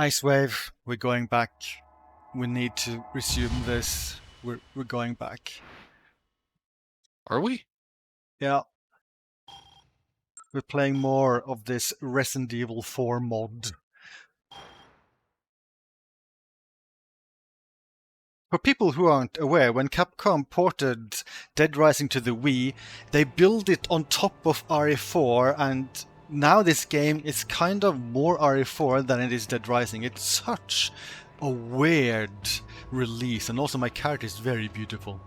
Ice Wave, we're going back. We need to resume this. We're going back. Are we? Yeah. We're playing more of this Resident Evil 4 mod. For people who aren't aware, when Capcom ported Dead Rising to the Wii, they built it on top of RE4, and now this game is kind of more RE4 than it is Dead Rising. It's such a weird release, and also my character is very beautiful.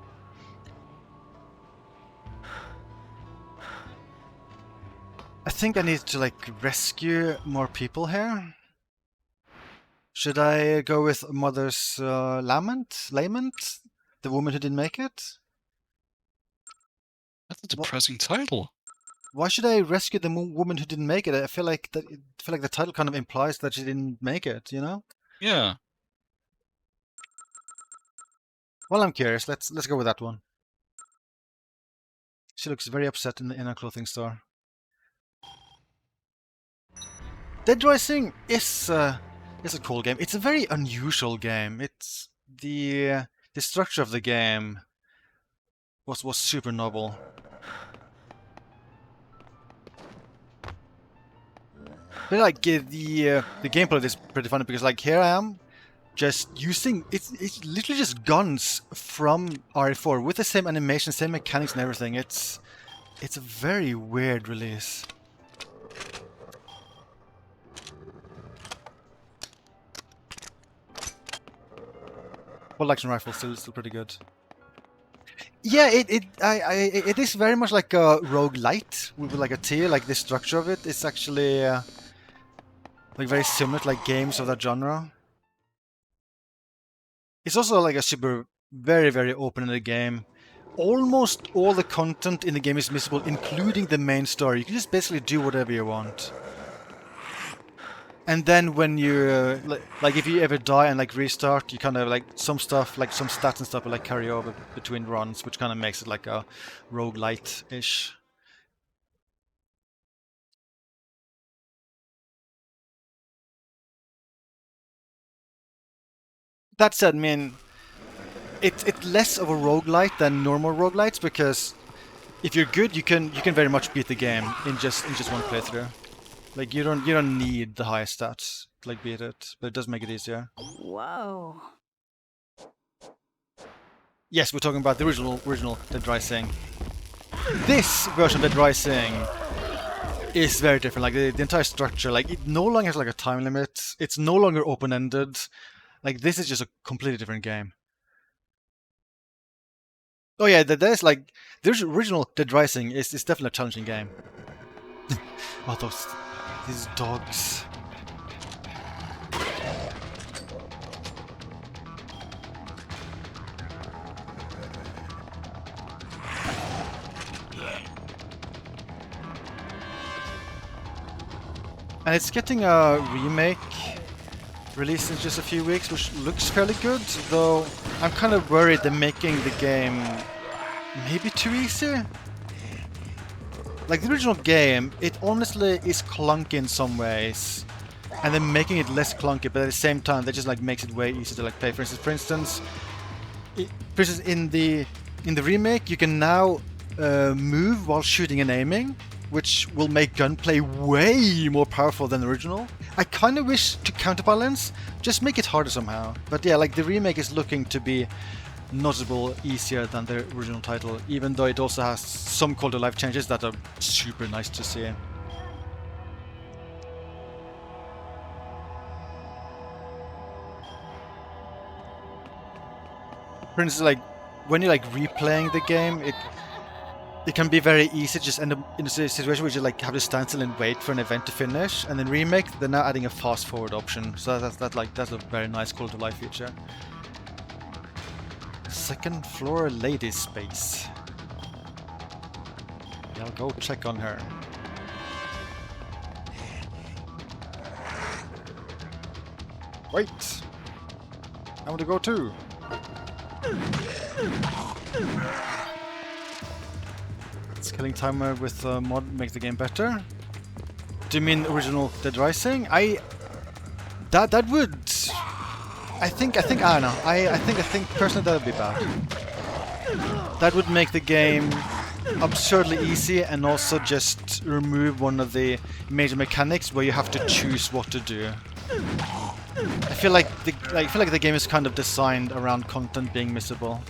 I think I need to like rescue more people here. Should I go with Mother's Lament? The woman who didn't make it? That's a depressing title. Why should I rescue the woman who didn't make it? I feel like the title kind of implies that she didn't make it, you know? Yeah. Well, I'm curious. Let's go with that one. She looks very upset in a clothing store. Dead Rising is a cool game. It's a very unusual game. It's the structure of the game was super novel. But like the gameplay is pretty funny because like here I am just using it's literally just guns from RE4 with the same animation, same mechanics and everything. It's a very weird release. Bolt action rifle still pretty good. Yeah, it is very much like a roguelite with like a tier. Like the structure of it is actually like very similar to like games of that genre. It's also like a very open-ended game. Almost all the content in the game is visible, including the main story. You can just basically do whatever you want. And then when you like if you ever die and like restart, you kind of like some stuff, like some stats and stuff will like carry over between runs, which kind of makes it like a roguelite-ish. That said, I mean, it's less of a roguelite than normal roguelites because if you're good, you can very much beat the game in just one playthrough. Like you don't need the high stats to like beat it, but it does make it easier. Whoa. Yes, we're talking about the original Dead Rising. This version of Dead Rising is very different. Like the entire structure, like it no longer has like a time limit. It's no longer open-ended. Like this is just a completely different game. Oh yeah, there's like the original Dead Rising is definitely a challenging game. Oh, these dogs. And it's getting a remake released in just a few weeks, which looks fairly good, though I'm kind of worried they're making the game maybe too easy. Like the original game, it honestly is clunky in some ways, and they're making it less clunky, but at the same time, they just like makes it way easier to like play. For instance, in the remake, you can now move while shooting and aiming, which will make gunplay way more powerful than the original. I kind of wish to counterbalance, just make it harder somehow. But yeah, like the remake is looking to be noticeable easier than the original title, even though it also has some quality of life changes that are super nice to see. For instance, like when you're like replaying the game, it can be very easy to just end up in a situation where you like have to stand still and wait for an event to finish. And then Remake, they're now adding a fast forward option, so that's a very nice quality of life feature. Second floor ladies space. Yeah, I'll go check on her. Wait! I want to go too! Killing timer with mod makes the game better. Do you mean original Dead Rising? That would. I don't know. I think personally that would be bad. That would make the game absurdly easy and also just remove one of the major mechanics where you have to choose what to do. I feel like the game is kind of designed around content being missable.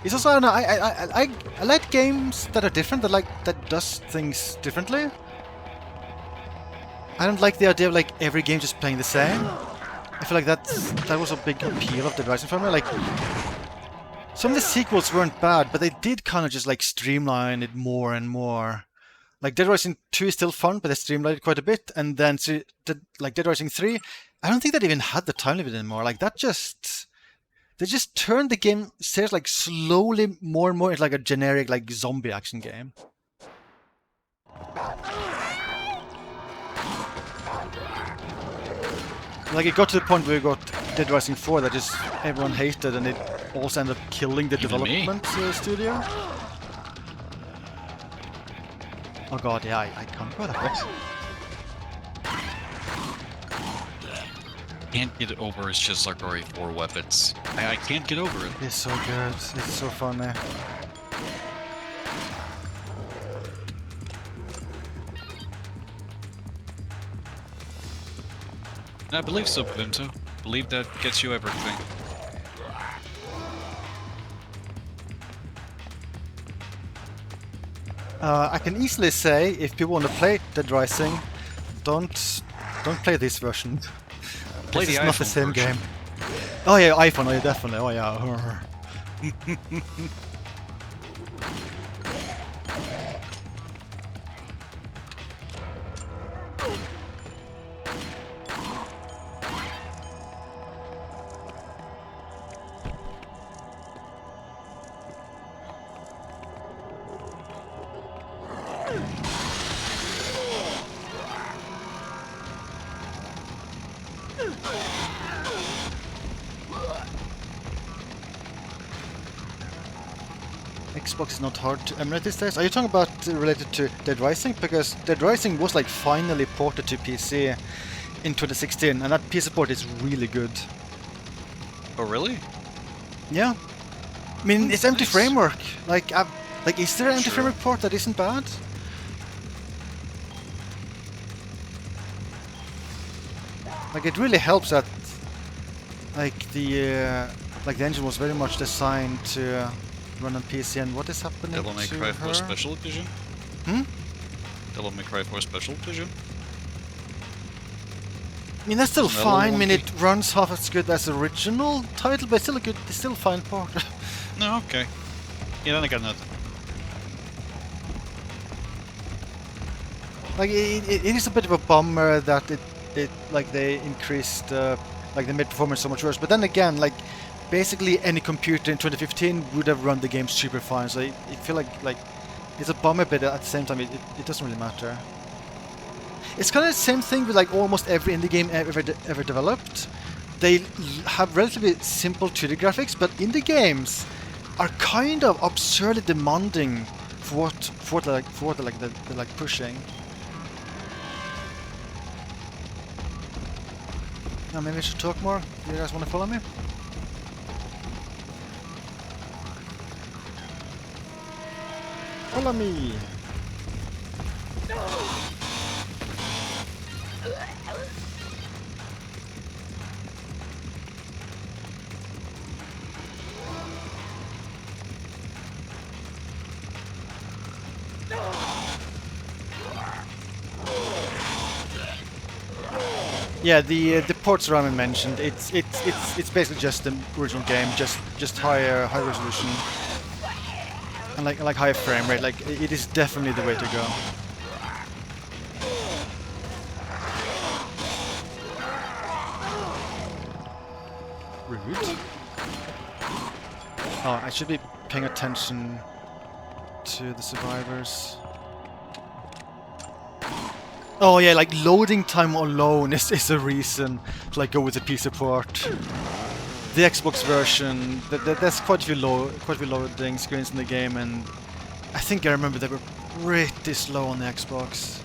It's also, I don't know, I like games that are different, that does things differently. I don't like the idea of like every game just playing the same. I feel like that was a big appeal of Dead Rising for me. Like, some of the sequels weren't bad, but they did kind of just like streamline it more and more. Like Dead Rising 2 is still fun, but they streamlined it quite a bit. And then like Dead Rising 3, I don't think that even had the time limit anymore. Like they just turned the game series like slowly more and more into like a generic like zombie action game. Like it got to the point where we got Dead Rising 4 that just everyone hated, and it also ended up killing the development studio. Oh god, yeah, I can't go that way. Can't get over his Chisargori 4 weapons. I can't get over it. It's so good. It's so funny. I believe so, Pinto. Believe that gets you everything. I can easily say, if people want to play Dead Rising, don't play this version. Play This the is not iPhone the same version. game. Oh yeah, iPhone, oh yeah, definitely, oh yeah. Xbox is not hard to emulate these days. Are you talking about related to Dead Rising? Because Dead Rising was like finally ported to PC in 2016, and that PC port is really good. Oh, really? Yeah. I mean, it's empty Nice. framework. Like, is there an empty framework port that isn't bad? Like, it really helps that, like the engine was very much designed to run on PC. And what is happening Devil May to Cry 4 her? Special Edition? Hmm? Devil May Cry 4 Special Edition? I mean, that's still Isn't that fine. I a mean, little it runs half as good as the original title, but it's still a fine port. No, okay. Yeah, then I got nothing. Like, it is a bit of a bummer that they increased they made performance so much worse. But then again, like basically any computer in 2015 would have run the game super fine. So it feel like it's a bummer, but at the same time it doesn't really matter. It's kind of the same thing with like almost every indie game ever developed. They have relatively simple 2D graphics, but indie games are kind of absurdly demanding for what they're pushing. Now maybe I should talk more. Do you guys want to follow me? Follow me! Yeah, the ports Ramen mentioned, it's basically just the original game, just higher resolution and like higher frame rate. Like it is definitely the way to go. Rude. Oh, I should be paying attention to the survivors. Oh yeah, like loading time alone is a reason to like go with the PC port. The Xbox version, there's quite a few loading screens in the game, and I think I remember they were pretty slow on the Xbox.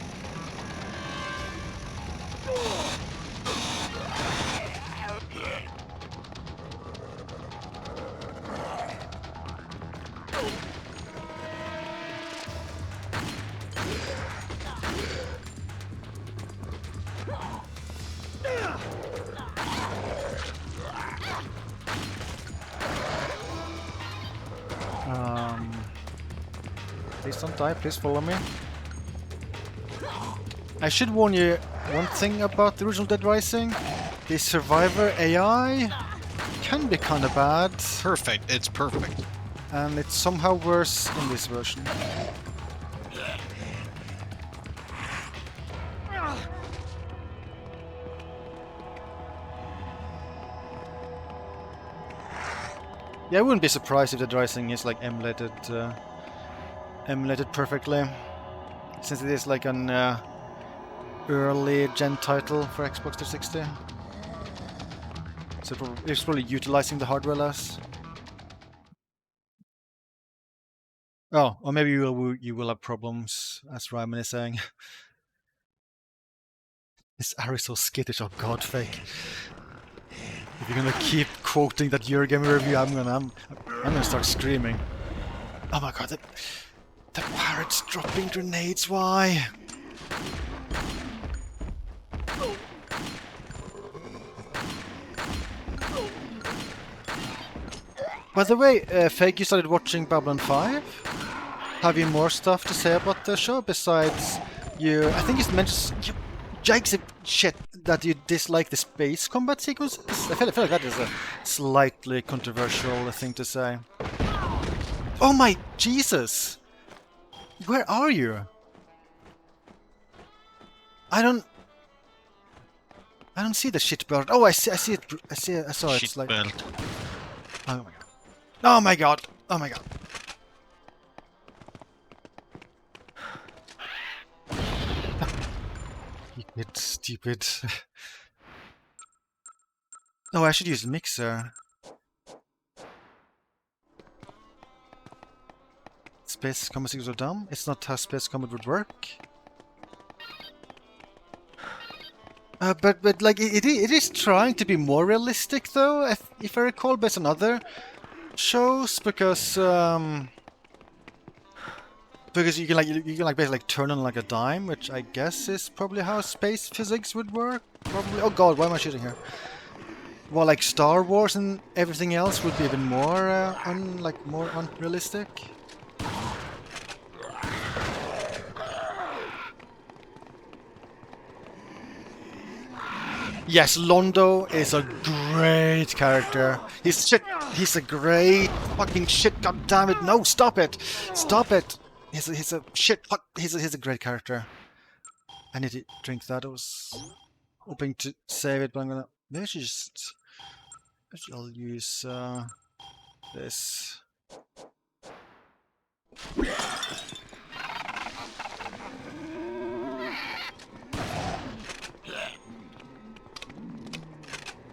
Please don't die, please follow me. I should warn you one thing about the original Dead Rising. The survivor AI can be kinda bad. Perfect, it's perfect. And it's somehow worse in this version. Yeah, I wouldn't be surprised if Dead Rising is like emulated perfectly, since it is like an early gen title for Xbox 360. So it's probably utilizing the hardware less. Oh, or maybe you will have problems, as Ryman is saying. This arrow is so skittish. Oh god, fake. If you're gonna keep quoting that Eurogamer review, I'm gonna start screaming. Oh my god, the parrot's dropping grenades. Why? By the way, Fake, you started watching Babylon 5? Have you more stuff to say about the show besides you? I think you mentioned shit that you dislike the space combat sequences. I feel like that is a slightly controversial thing to say. Oh my Jesus! Where are you? I don't see the shit bird. Oh, I see it. I saw it. It's like. Oh my god. Oh my god. Oh my god. Stupid. Oh, I should use the mixer. Space combat sequences are dumb. It's not how space combat would work. But like it is trying to be more realistic though, if I recall, based on other shows, because you can basically turn on like a dime, which I guess is probably how space physics would work. Probably. Oh god, why am I shooting here? Well, like Star Wars and everything else would be even more more unrealistic. Yes, Londo is a great character. He's a great fucking shit. God damn it! No, stop it! Stop it! He's a shit. Fuck. He's a great character. I need to drink that. I was hoping to save it, but I'm gonna. Maybe I'll use this.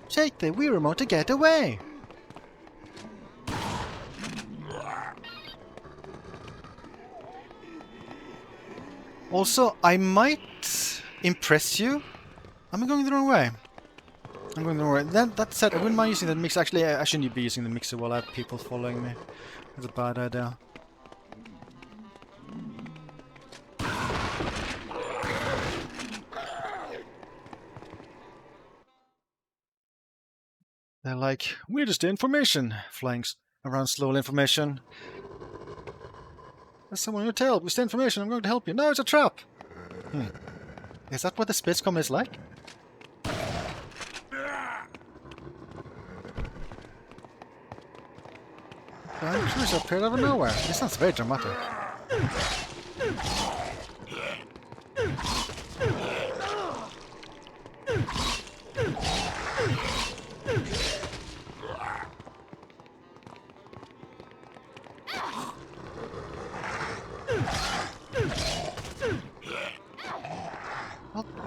Take the Wii remote to get away! Also, I might impress you. I'm going the wrong way. I'm going the wrong way. That said, I wouldn't mind using the mixer. Actually, I shouldn't be using the mixer while I have people following me. That's a bad idea. They're like, we're just information. Flying around slowly information. There's someone on your tail. We stay information. I'm going to help you. No, it's a trap. Is that what the space combat is like? I'm sure it's appeared out of nowhere. This sounds very dramatic.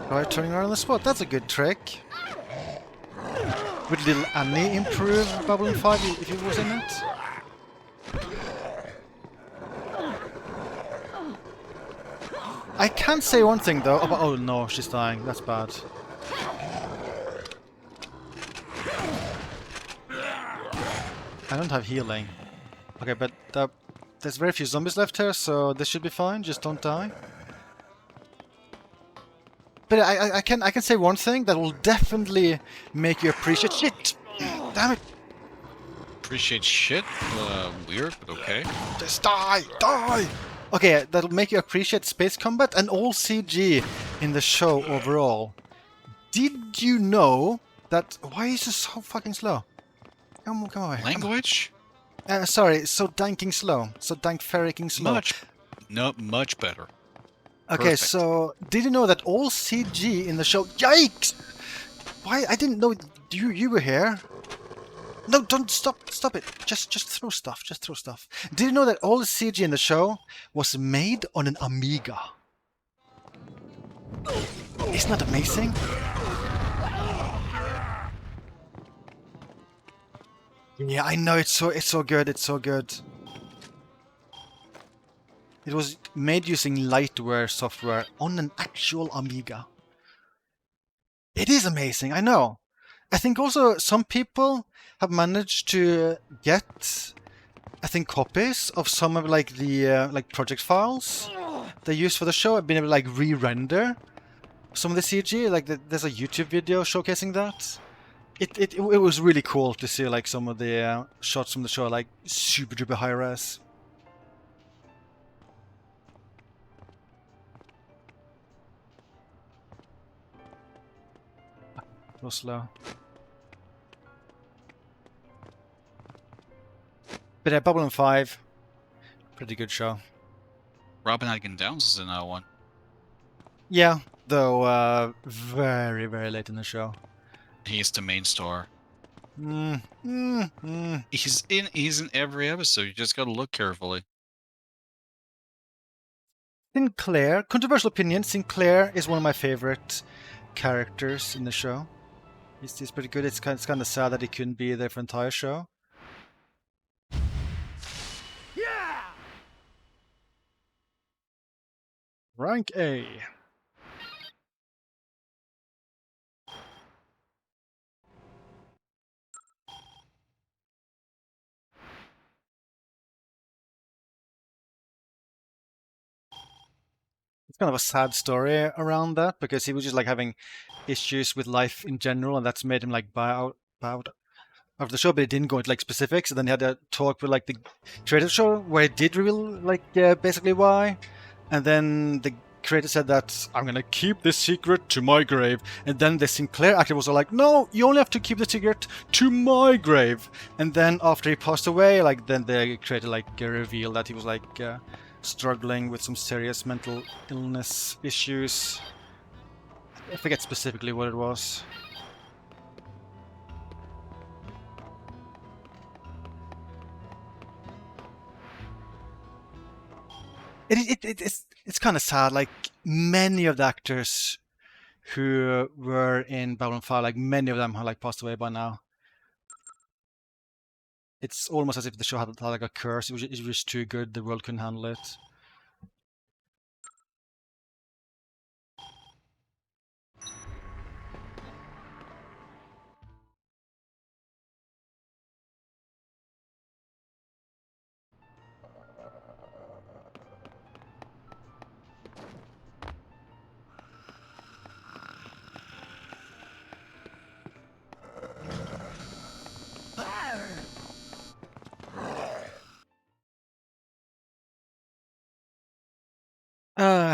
Try turning around on the spot. That's a good trick. Would little Annie improve Babylon 5 if he was in it? I can say one thing though about— oh no, she's dying. That's bad. I don't have healing. Okay, but there's very few zombies left here, so this should be fine. Just don't die. But I can say one thing that will definitely make you appreciate shit. Damn it! Appreciate shit. Weird, but okay. Just die! Die! Okay, that'll make you appreciate space combat and all CG in the show overall. Did you know that... Why is it so fucking slow? Come on. Language? Sorry, so danking slow. So dank-ferricking slow. Much better. Okay, Perfect. so did you know that all CG in the show... Yikes! Why? I didn't know you were here. No, don't stop it. Just throw stuff. Just throw stuff. Did you know that all the CG in the show was made on an Amiga? Isn't that amazing? Yeah, I know, it's so good. It's so good. It was made using lightware software on an actual Amiga. It is amazing, I know. I think also some people have managed to get, I think, copies of some of like the like project files they use for the show. I've been able to like re-render some of the CG. Like there's a YouTube video showcasing that. It was really cool to see like some of the shots from the show, like super duper high res. Go slow. But yeah, Babylon 5, pretty good show. Robin Atkin Downs is in that one. Yeah, though very, very late in the show. He's the main star. Mm. He's in every episode. You just gotta look carefully. Sinclair, controversial opinion, Sinclair is one of my favorite characters in the show. He's pretty good. It's kind of sad that he couldn't be there for the entire show. Yeah! Rank A. It's kind of a sad story around that because he was just like having issues with life in general, and that's made him like bow out of the show. But he didn't go into like specifics. And then he had a talk with like the creator of the show where he did reveal like basically why. And then the creator said that I'm gonna keep this secret to my grave. And then the Sinclair actor was like, no, you only have to keep the secret to my grave. And then after he passed away, like then the creator like revealed that he was like struggling with some serious mental illness issues. I forget specifically what it was. It's kind of sad. Like many of the actors who were in Babylon 5, like many of them have like passed away by now. It's almost as if the show had like a curse. It was just too good. The world couldn't handle it.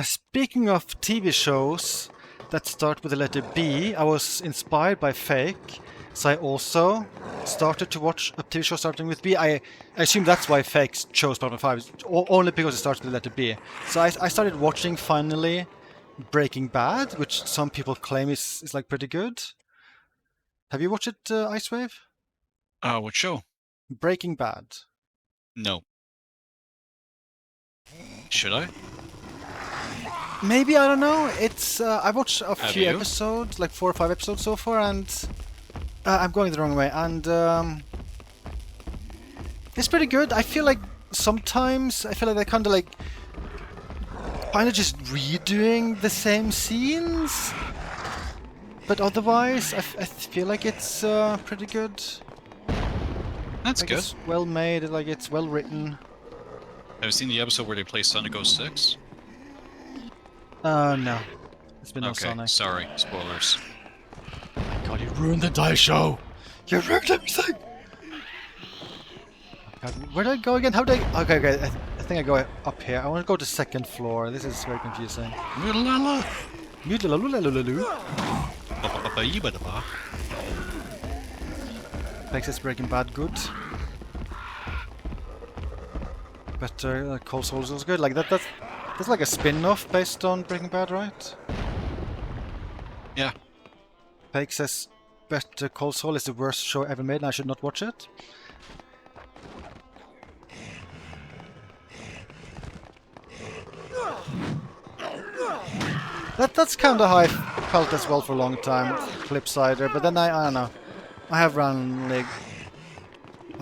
Speaking of TV shows that start with the letter B, I was inspired by Fake, so I also started to watch a TV show starting with B. I assume that's why Fake chose Babylon 5, only because it starts with the letter B. So I started watching, finally, Breaking Bad, which some people claim is like pretty good. Have you watched it, Icewave? What show? Breaking Bad. No. Should I? Maybe, I don't know. It's I've watched a few you? episodes, like 4 or 5 episodes so far, and I'm going the wrong way. And it's pretty good. I feel like sometimes they're kind of just redoing the same scenes, but otherwise I feel like it's pretty good. That's like good. It's well made. Like it's well written. Have you seen the episode where they play Sonic 06? No. It's been no Sonic. Sorry, spoilers. Oh my god, you ruined the Dice Show! You ruined everything! Oh god, where did I go again? How did I... Okay, I think I go up here. I want to go to 2nd floor. This is very confusing. Texas Breaking Bad good. But Cold Soul is good. Like that's like a spin-off based on Breaking Bad, right? Yeah. Peg says Better Call Saul is the worst show ever made and I should not watch it. That's kind of how I felt as well for a long time, Flipsider, but then I don't know. I have run like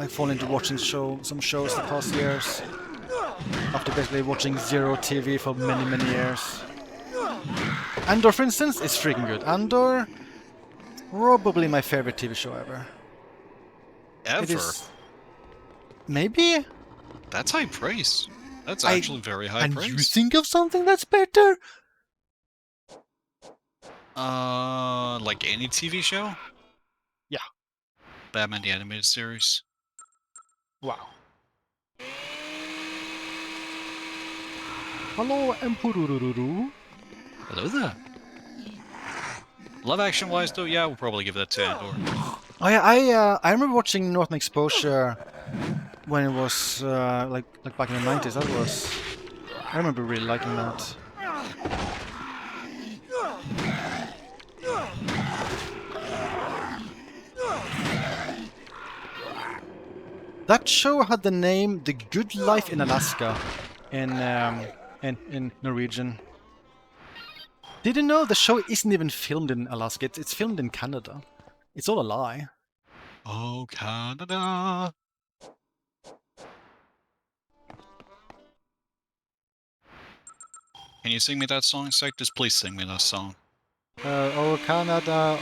fallen into watching some shows the past years. After basically watching zero TV for many years. Andor, for instance, is freaking good. Andor, probably my favorite TV show ever. Ever? Maybe? That's high praise. That's actually very high praise. And you think of something that's better? Like any TV show? Yeah. Batman the Animated Series. Wow. Hello, Empurururu. Hello there. Live action wise though, yeah, we'll probably give that to Andor. Oh yeah, I remember watching Northern Exposure when it was like back in the 90s. I remember really liking that. That show had the name The Good Life in Alaska in Norwegian. Did you know the show isn't even filmed in Alaska? It's filmed in Canada. It's all a lie. Oh, Canada. Can you sing me that song, Sec? Just please sing me that song. Oh Canada,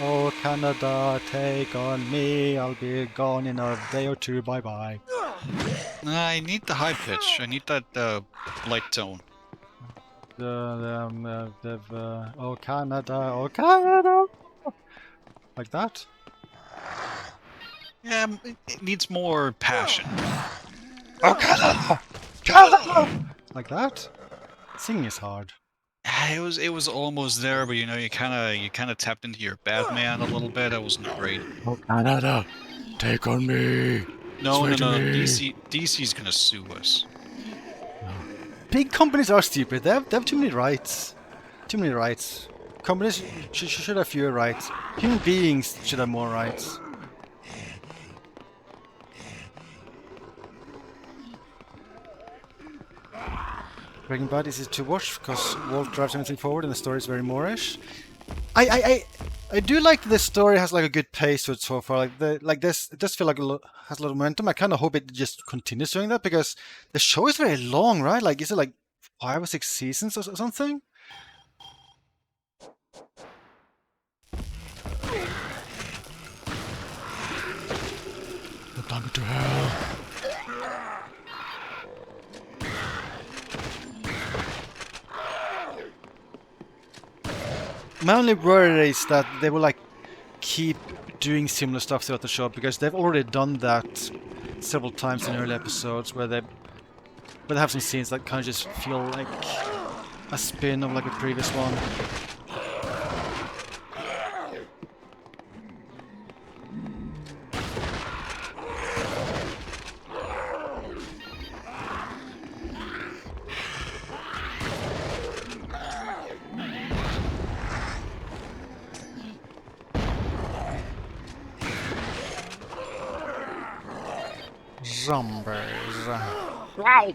take on me. I'll be gone in a day or two. Bye bye. I need the high pitch. I need that light tone. Oh Canada, like that. Yeah, it needs more passion. Oh Canada, like that. Singing is hard. It was almost there, but you know, you kind of tapped into your Batman a little bit. That wasn't great. Oh Canada, take on me. No. DC's gonna sue us. Big companies are stupid. They have too many rights. Too many rights. Companies should have fewer rights. Human beings should have more rights. Breaking Bad is easy to watch because Walt drives everything forward and the story is very Moorish. I do like the story has like a good pace to it so far. Like this, it does feel like has a lot of momentum. I kind of hope it just continues doing that because the show is very long, right? Like, is it like 5 or 6 seasons or something? Don't me to hell. My only worry is that they will like keep doing similar stuff throughout the show because they've already done that several times in early episodes where they have some scenes that kind of just feel like a spin of like a previous one. Zombies. Wow.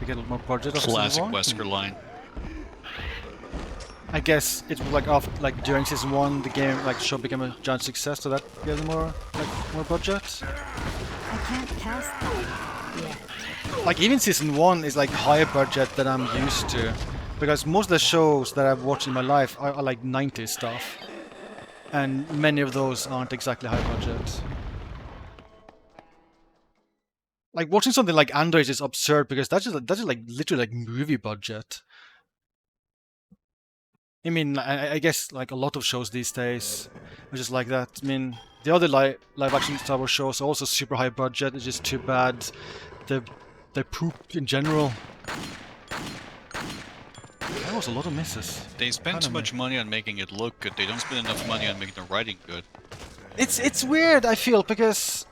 We get a little more budget. Classic Wesker line. I guess it was like after, like during season 1, the game, like show became a giant success, so that gave them more budget. I can't pass that yet. Like even season 1 is like higher budget than I'm used to, because most of the shows that I've watched in my life are like 90s stuff, and many of those aren't exactly high budget. Like watching something like Andor is just absurd because that's just like literally like movie budget. I mean, I guess like a lot of shows these days are just like that. I mean, the other live action Star Wars shows are also super high budget. It's just too bad they poop in general. That was a lot of misses. They spend too much money on making it look good. They don't spend enough money on making the writing good. It's weird, I feel, because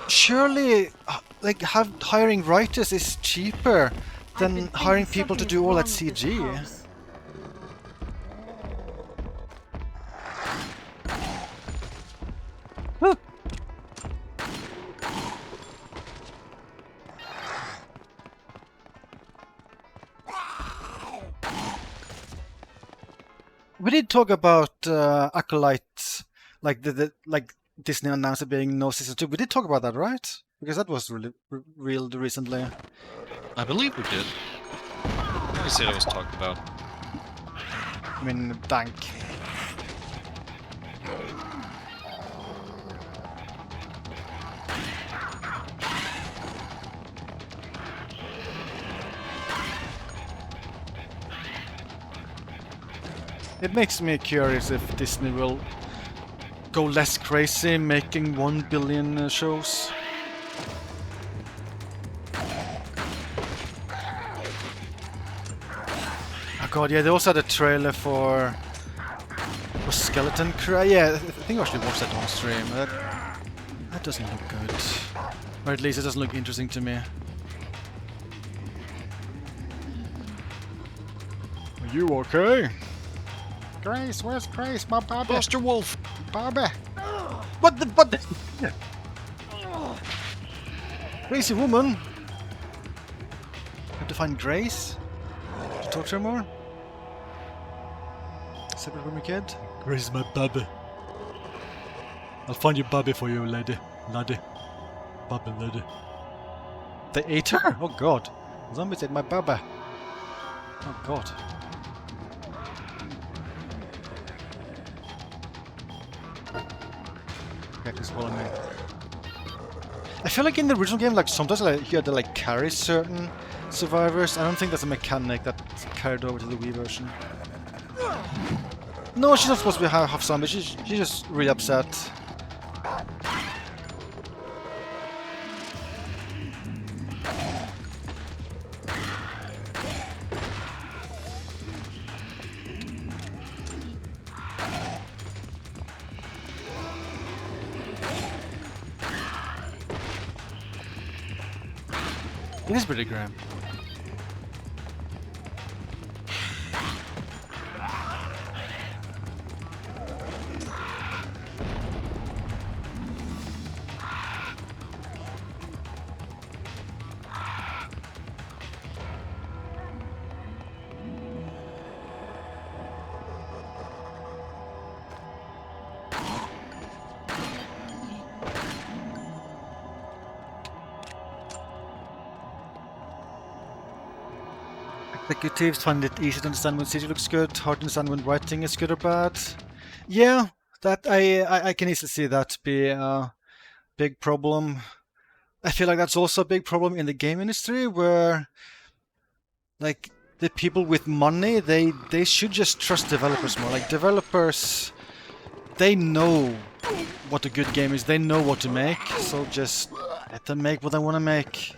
surely like hiring writers is cheaper than hiring people to do all that CG. We did talk about Acolyte, like like Disney announced it being no season 2. We did talk about that, right? Because that was really revealed recently. I believe we did. I said it was talked about. I mean, dank. It makes me curious if Disney will go less crazy making 1 billion shows. Oh god, yeah, they also had a trailer for Skeleton Crew. Yeah, I think I actually watched that on stream. That doesn't look good. Or at least it doesn't look interesting to me. Are you okay? Grace, where's Grace? My baby. Buster Wolf! Baby. What the? Yeah. Crazy woman. Have to find Grace. To talk to her more. Separate from your kid. Grace is my baby. I'll find your baby for you, lady. Laddie. Baby, lady. They ate her? Oh god. Zombies ate my baby. Oh god. Is following me. I feel like in the original game, like sometimes like, you had to like carry certain survivors. I don't think that's a mechanic that's carried over to the Wii version. No, she's not supposed to be half zombie. She's just really upset. It is pretty grim. Executives find it easy to understand when CG looks good, hard to understand when writing is good or bad. Yeah, that I can easily see that be a big problem. I feel like that's also a big problem in the game industry, where like the people with money, they should just trust developers more. Like developers, they know what a good game is, they know what to make, so just let them make what they want to make.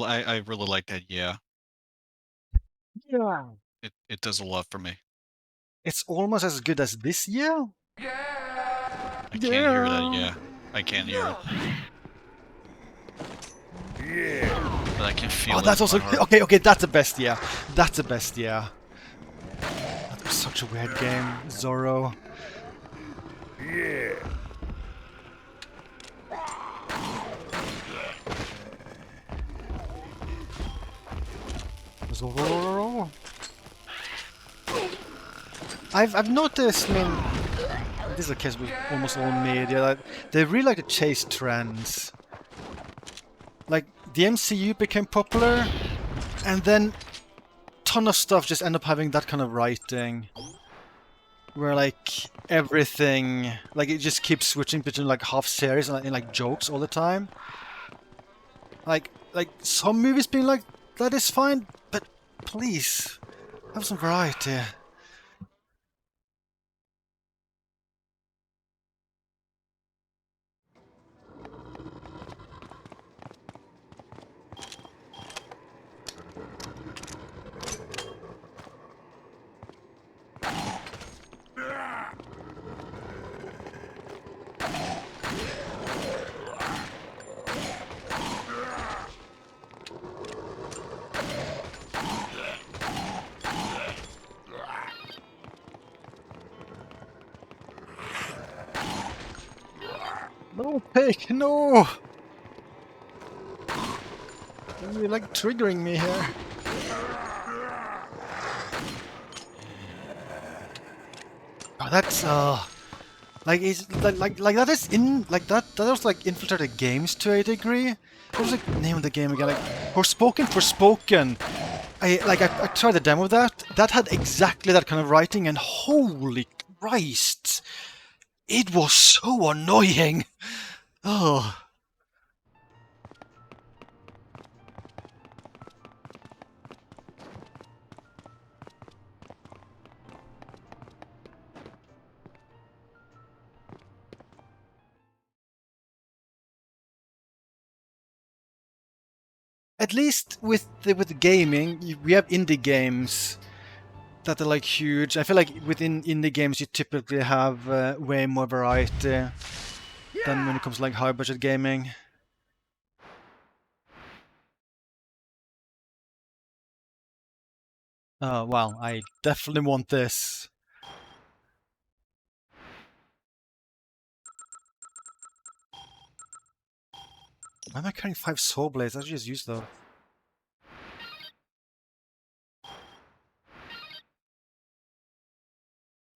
I really like that, yeah. Yeah. It does a lot for me. It's almost as good as this year. I can't hear that, yeah. I can't hear it. Yeah. But I can feel it. Oh, that's also okay. That's the best, yeah. That's the best, yeah. That was such a weird game, Zorro. Yeah. I've noticed, I mean, this is the case with almost all media, that they really like to chase trends. Like, the MCU became popular, and then ton of stuff just end up having that kind of writing. Where, like, everything, like, it just keeps switching between, like, half series and like, jokes all the time. Like, some movies being like, that is fine, but please, have some variety. No, Pig, no! You're like triggering me here. Oh, that's like is like that is in like that was like infiltrated games to a degree. What was the name of the game again? Like Forspoken. I tried the demo of that. That had exactly that kind of writing, and holy Christ, it was so annoying. Oh. At least with gaming, we have indie games that are like huge. I feel like within indie games you typically have way more variety than when it comes to like high budget gaming. Oh wow, I definitely want this. Why am I carrying 5 soul blades? I should just use those.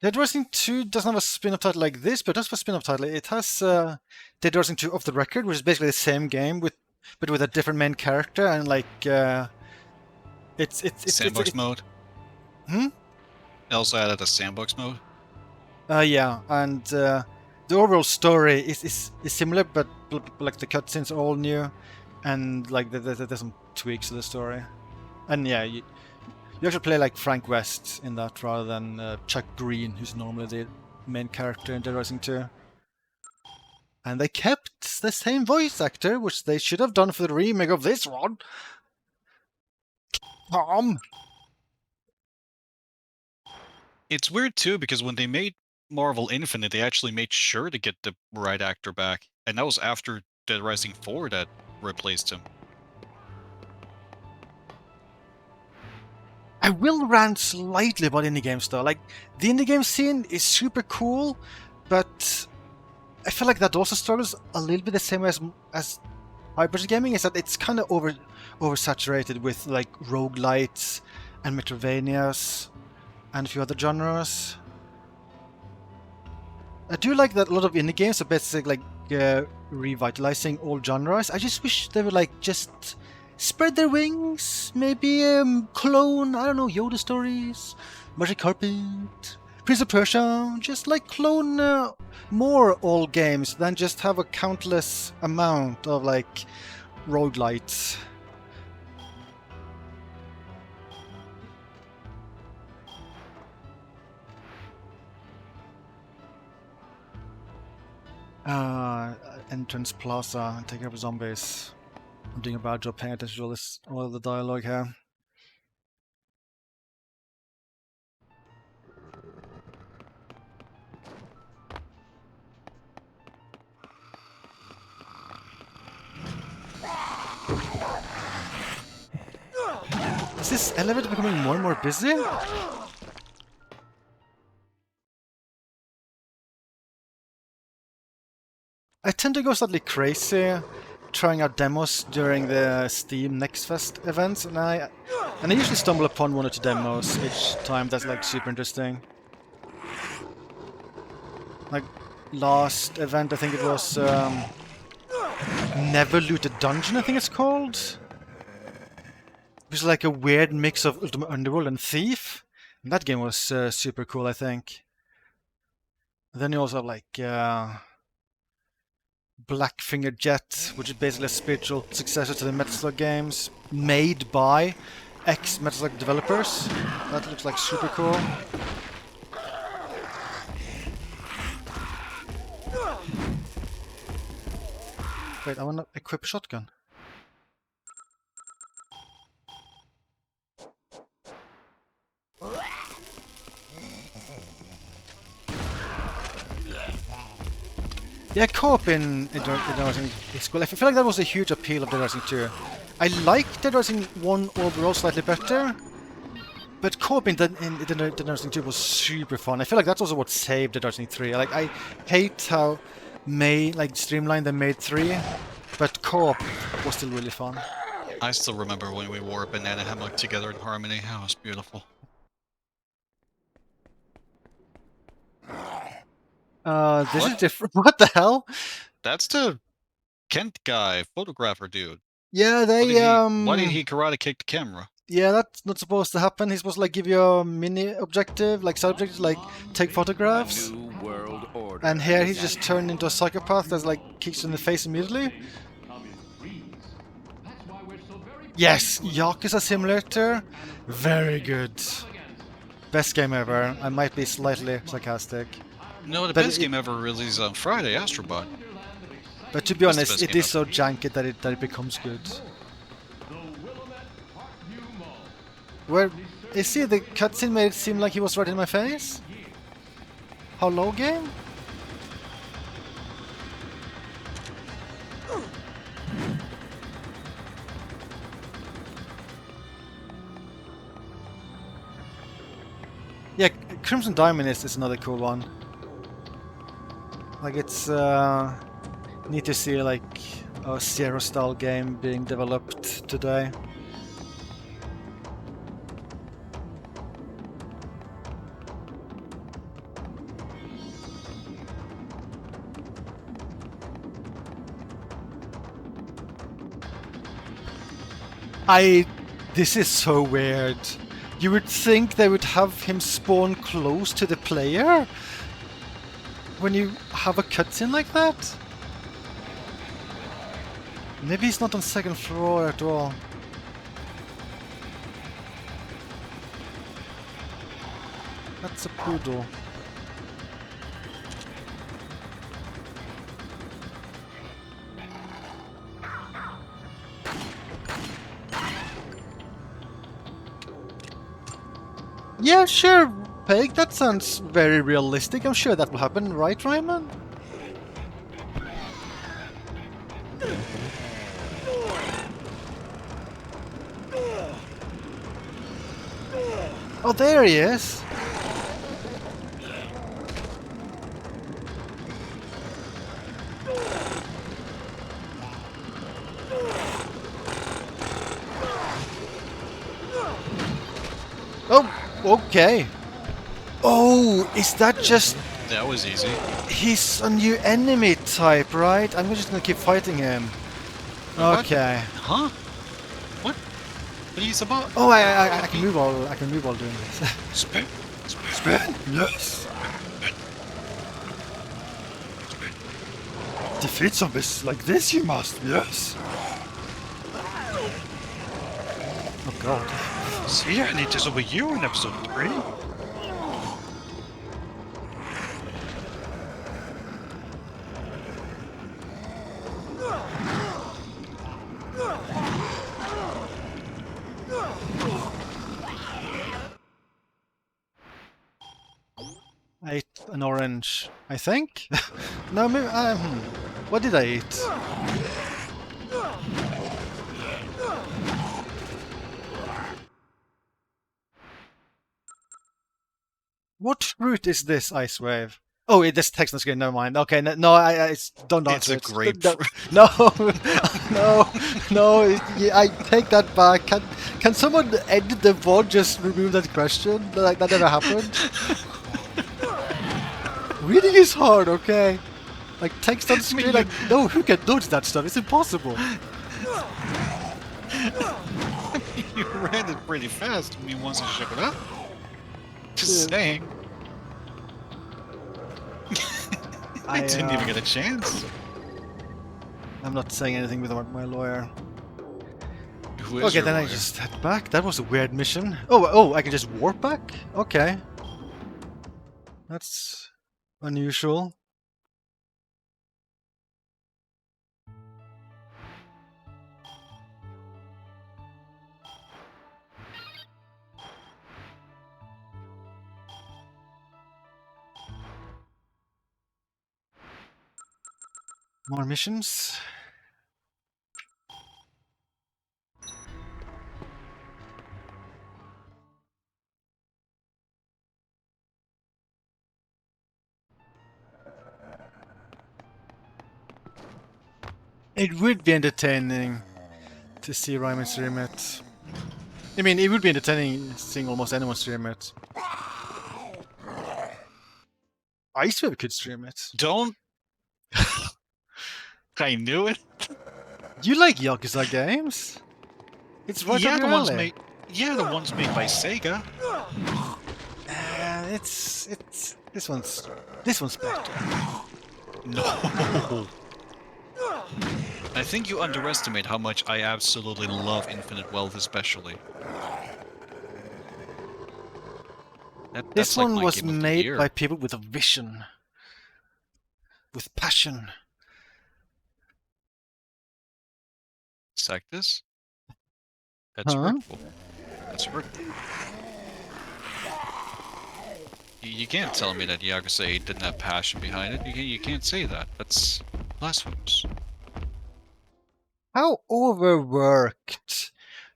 Dead Rising 2 doesn't have a spin-off title like this, but it does have a spin-off title. It has Dead Rising 2 Off the Record, which is basically the same game but with a different main character, and like it's Sandbox mode. Hmm? It also added a sandbox mode. Yeah, and the overall story is similar, but like the cutscenes are all new, and like there's some tweaks to the story. And yeah, you actually play like Frank West in that rather than Chuck Green, who's normally the main character in Dead Rising 2. And they kept the same voice actor, which they should have done for the remake of this one. Tom! It's weird too because when they made Marvel Infinite, they actually made sure to get the right actor back, and that was after Dead Rising 4 that replaced him. I will rant slightly about indie games though. Like, the indie game scene is super cool, but I feel like that also struggles a little bit the same way as high budget gaming, is that it's kind of oversaturated with like roguelites and Metroidvanias and a few other genres. I do like that a lot of indie games are basically like revitalizing old genres. I just wish they would like just spread their wings, maybe clone, I don't know, Yoda stories, Magic Carpet, Prince of Persia, just like clone more old games than just have a countless amount of like roguelites. Entrance Plaza and take care of zombies. I'm doing a bad job paying attention to all of the dialogue here. Is this elevator becoming more and more busy? I tend to go slightly crazy trying out demos during the Steam NextFest events, and I usually stumble upon one or two demos each time. That's like super interesting. Like last event, I think it was Never Looted Dungeon, I think it's called. It was like a weird mix of Ultimate Underworld and Thief. And that game was super cool, I think. And then you also have like Blackfinger Jet, which is basically a spiritual successor to the Metal Slug games, made by ex-Metal Slug developers. That looks like super cool. Wait, I want to equip a shotgun. Yeah, co-op in Dead Rising is cool. I feel like that was a huge appeal of Dead Rising 2. I like Dead Rising 1 overall slightly better, but co-op in Dead Rising 2 was super fun. I feel like that's also what saved Dead Rising 3. Like, I hate how streamlined they made 3, but co-op was still really fun. I still remember when we wore a banana hammock together in Harmony. That was beautiful. This is different. What the hell? That's the Kent guy, photographer dude. Yeah, Why did he karate kick the camera? Yeah, that's not supposed to happen. He's supposed to like give you a mini objective, like side objectives, like take photographs. And here he's just turned into a psychopath that's like kicks you in the face immediately. Yes, Yakuza Simulator. Very good. Best game ever. I might be slightly sarcastic. No, the best game ever released on Friday, Astro Bot. But to be honest, it is so janky that it becomes good. Where you see the cutscene made it seem like he was right in my face? How low game? Yeah, Crimson Diamond is another cool one. Like it's neat to see like a Zero style game being developed today. This is so weird. You would think they would have him spawn close to the player when you have a cutscene like that. Maybe he's not on second floor at all. That's a poodle. Yeah, sure, Peg, that sounds very realistic. I'm sure that will happen, right, Ryman? Oh, there he is! Oh! Okay. Oh, is that just... That was easy. He's a new enemy type, right? I'm just gonna keep fighting him. Okay. Huh? What? What are you about? Oh, I can move while doing this. Spin. Spin. Yes. Defeat zombies like this, you must. Yes. Oh God. See, I need to disobey you in episode 3. I ate an orange, I think? No, maybe, what did I eat? What fruit is this, Ice Wave? Oh, this text on screen. Never mind. Okay, no, don't It's answer a it. grapefruit. No, no. I take that back. Can someone edit the VOD? Just remove that question. Like that never happened. Reading is hard. Okay, like text on screen. Like no, who can dodge that stuff? It's impossible. You read it pretty fast. I mean, once you shook it up. Just saying. I didn't even get a chance. I'm not saying anything with my lawyer. Who is Okay, your then lawyer? I just head back. That was a weird mission. Oh, I can just warp back? Okay. That's unusual. More missions. It would be entertaining to see Ryman stream it. I mean, it would be entertaining seeing almost anyone stream it. Ice could stream it. Don't. I knew it. You like Yakuza games? It's right up your alley. The ones made by Sega. It's this one's better. No. I think you underestimate how much I absolutely love Infinite Wealth, especially. This like one my was game of the made year. by people with a vision, with passion. Sectus? That's hurtful. That's hurtful. You can't tell me that Yakuza 8 didn't have passion behind it. You can't say that. That's blasphemous. How overworked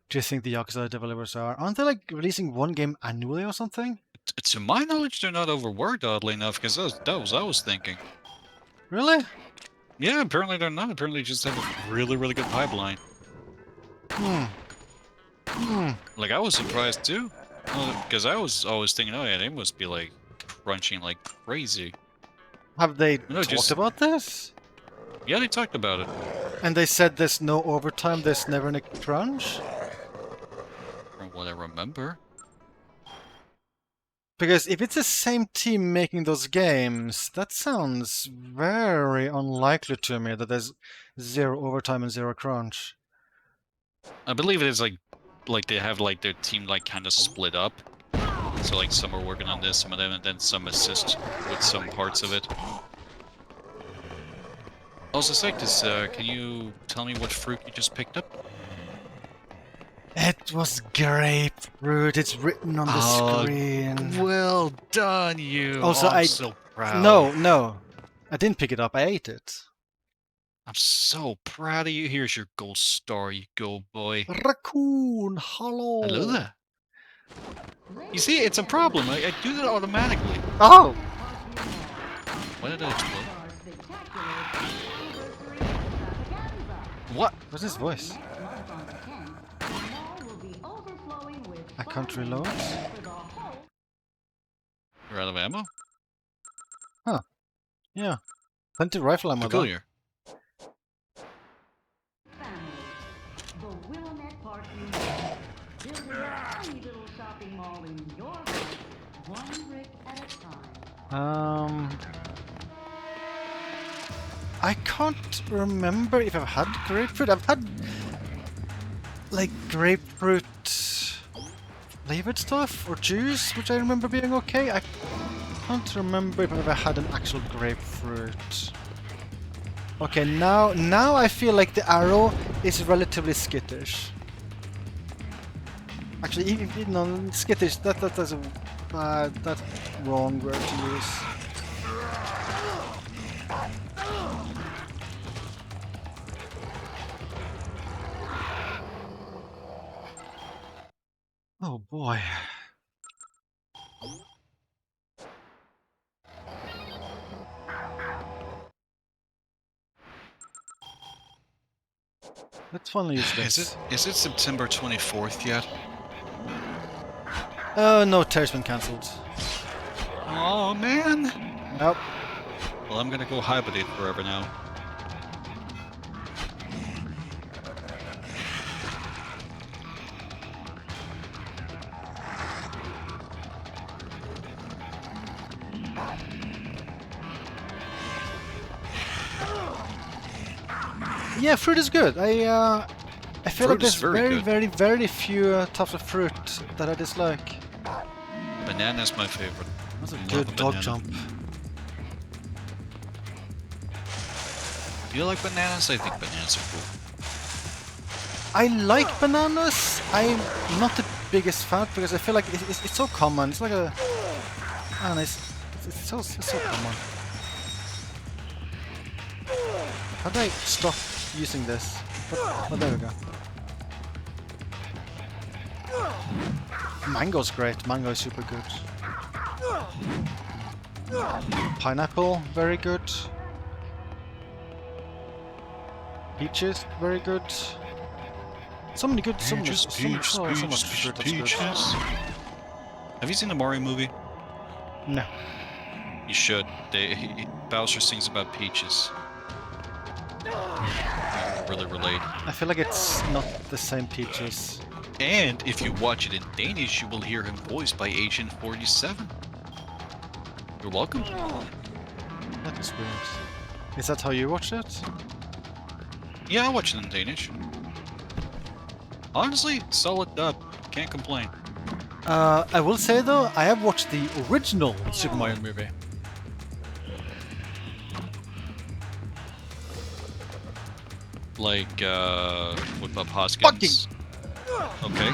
do you think the Yakuza developers are? Aren't they like releasing one game annually or something? To my knowledge, they're not overworked, oddly enough, because that was I was thinking. Really? Yeah, apparently they're not. Apparently they just have a really, really good pipeline. Like, I was surprised too. Because I was always thinking, oh yeah, they must be like crunching like crazy. Have they talked about this? Yeah, they talked about it. And they said there's no overtime, there's never any crunch? From what I remember. Because if it's the same team making those games, that sounds very unlikely to me that there's zero overtime and zero crunch. I believe it is like they have like their team like kind of split up. So like some are working on this, some of them, and then some assist with some parts of it. Also, Sectus, can you tell me what fruit you just picked up? It was grapefruit. It's written on the screen. Well done, you. Also, I'm so proud. No. I didn't pick it up. I ate it. I'm so proud of you. Here's your gold star, you go boy. Raccoon, hello. Hello there. You see, it's a problem. I do that automatically. Oh! Why did I explode? What? What's his voice? I can't reload. You're out of ammo? Huh. Yeah. Plenty of rifle ammo. Peculiar. I can't remember if I've had grapefruit. I've had like grapefruit flavored stuff or juice, which I remember being okay. I can't remember if I've ever had an actual grapefruit. Okay, now I feel like the arrow is relatively skittish. Actually, even skittish, that's a that's wrong word to use. Oh boy. Let's finally use this. Is it September 24th yet? No, Terry's been cancelled. Oh man. Nope. Well, I'm gonna go hibernate forever now. Yeah, fruit is good. I feel like Fruit is there's very very few types of fruit that I dislike. Banana's my favorite. That's a Love good a dog banana. jump. Do you like bananas? I think bananas are cool. I like bananas. I'm not the biggest fan because I feel like it's so common. It's like a... I don't know, it's so common. How do I stop using this? Oh, there we go. Mango's great. Mango is super good. Pineapple, very good. Peaches, very good. So many good. So much fruit that's good. Have you seen the Mario movie? No. You should. Bowser sings about peaches. You really relate. I feel like it's not the same Peaches. And if you watch it in Danish, you will hear him voiced by Agent 47. You're welcome. That is weird. Is that how you watch it? Yeah, I watch it in Danish. Honestly, solid dub. Can't complain. I will say though, I have watched the original Super Mario movie. Like, with Bob Hoskins. Okay.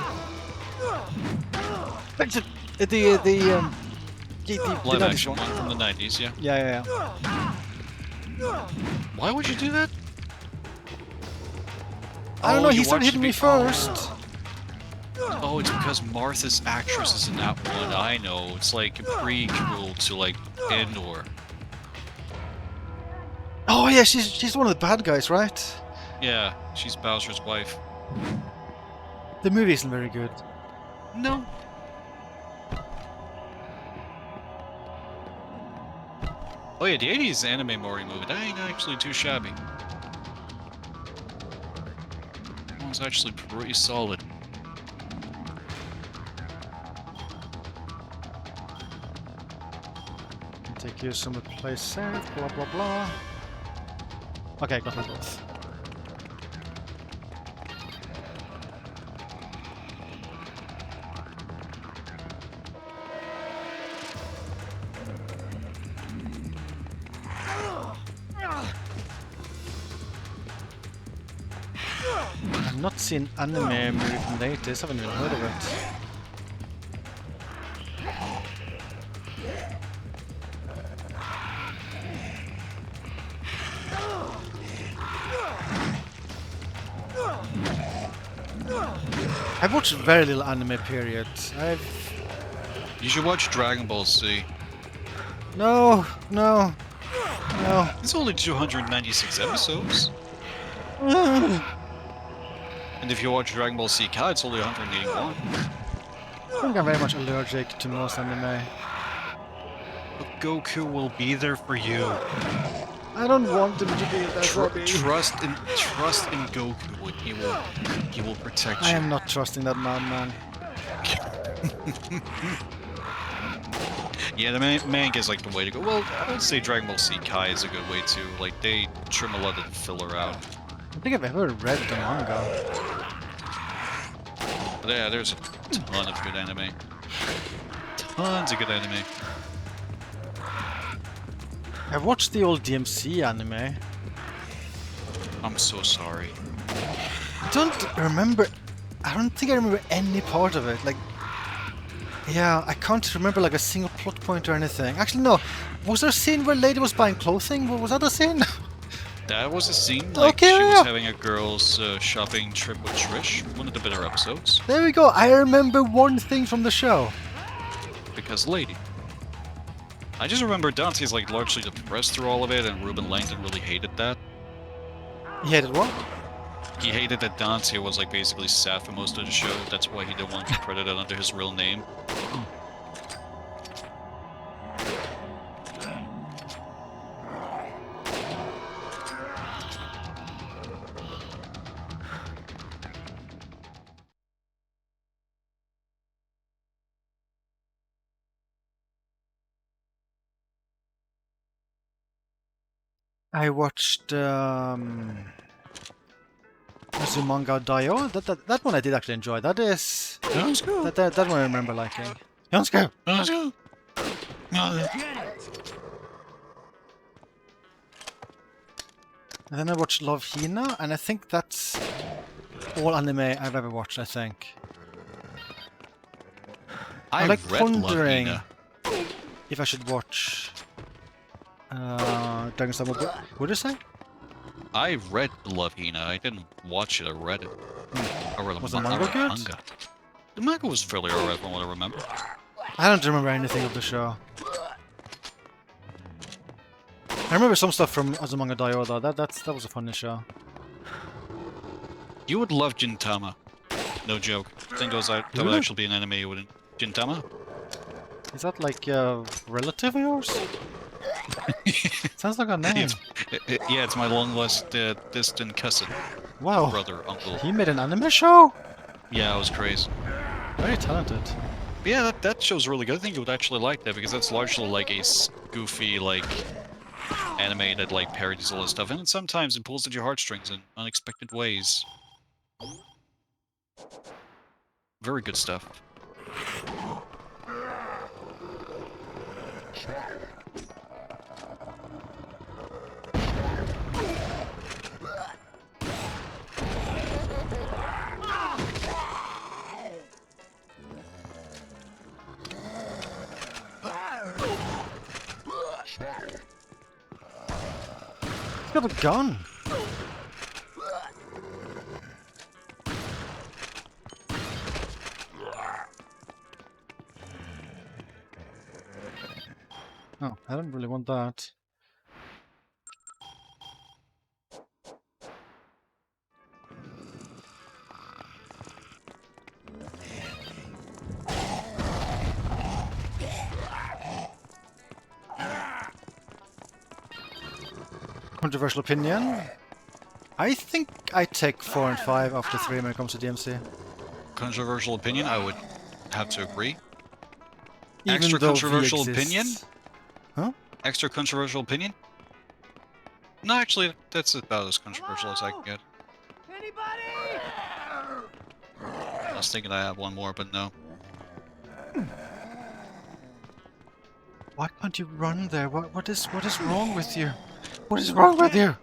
The Live 90s action one from the 90s, yeah. Yeah. Why would you do that? I don't know, he you started watched hitting me it first. Oh, it's because Martha's actress is in that one. I know. It's like a prequel to like Endor. Oh yeah, she's one of the bad guys, right? Yeah, she's Bowser's wife. The movie isn't very good. No. Oh yeah, the 80s anime Mario movie. That ain't actually too shabby. That one's actually pretty solid. Can take you some place safe, blah blah blah. Okay, got them both. I've not seen anime movie from the 80s, haven't even heard of it. I've watched very little anime, period. You should watch Dragon Ball Z. No. It's only 296 episodes. And if you watch Dragon Ball Z Kai, it's only 181. I think I'm very much allergic to most anime. But Goku will be there for you. I don't want him to be there for me. Trust in Goku, and he will protect you. I am not trusting that man. Yeah, the manga is like the way to go. Well, I would say Dragon Ball Z Kai is a good way too. Like they trim a lot of the filler out. I don't think I've ever read the manga. But yeah, there's a ton of good anime. Tons of good anime. I've watched the old DMC anime. I'm so sorry. I don't think I remember any part of it. Like, yeah, I can't remember like a single plot point or anything. Actually, no. Was there a scene where Lady was buying clothing? Was that a scene? That was a scene, like Okay, she yeah. was having a girls' shopping trip with Trish, one of the better episodes. There we go. I remember one thing from the show. Because Lady. I just remember Dante's like largely depressed through all of it, and Ruben Langdon really hated that. He hated what? He hated that Dante was like basically sad for most of the show. That's why he didn't want to be credited under his real name. I watched Azumanga Daioh. That one I did actually enjoy. That is that one I remember liking. Let's go. Let's go. And then I watched Love Hina, and I think that's all anime I've ever watched. I think. I'm like pondering if I should watch Dragon Summer. What did you say? I read Love Hina. I didn't watch it. I read it. I read Was the manga good? Manga. The manga was fairly alright from what I remember. I don't remember anything of the show. I remember some stuff from Azumanga Daioh though. That was a funny show. You would love Gintama. No joke. I think that would actually be an anime you wouldn't. Gintama? Is that like a relative of yours? Sounds like a name. Yeah, it's my long lost distant cousin. Wow. Brother, uncle. He made an anime show? Yeah, it was crazy. Very talented. But yeah, that show's really good. I think you would actually like that because that's largely like a goofy, like, anime that like parodies all this stuff, and sometimes it pulls at your heartstrings in unexpected ways. Very good stuff. He's got a gun. Oh, I don't really want that. Controversial opinion. I think I take 4 and 5 after 3 when it comes to DMC. Controversial opinion, I would have to agree. Even Extra though controversial V opinion? exists. Huh? Extra controversial opinion? No, actually, that's about as controversial as I can get. Anybody? I was thinking I had one more, but no. Why can't you run there? What is wrong with you? What is wrong with you?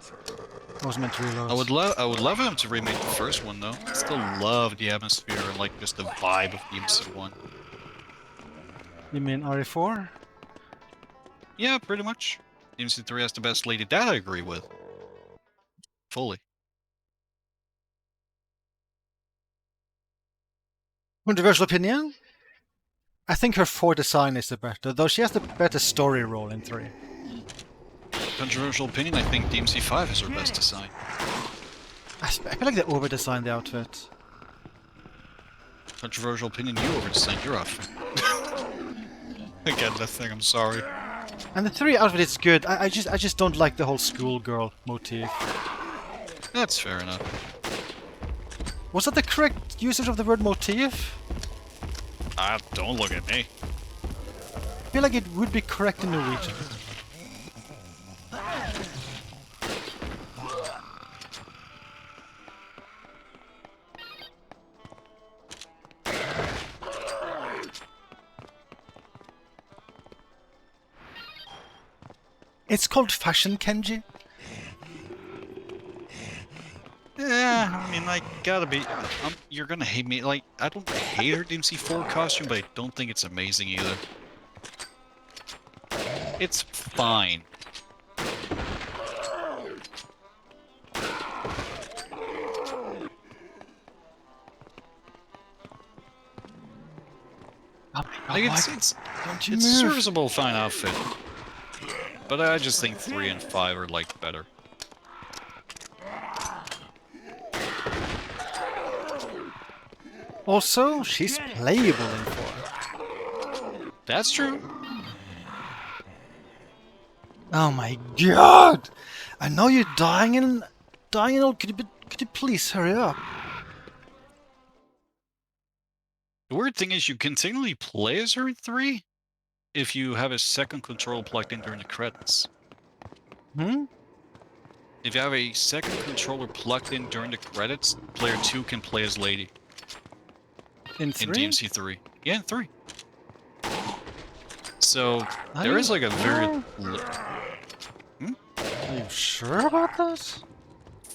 I was meant to reload. I would love him to remake the first one though. I still love the atmosphere and like just the vibe of DMC 1. You mean RE4? Yeah, pretty much. DMC 3 has the best lady, that I agree with. Fully. Controversial opinion? I think her 4 design is the better, though she has the better story role in 3. Controversial opinion, I think DMC 5 is her best design. I feel like they over-designed the outfit. Controversial opinion, you over-designed your outfit. Again, that thing, I'm sorry. And the 3 outfit is good. I just don't like the whole schoolgirl motif. That's fair enough. Was that the correct usage of the word motif? Ah, don't look at me. I feel like it would be correct in Norwegian. It's called fashion, Kenji. Yeah, I mean, like, gotta be... you're gonna hate me. Like, I don't hate her DMC4 costume, but I don't think it's amazing either. It's fine. Like, it's a serviceable, fine outfit. But I just think 3 and 5 are, like, better. Also, she's playable in 4. That's true. Oh my god! I know you're dying and all. Could you please hurry up? The weird thing is you continually play as her in 3 if you have a second control plugged in during the credits. Hmm? If you have a second controller plugged in during the credits, player 2 can play as Lady. In In 3? DMC 3. Yeah, in 3. So, there is like a very... Are you sure about that?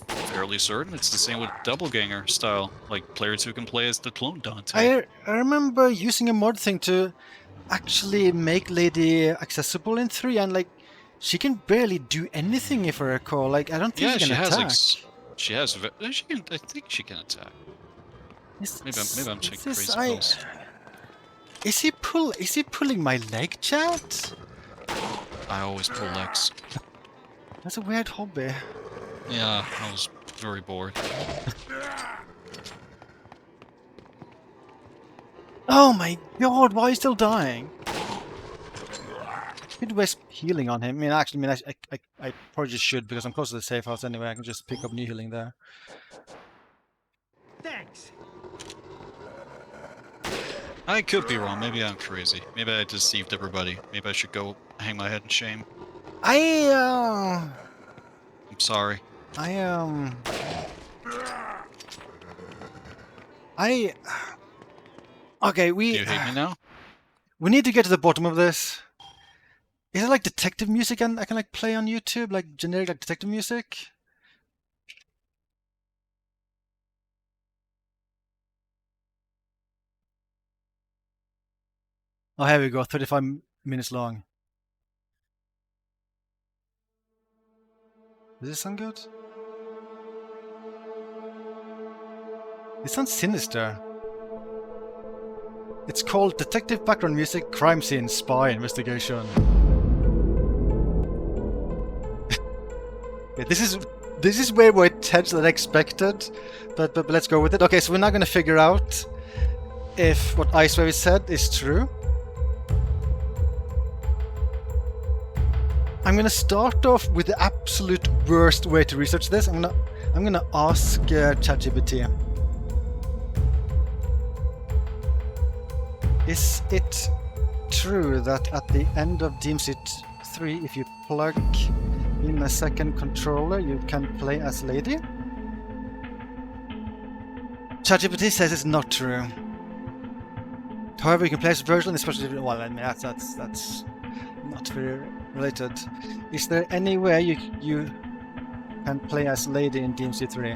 Fairly certain. It's the same with Doubleganger style. Like, player 2 can play as the clone Dante. I remember using a mod thing to actually make Lady accessible in 3, and like, she can barely do anything if I recall. Like, I don't think Yeah, she she can has attack. like... She has... She can, I think she can attack. Maybe I'm taking crazy pills. Is he pulling my leg, chat? I always pull legs. That's a weird hobby. Yeah, I was very bored. Oh my god, why are you still dying? Could waste healing on him. I probably just should, because I'm close to the safe house anyway. I can just pick up new healing there. Thanks. I could be wrong. Maybe I'm crazy. Maybe I deceived everybody. Maybe I should go hang my head in shame. I'm sorry. Okay, Do you hate me now? we need to get to the bottom of this. Is it like detective music and I can like play on YouTube, like generic like detective music? Oh, here we go, 35 minutes long. Does this sound good? It sounds sinister. It's called Detective Background Music, Crime Scene, Spy Investigation. Yeah, this is way more intense than expected, but let's go with it. Okay, so we're now gonna figure out if what Icewave said is true. I'm gonna start off with the absolute worst way to research this. I'm gonna ask ChatGPT. Is it true that at the end of DMC 3, if you plug in a second controller, you can play as Lady? ChatGPT says it's not true. However, you can play as Virgil, especially well, I mean that's not very related. Is there any way you can play as Lady in DMC 3?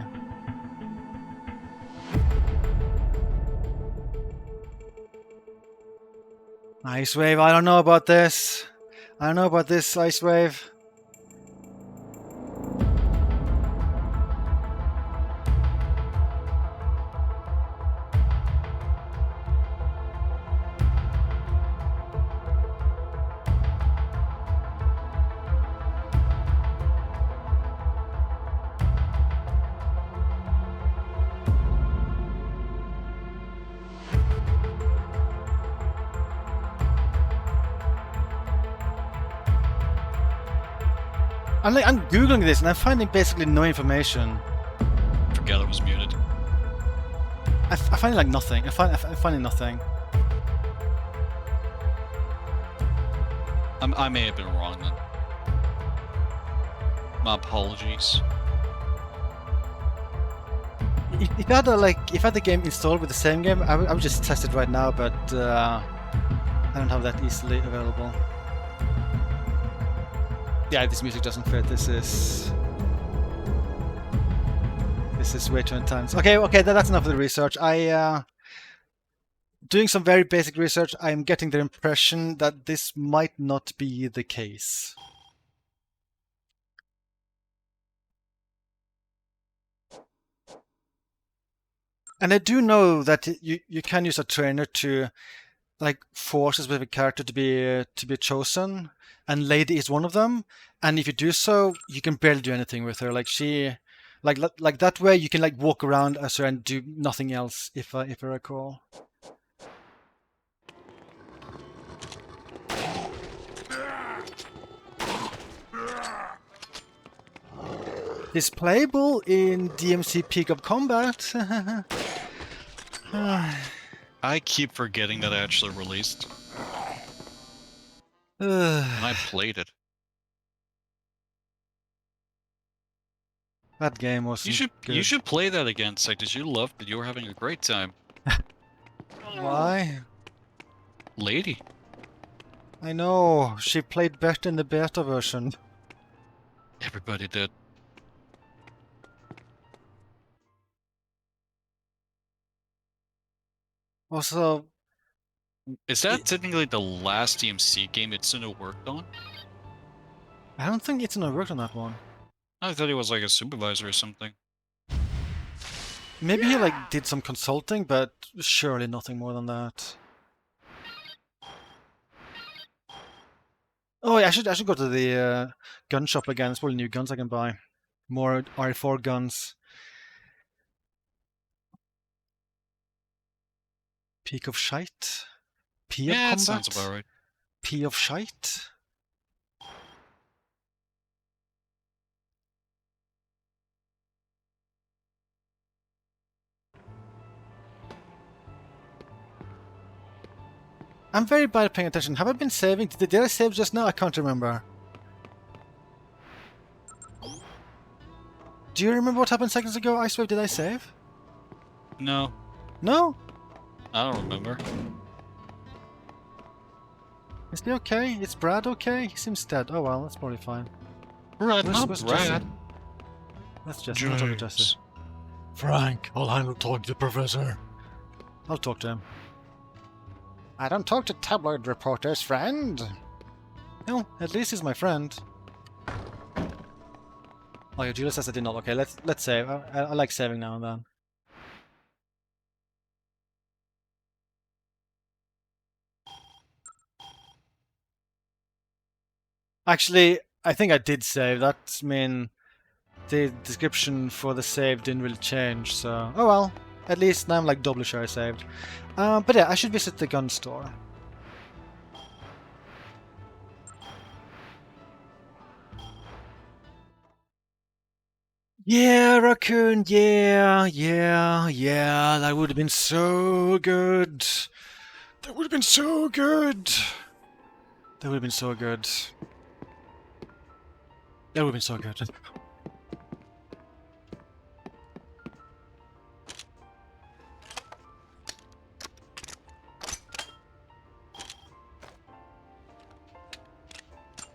Icewave, I don't know about this. I don't know about this, Icewave. I'm googling this and I'm finding basically no information. Forget it was muted. I find like nothing. I'm finding nothing. I may have been wrong then. My apologies. If I had the game installed with the same game, I would just test it right now, but I don't have that easily available. Yeah, this music doesn't fit. This is way too intense. Okay, that's enough of the research. Doing some very basic research, I'm getting the impression that this might not be the case. And I do know that you can use a trainer to like force a specific character to be chosen, and Lady is one of them. And if you do so, you can barely do anything with her. Like Like that way you can like walk around as her and do nothing else, if I recall. It's playable in DMC Peak of Combat. I keep forgetting that it actually released. And I played it. That game was good. You should play that again, Sectus. You loved it. You were having a great time. Why? Lady. I know, she played better in the beta version. Everybody did. Also, Is that technically the last DMC game Itsuno worked on? I don't think Itsuno worked on that one. I thought he was like a supervisor or something. Maybe he like did some consulting, but surely nothing more than that. Oh yeah, I should go to the gun shop again. There's probably new guns I can buy. More R4 guns. Peak of Shite? P of Yeah, Combat? that sounds about right. P of Shite? I'm very bad at paying attention. Have I been saving? Did I save just now? I can't remember. Do you remember what happened seconds ago? I swear, did I save? No, No? I don't remember. Is he okay? Is Brad okay? He seems dead. Oh well, that's probably fine. Brad, not where's Brad. Jesse? That's Jesse. I'll talk to Jesse. Frank, I'll handle talk to the professor. I'll talk to him. I don't talk to tabloid reporters, friend. No, at least he's my friend. Oh, yeah, Julia says I did not. Okay, let's save. I like saving now and then. Actually, I think I did save. That mean the description for the save didn't really change. So, oh well. At least now I'm like doubly sure I saved. But yeah, I should visit the gun store. Yeah, Raccoon, yeah, that would have been so good. That would have been so good. That would have been so good. That would have been so good.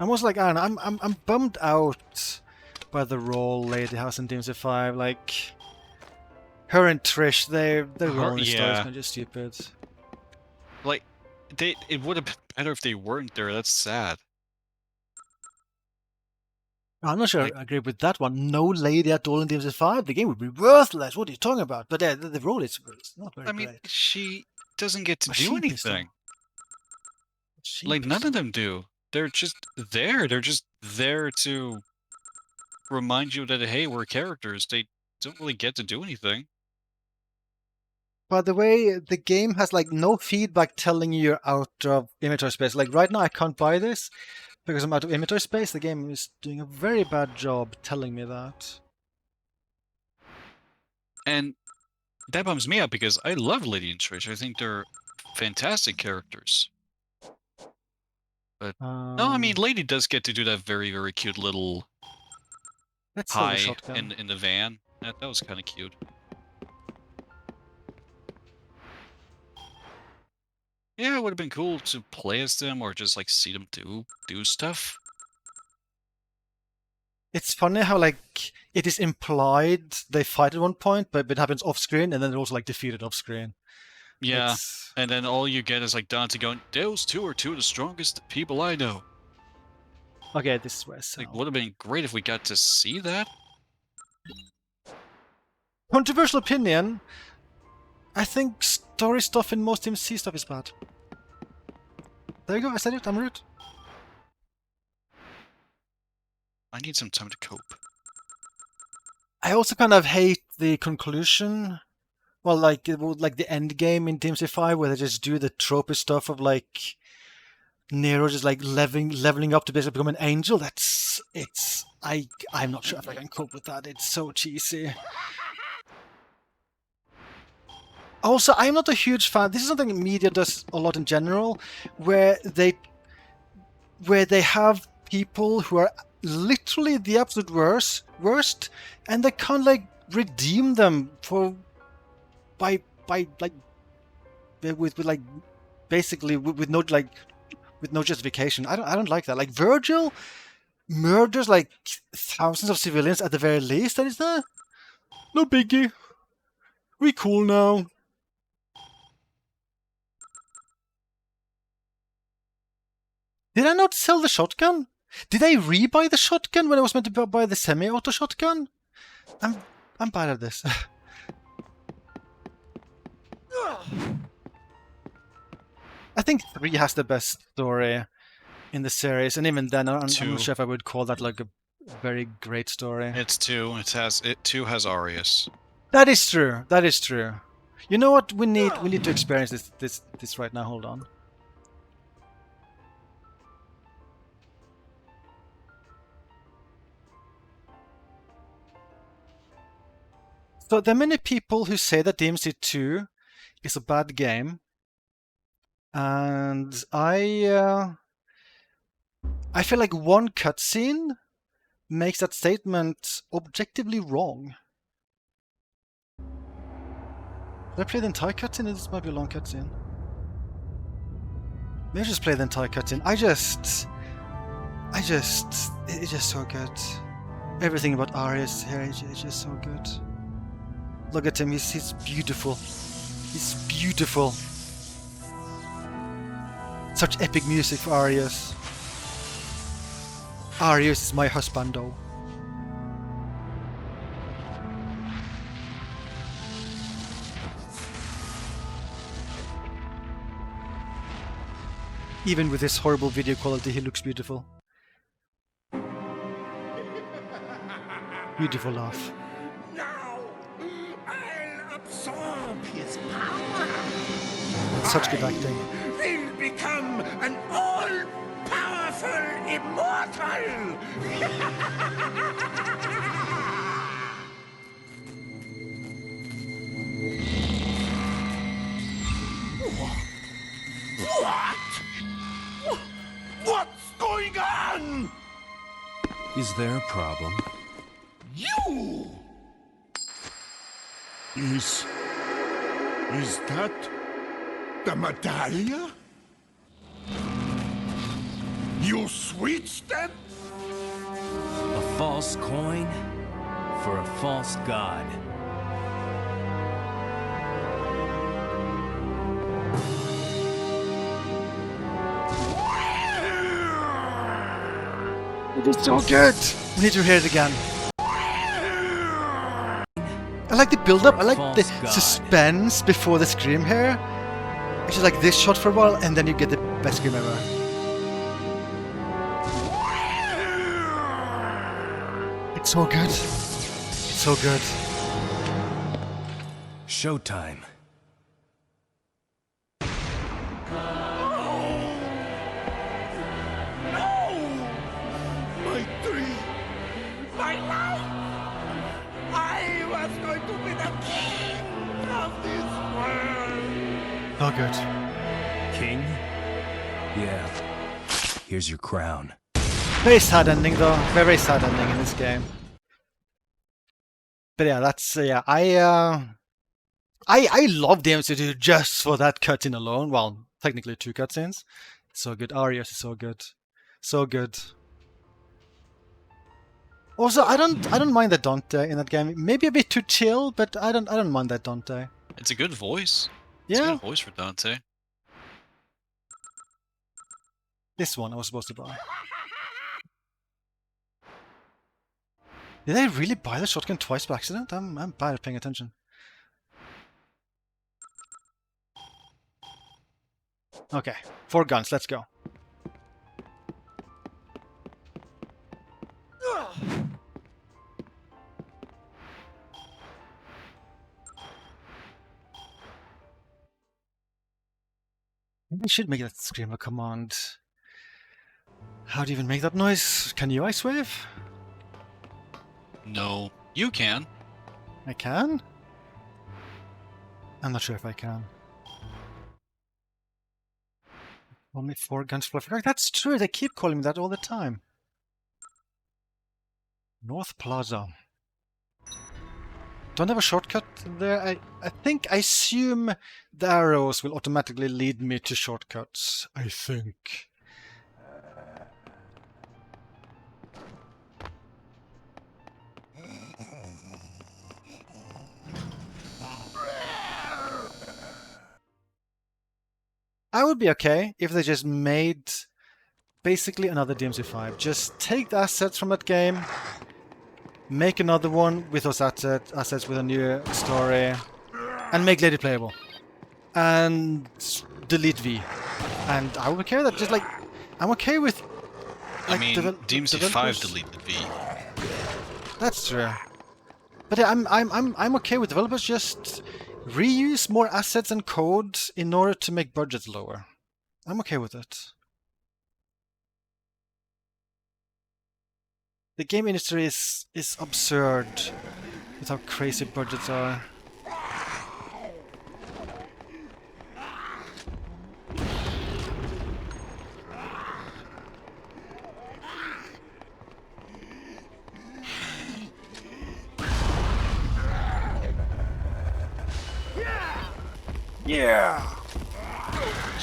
I'm also like, I don't know, I'm bummed out by the role Lady has in DMC 5. Like, her and Trish, their role in the story is kind of just stupid. Like, it would have been better if they weren't there. That's sad. I'm not sure Like, I agree with that one. No lady at all in DMC 5, the game would be worthless. What are you talking about? But the role is not very I mean, great. she doesn't get to A do sheep is anything. Sheep None is of them do. They're just there. They're just there to remind you that, hey, we're characters. They don't really get to do anything. By the way, the game has like no feedback telling you you're out of inventory space. Like right now I can't buy this because I'm out of inventory space. The game is doing a very bad job telling me that. And that bums me out because I love Lady and Trish. I think they're fantastic characters. But no, I mean, Lady does get to do that very, very cute little let's sell the high shotgun. in the van. That was kind of cute. Yeah, it would have been cool to play as them or just like see them do stuff. It's funny how like it is implied they fight at one point, but it happens off screen and then they're also like defeated off screen. Yeah, and then all you get is like Dante going, "Those two are two of the strongest people I know." Okay, this is where I sell. Like, would have been great if we got to see that. Controversial opinion. I think story stuff in most DMC stuff is bad. There you go, I said it, I'm rude. I need some time to cope. I also kind of hate the conclusion. Well, like like the end game in DMC5, where they just do the tropey stuff of like Nero just like leveling up to basically become an angel. I'm not sure if I can cope with that. It's so cheesy. Also, I'm not a huge fan. This is something media does a lot in general, where they have people who are literally the absolute worst, and they can't like redeem them by like with like basically with no like with no justification. I don't like that. Like Virgil murders like thousands of civilians at the very least, and it's no biggie. We cool now. Did I not sell the shotgun? Did I rebuy the shotgun when I was meant to buy the semi-auto shotgun? I'm bad at this. I think 3 has the best story in the series, and even then, I'm not sure if I would call that like a very great story. It's 2. It 2 has Arius. That is true. That is true. You know what? We need to experience this right now. Hold on. So there are many people who say that DMC2 is a bad game, and I feel like one cutscene makes that statement objectively wrong. Did I play the entire cutscene? This might be a long cutscene. Maybe I just play the entire cutscene. It's just so good. Everything about Arius here is just so good. Look at him, he's beautiful. He's beautiful. Such epic music for Arius. Arius is my husbando. Even with this horrible video quality, he looks beautiful. Beautiful laugh. Now I'll absorb his power. Such good acting. Will become an all-powerful immortal. What? What's going on? Is there a problem? You! Is that the medallia? You switched them? A false coin for a false god. It is so good! We need to hear it again. I like the build-up, I like the suspense before the scream here. It's just like this shot for a while, and then you get the best scream ever. It's so good. It's so good. Showtime. My dream! My life! I was going to be the king of this world! So good. King? Yeah. Here's your crown. Very sad ending though. Very sad ending in this game. But yeah, that's yeah. I love DMC2 just for that cutscene alone. Well, technically 2 cutscenes. So good. Arius is so good. So good. Also, I don't mind that Dante in that game. Maybe a bit too chill, but I don't mind that Dante. It's a good voice. It's a Yeah. good voice for Dante. This one I was supposed to buy. Did I really buy the shotgun twice by accident? I'm bad at paying attention. Okay, 4 guns, let's go. Maybe I should make that screamer command. How do you even make that noise? Can you ice wave? No, you can. I can? I'm not sure if I can. Only 4 guns FluffyQuack. That's true, they keep calling me that all the time. North Plaza. Don't have a shortcut there. I assume the arrows will automatically lead me to shortcuts. I think. I would be okay if they just made basically another DMC5. Just take the assets from that game, make another one with those assets with a new story, and make Lady playable. And delete V. And I would be okay with that. Just like, I'm okay with. I Like, mean, DMC5 deleted V. That's true. But yeah, I'm okay with developers just reuse more assets and code in order to make budgets lower. I'm okay with it. The game industry is absurd with how crazy budgets are. Yeah!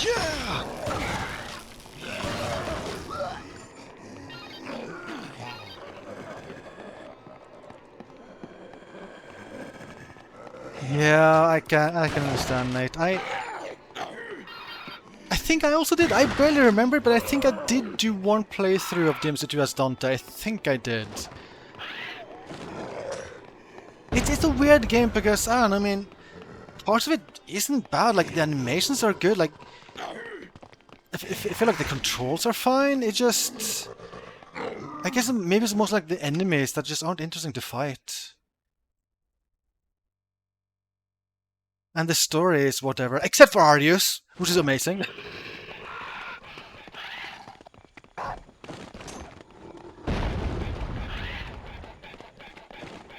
Yeah! Yeah, I can understand, mate. I think I also did. I barely remember it, but I think I did do one playthrough of DMC2 as Dante. I think I did. It's a weird game because, I don't know, I mean, parts of it isn't bad. Like, the animations are good. Like, I feel like the controls are fine. It just... I guess maybe it's most like the enemies that just aren't interesting to fight. And the story is whatever, except for Arius, which is amazing.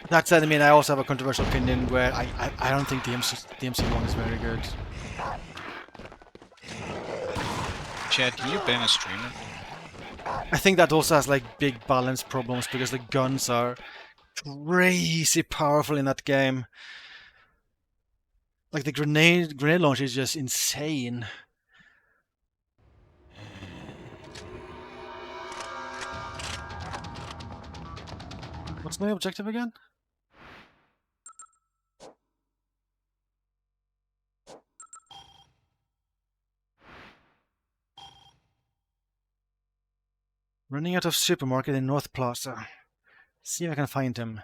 That said, I mean, I also have a controversial opinion where I don't think DMC1 is very good. Chad, can you ban a streamer? I think that also has like big balance problems because the guns are crazy powerful in that game. Like the grenade launch is just insane. What's my objective again? Running out of supermarket in North Plaza. See if I can find him.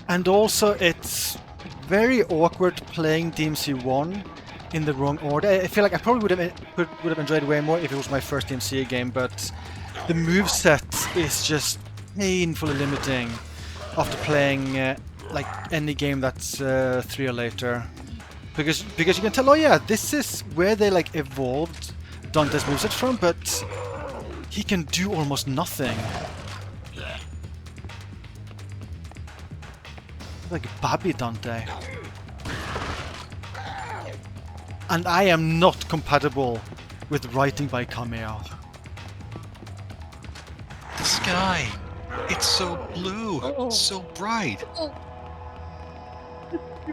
And also, it's very awkward playing DMC1 in the wrong order. I feel like I probably would have enjoyed it way more if it was my first DMC game, but the moveset is just painfully limiting after playing like any game that's 3 or later. Because you can tell, oh yeah, this is where they like evolved Dante's moveset from, but he can do almost nothing. Like Baby Dante. And I am not compatible with writing by Cameo. The sky! It's so blue, so bright.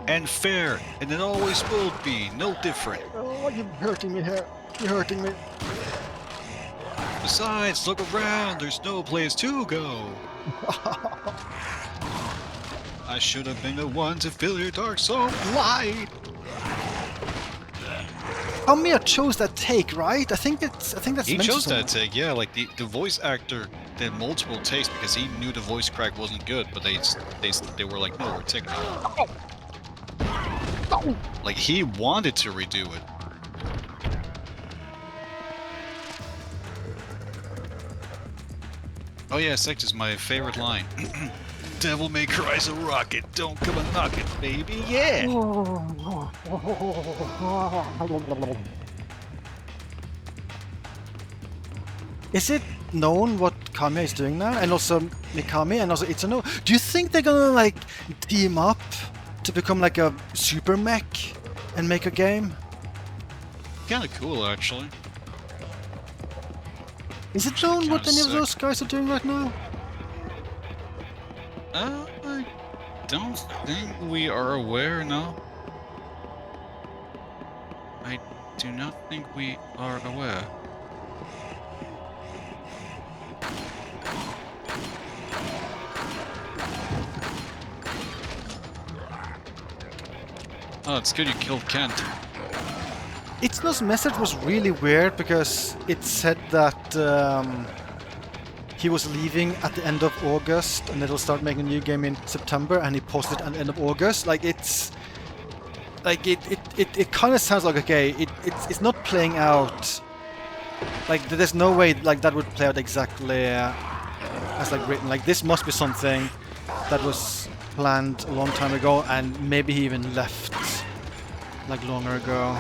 And fair, and it always will be, no different. Oh, you're hurting me here. You're hurting me. Besides, look around, there's no place to go. I should have been the one to fill your dark soul light. Cameo chose that take, right? I think that's He mentioned chose that somewhere. take, yeah. Like the voice actor did multiple takes because he knew the voice crack wasn't good, but they were like, no, we're taking it. Like, he wanted to redo it. Oh yeah, sex is my favorite line. Devil may cry's a rocket, don't come a knockin', baby, yeah! Is it known what Kamiya is doing now? And also Mikami and also Itsuno? Do you think they're gonna like team up to become like a super mech and make a game? Kinda cool, actually. Is it known what kinda any of sick. those guys are doing right now? I don't think we are aware, no. I do not think we are aware. Oh, it's good you killed Kent. Itsuno's message was really weird because it said that he was leaving at the end of August and it'll start making a new game in September, and he posted at the end of August. Like it kind of sounds like, okay, it's not playing out. Like there's no way like that would play out exactly as like written. Like this must be something that was planned a long time ago, and maybe he even left like longer ago.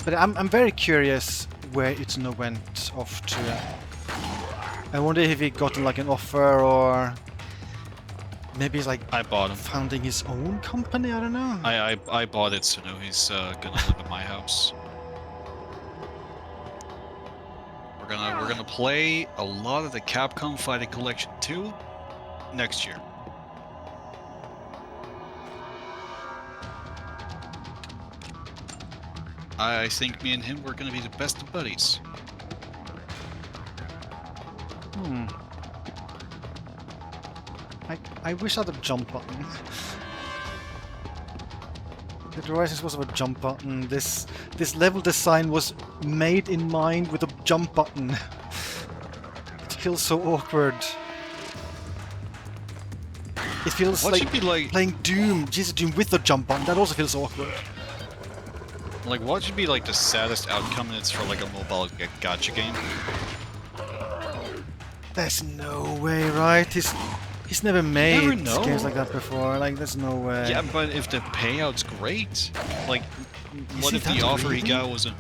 But I'm very curious where Itsuno went off to. I wonder if he got like an offer, or maybe he's like I bought him. founding his own company. I don't know. I bought it, so now he's gonna live at my house. We're gonna play a lot of the Capcom Fighting Collection 2 next year. I think me and him were gonna be the best of buddies. I wish I had a jump button. Dead Rising was with a jump button. This level design was made in mind with a jump button. It feels so awkward. It feels What like should be like playing Doom, Jesus Doom with a jump button. That also feels awkward. what should be like the saddest outcome and it's for like a mobile gacha game? There's no way, right? He's never made never know. games like that before. Like, there's no way. Yeah, but if the payout's great, like, what see, if the that's offer he greedy. got wasn't?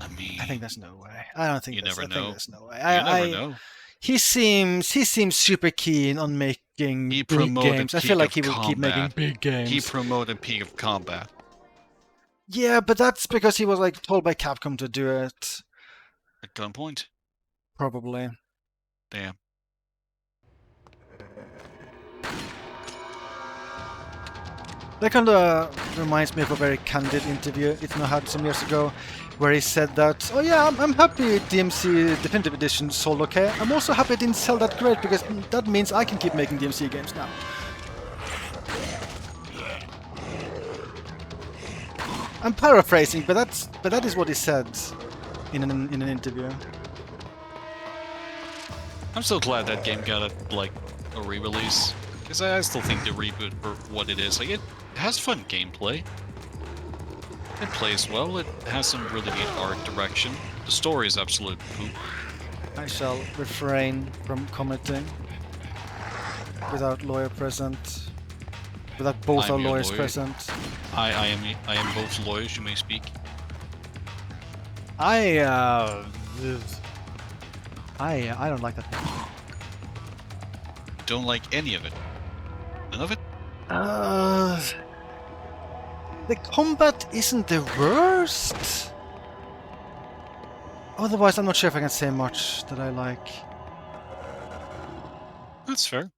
I mean, I think there's no way. I don't think You there's, never I think know. there's no way. you never know. He seems super keen on making He big promoted games. I Peak feel like of he will keep making Combat. big games. He promoted Peak of Combat. Yeah, but that's because he was like told by Capcom to do it. At gunpoint. Probably. Damn. That kind of reminds me of a very candid interview Itsuno had some years ago, where he said that, oh yeah, I'm happy DMC Definitive Edition sold okay. I'm also happy it didn't sell that great, because that means I can keep making DMC games now. I'm paraphrasing, but that is what he said in an interview. I'm so glad that game got a re-release, because I still think the reboot for what it is, like it has fun gameplay. It plays well. It has some really neat art direction. The story is absolute poop. I shall refrain from commenting without lawyer present. Without both I'm our your lawyers lawyer. present. I am both lawyers. You may speak. I don't like that game. Don't like any of it. None of it. The combat isn't the worst. Otherwise, I'm not sure if I can say much that I like. That's fair.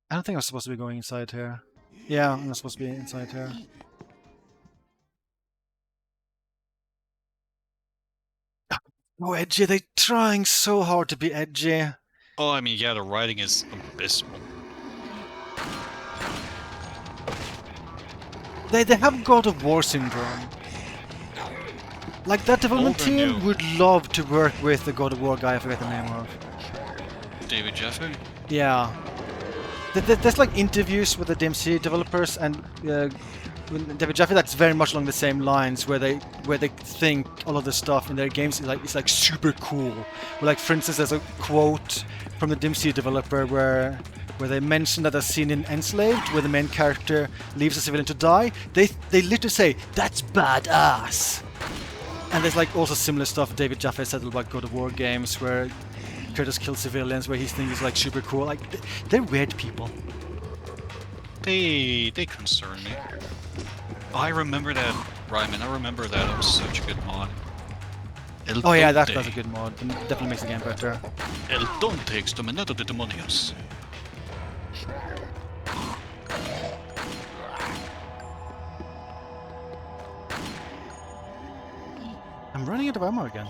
I don't think I'm supposed to be going inside here. Yeah, I'm not supposed to be inside here. Oh, edgy. They're trying so hard to be edgy. Oh, I mean, yeah, the writing is abysmal. They have God of War syndrome. Like, that development Old or team new? would love to work with the God of War guy, I forget the name of. David Jaffe? Yeah. There's like interviews with the DMC developers and with David Jaffe that's very much along the same lines where they think all of the stuff in their games is like super cool. Like, for instance, there's a quote from the DMC developer where they mention that a scene in Enslaved where the main character leaves a civilian to die. They literally say, "That's badass." And there's like also similar stuff David Jaffe said about God of War games where Kratos kills civilians where he thinks it's like super cool. Like, they're weird people. They concern me. I remember that, Ryman. I remember that. It was such a good mod. Oh yeah, that's a good mod. It definitely makes the game better. El Dante exterminado de demonios. I'm running out of ammo again.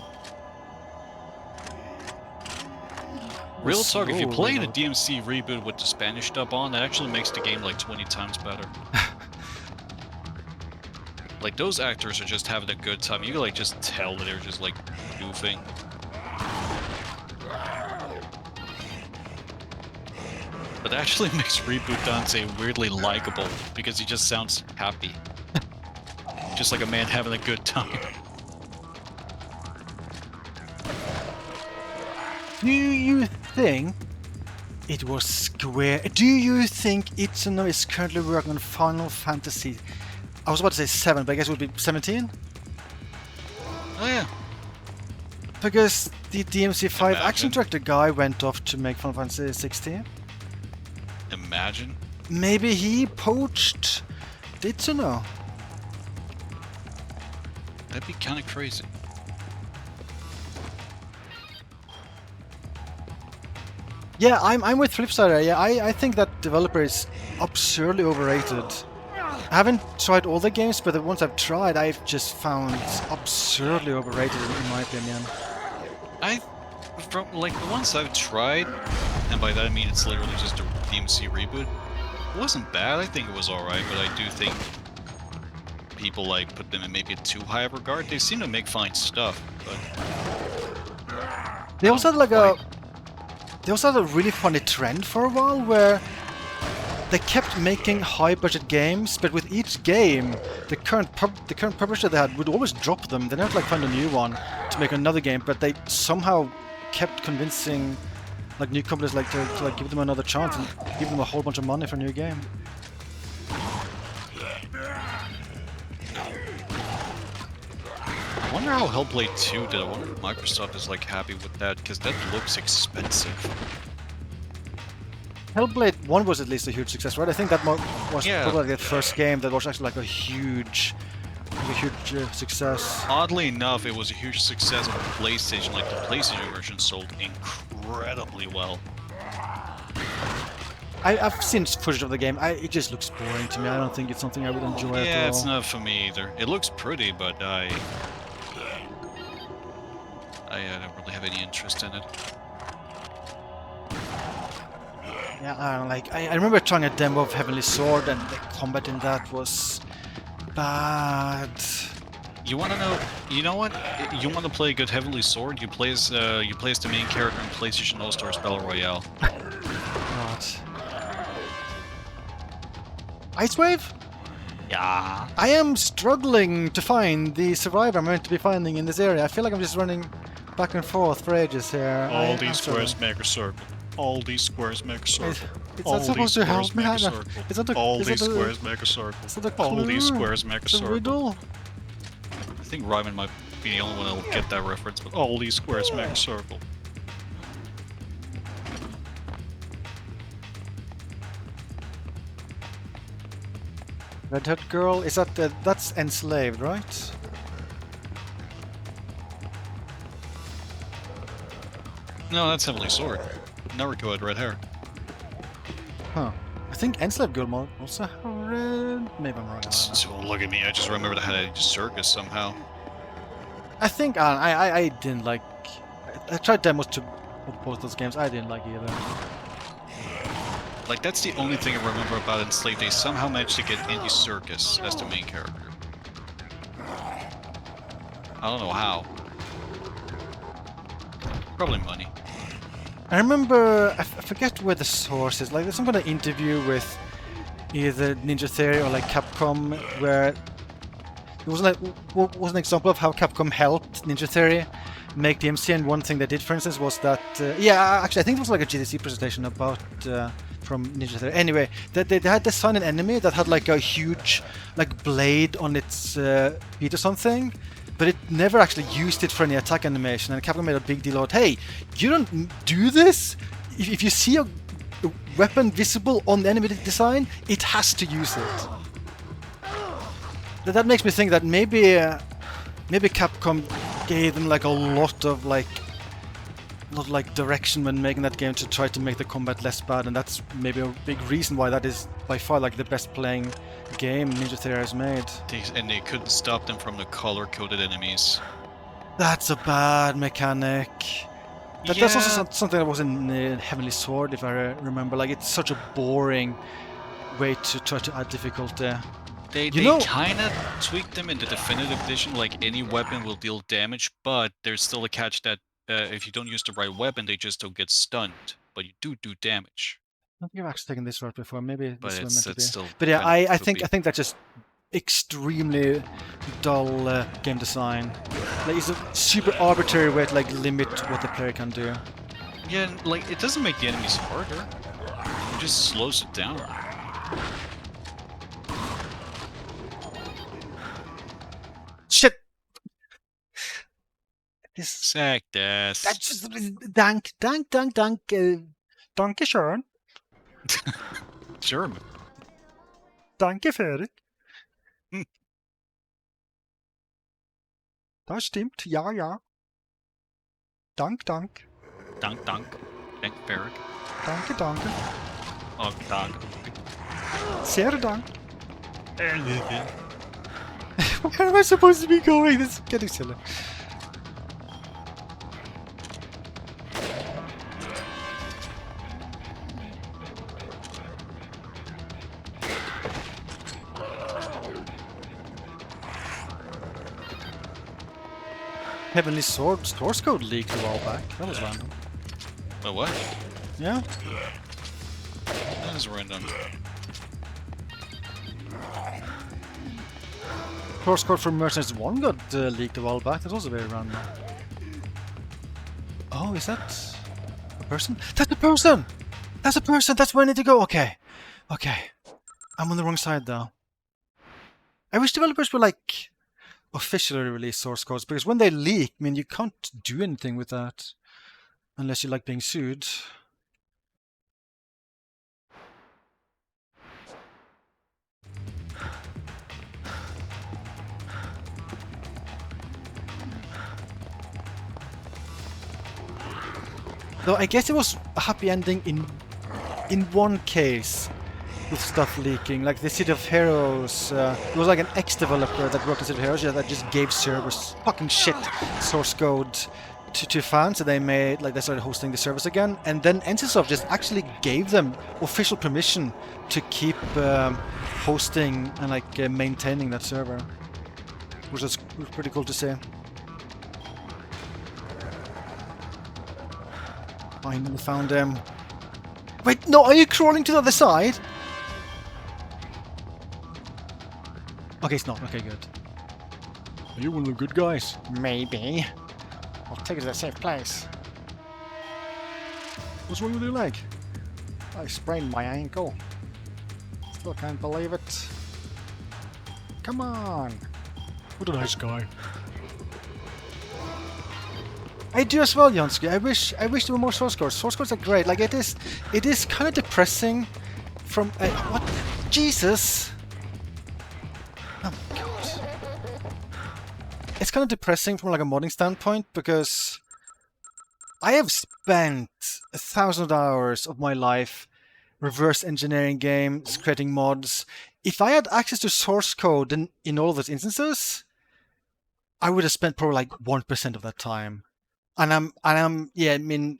Real talk, if you Slow play the reload. DMC reboot with the Spanish dub on, that actually makes the game like 20 times better. Like, those actors are just having a good time. You can like just tell that they're just like goofing. But that actually makes Reboot Dante weirdly likable because he just sounds happy. Just like a man having a good time. Do you think it was Square? Do you think Itsuno is currently working on Final Fantasy? I was about to say 7, but I guess it would be 17? Oh yeah. Because the DMC5 action Imagine. director guy went off to make Final Fantasy 16. Imagine. Maybe he poached Itsuno. That'd be kind of crazy. Yeah, I'm with Flipside. Yeah, I think that developer is absurdly overrated. I haven't tried all the games, but the ones I've tried, I've just found absurdly overrated in my opinion. From like the ones I've tried, and by that I mean it's literally just a DMC reboot. It wasn't bad. I think it was alright, but I do think people like put them in maybe too high of regard. They seem to make fine stuff, but They also had like they also had a really funny trend for a while where they kept making high-budget games, but with each game, the current publisher they had would always drop them. They never like find a new one to make another game, but they somehow kept convincing like new companies like to like give them another chance and give them a whole bunch of money for a new game. I wonder how Hellblade 2 did. I wonder if Microsoft is like happy with that because that looks expensive. Hellblade 1 was at least a huge success, right? I think that was Yeah. probably like the first game that was actually like a huge success. Oddly enough, it was a huge success on PlayStation. Like the PlayStation version sold incredibly well. I've seen footage of the game. It just looks boring to me. I don't think it's something I would enjoy at Yeah, all. it's not for me either. It looks pretty, but I don't really have any interest in it. Yeah, I don't like. I remember trying a demo of Heavenly Sword, and the combat in that was bad. You want to know? You know what? You want to play a good Heavenly Sword? You play as the main character in PlayStation All Stars Battle Royale. God. Ice Wave? Yeah. I am struggling to find the survivor I'm meant to be finding in this area. I feel like I'm just running back and forth for ages here. All I'm these squares struggling. make a circle. All these squares make a circle. It's All not these supposed to help squares me. make a Hannah. circle. Is that the, All is these that the, squares make a circle. is that the All these clue? squares make a The circle. riddle? I think Ryman might be the only one that'll get that reference, but all these squares make a circle. Redhead girl? Is that that's enslaved, right? No, that's Heavenly Sword. Naruto had red hair. Huh. I think enslaved girl might also have red. Maybe I'm wrong. I don't know. So look at me, I just remembered I had a circus somehow. I think I didn't like. I tried demos to both those games. I didn't like either. Like, that's the only thing I remember about Enslaved. They somehow managed to get Andy Serkis as the main character. I don't know how. Probably money. I remember, I forget where the source is, like there's some kind of interview with either Ninja Theory or like Capcom where it was like, what was an example of how Capcom helped Ninja Theory make DMC, and one thing they did, for instance, was that, yeah, actually I think it was like a GDC presentation about, from Ninja Theory. Anyway, they had designed an enemy that had like a huge like blade on its feet or something, but it never actually used it for any attack animation, and Capcom made a big deal out, hey, you don't do this? If you see a weapon visible on the enemy design, it has to use it. That makes me think that maybe Capcom gave them like a lot of direction when making that game to try to make the combat less bad, and that's maybe a big reason why that is by far like the best playing game Ninja Theory has made. And they couldn't stop them from the color-coded enemies. That's a bad mechanic. That's also something that was in Heavenly Sword, if I remember. Like, it's such a boring way to try to add difficulty. They kind of tweaked them in the Definitive Edition, like any weapon will deal damage, but there's still a catch that if you don't use the right weapon, they just don't get stunned, but you do damage. I don't think I've actually taken this route before. Maybe But this was meant to be. still But yeah, kind of I think that's just extremely dull game design. Like, it's a super arbitrary way to like limit what the player can do. Yeah, and, like, it doesn't make the enemies harder. It just slows it down. Shit! This... Sack das. That's just... Dank, danke schön. German. Danke, Fertig. Hm. Das stimmt, ja. Dank. Dank, Ferrick. Danke. Oh, Dank. Sehr Dank. Where am I supposed to be going? This is getting silly. Heavenly Sword source code leaked a while back. That was random. Oh, what? Yeah. That is random. Source code for Mercenaries 1 got leaked a while back. That's also very random. Oh, is that a person? That's a person! That's a person! That's where I need to go! Okay. I'm on the wrong side though. I wish developers would like officially release source codes, because when they leak, I mean, you can't do anything with that unless you like being sued. Though I guess it was a happy ending in one case with stuff leaking, like the City of Heroes. It was like an ex-developer that worked on City of Heroes that just gave servers fucking shit source code to fans, and they started hosting the servers again, and then NCSoft just actually gave them official permission to keep hosting and like maintaining that server, which was pretty cool to see. Finally found him. Wait, no, are you crawling to the other side? Okay, it's not. Okay, good. Are you one of the good guys? Maybe. I'll take it to a safe place. What's wrong with your leg? I sprained my ankle. Still can't believe it. Come on. What a nice guy. I do as well, Jansky. I wish there were more source codes. Source codes are great. Like, it is kind of depressing from what? Jesus. Oh my god. It's kind of depressing from like a modding standpoint, because I have spent 1,000 hours of my life reverse engineering games, creating mods. If I had access to source code in all of those instances, I would have spent probably like 1% of that time. And I'm yeah, I mean,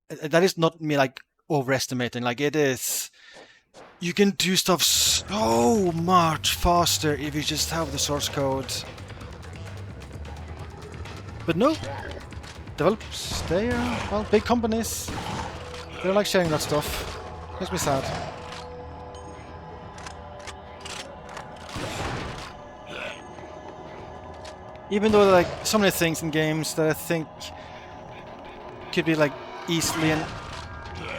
that is not me like overestimating. Like, it is You can do stuff so much faster if you just have the source code. But no, developers, they are, well, big companies. They don't like sharing that stuff. Makes me sad. Even though like so many things in games that I think could be like easily and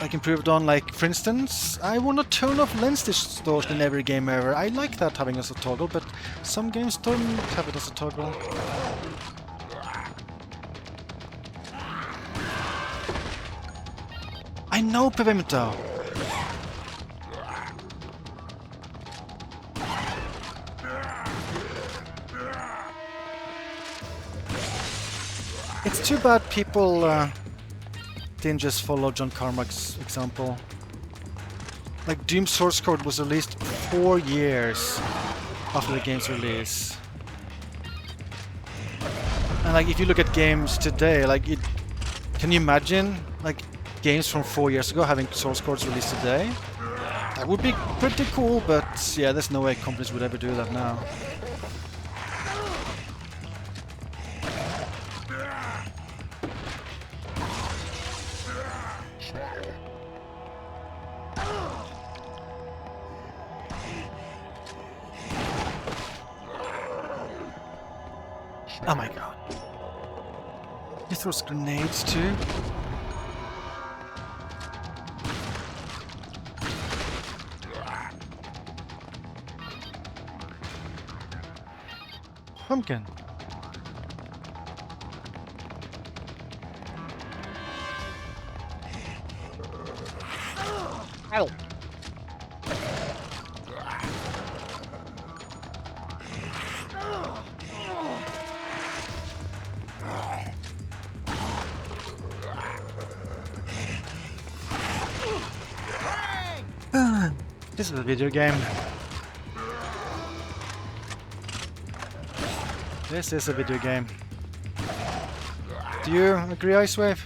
like improved on, like for instance, I want to turn off lens distortion in every game ever. I like that having as a toggle, but some games don't have it as a toggle. I know Pavimento. It's too bad people didn't just follow John Carmack's example. Like Doom source code was released 4 years after the game's release. And like if you look at games today, like can you imagine like games from 4 years ago having source codes released today? That would be pretty cool, but yeah, there's no way companies would ever do that now. Oh my god. He throws grenades too? Pumpkin. Ow. This is a video game. This is a video game. Do you agree, Icewave?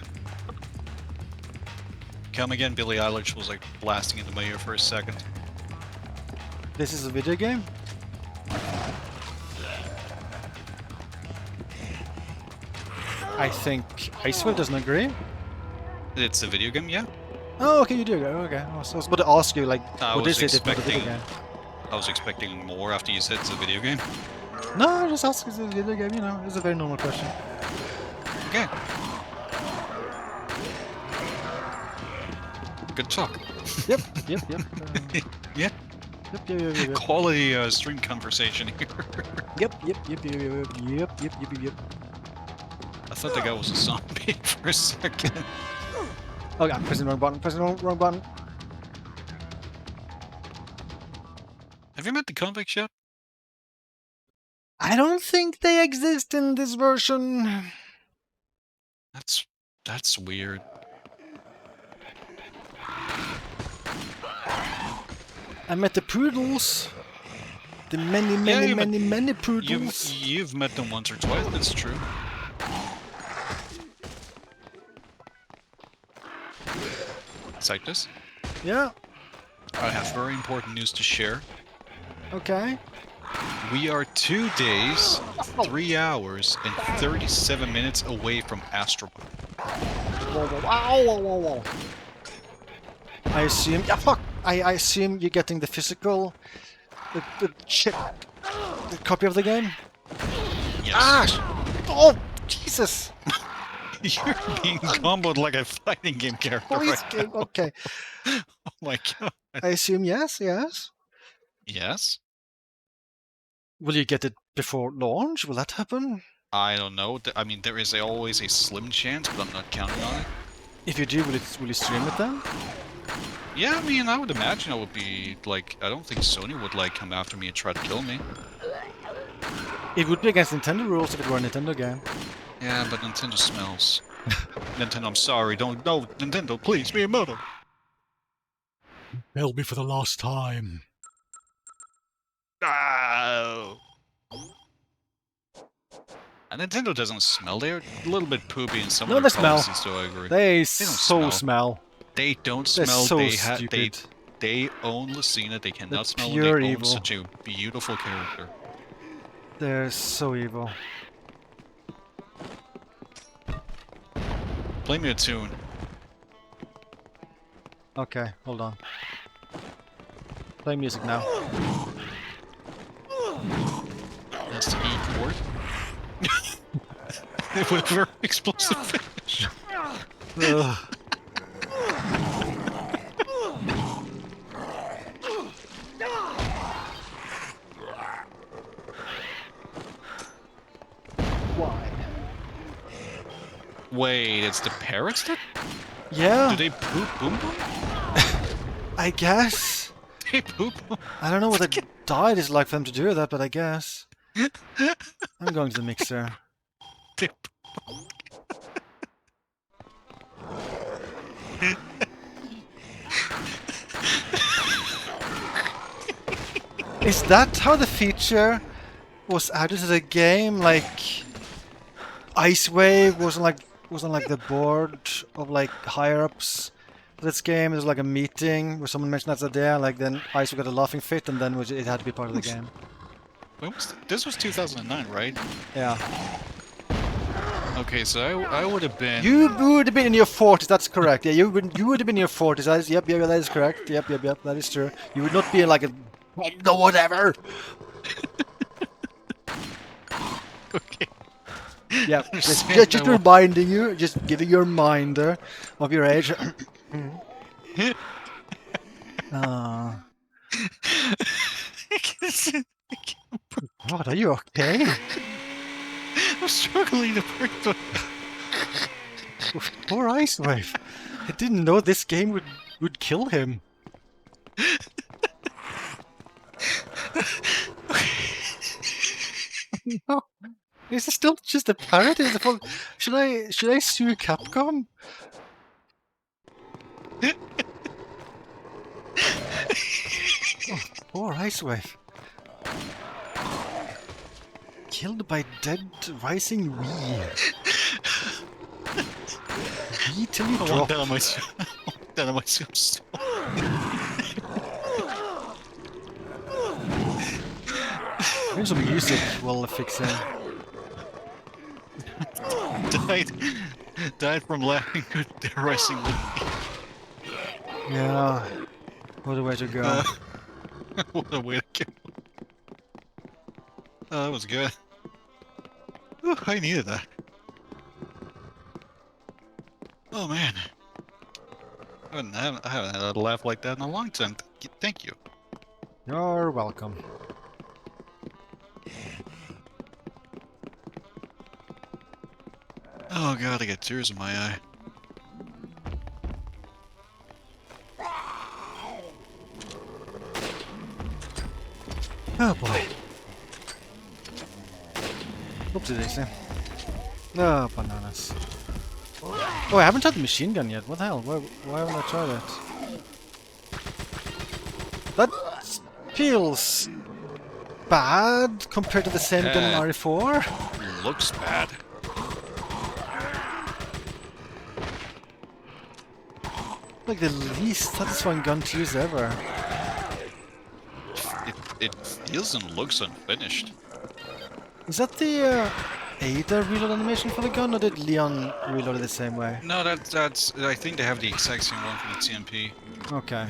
Come again, Billie Eilish was like blasting into my ear for a second. This is a video game? I think Icewave doesn't agree. It's a video game, yeah? Oh, okay, you do. Okay. I was about to ask you, like, what is it if not a video game? I was expecting more after you said it's a video game. No, I just asked if it's a video game, you know. It's a very normal question. Okay. Good talk. Yep. Yeah. Yep. Quality stream conversation here. Yep. I thought that guy was a zombie for a second. Oh god, pressing the wrong button, wrong button. Have you met the Convicts yet? I don't think they exist in this version. That's weird. I met the poodles. The many poodles. You've met them once or twice, that's true. Cyctus? Yeah. I have very important news to share. Okay. We are 2 days, 3 hours, and 37 minutes away from Astro Bot. I assume. Yeah, fuck. I assume you're getting the physical, the copy of the game. Yes. Ah! Oh, Jesus! You're being comboed like a fighting game character right now. Okay. Oh my god. I assume yes. Yes? Will you get it before launch? Will that happen? I don't know. I mean, there is always a slim chance, but I'm not counting on it. If you do, will you stream it then? Yeah, I mean, I would imagine I would be, like, I don't think Sony would, like, come after me and try to kill me. It would be against Nintendo rules if it were a Nintendo game. Yeah, but Nintendo smells. Nintendo, I'm sorry, no, Nintendo, please, Miyamoto. Help me for the last time. Oh. And Nintendo doesn't smell. They're a little bit poopy in some No, of their they smell. policies, so I agree. They don't so smell. They don't They're smell. so they stupid. they own Lucina, they cannot smell when pure they own evil. such a beautiful character. They're so evil. Play me a tune. Okay, hold on. Play music now. That's the E chord. Whatever explosive finish. Ugh. Why? Wait, it's the parrots that... Yeah, Do they poop boom boom? I guess. They poop boom. I don't know what the diet is like for them to do that, but I guess. I'm going to the mixer. They Is that how the feature was added to the game? Like, Ice Wave was on like the board of like higher ups for this game. There's like a meeting where someone mentioned that's idea. Like then Ice Wave got a laughing fit, and then it had to be part of the game. When was this was 2009, right? Yeah. Okay, so I would have been... You would have been in your 40s. That's correct. Yeah, you would have been in your 40s. Yep, that is correct. Yep, that is true. You would not be in like a no whatever. Okay. Yeah, just reminding you, just giving your reminder of your age. God, are you okay? I'm struggling to break the... Poor Ice Wave. I didn't know this game would kill him. No. Is it still just a parrot? Should I sue Capcom? Oh, poor Ice Wave. Killed by Dead Rising Wii. Wii till you I want drop. that on my... that on my store. Maybe some music will fix him. Died from laughing at Dead Rising Wii. Yeah. What a way to go. What a way to go. Oh, that was good. Ooh, I needed that. Oh man. I haven't had a laugh like that in a long time. Thank you. You're welcome. Oh god, I got tears in my eye. Oh boy. Oopsie daisy. Oh, bananas. Oh, I haven't tried the machine gun yet. What the hell? Why haven't I tried it? That feels bad compared to the same gun in RE4. Looks bad. Like the least satisfying gun to use ever. It feels and looks unfinished. Is that the Ada reload animation for the gun, or did Leon reload it the same way? No, that's... I think they have the exact same one for the TMP. Okay.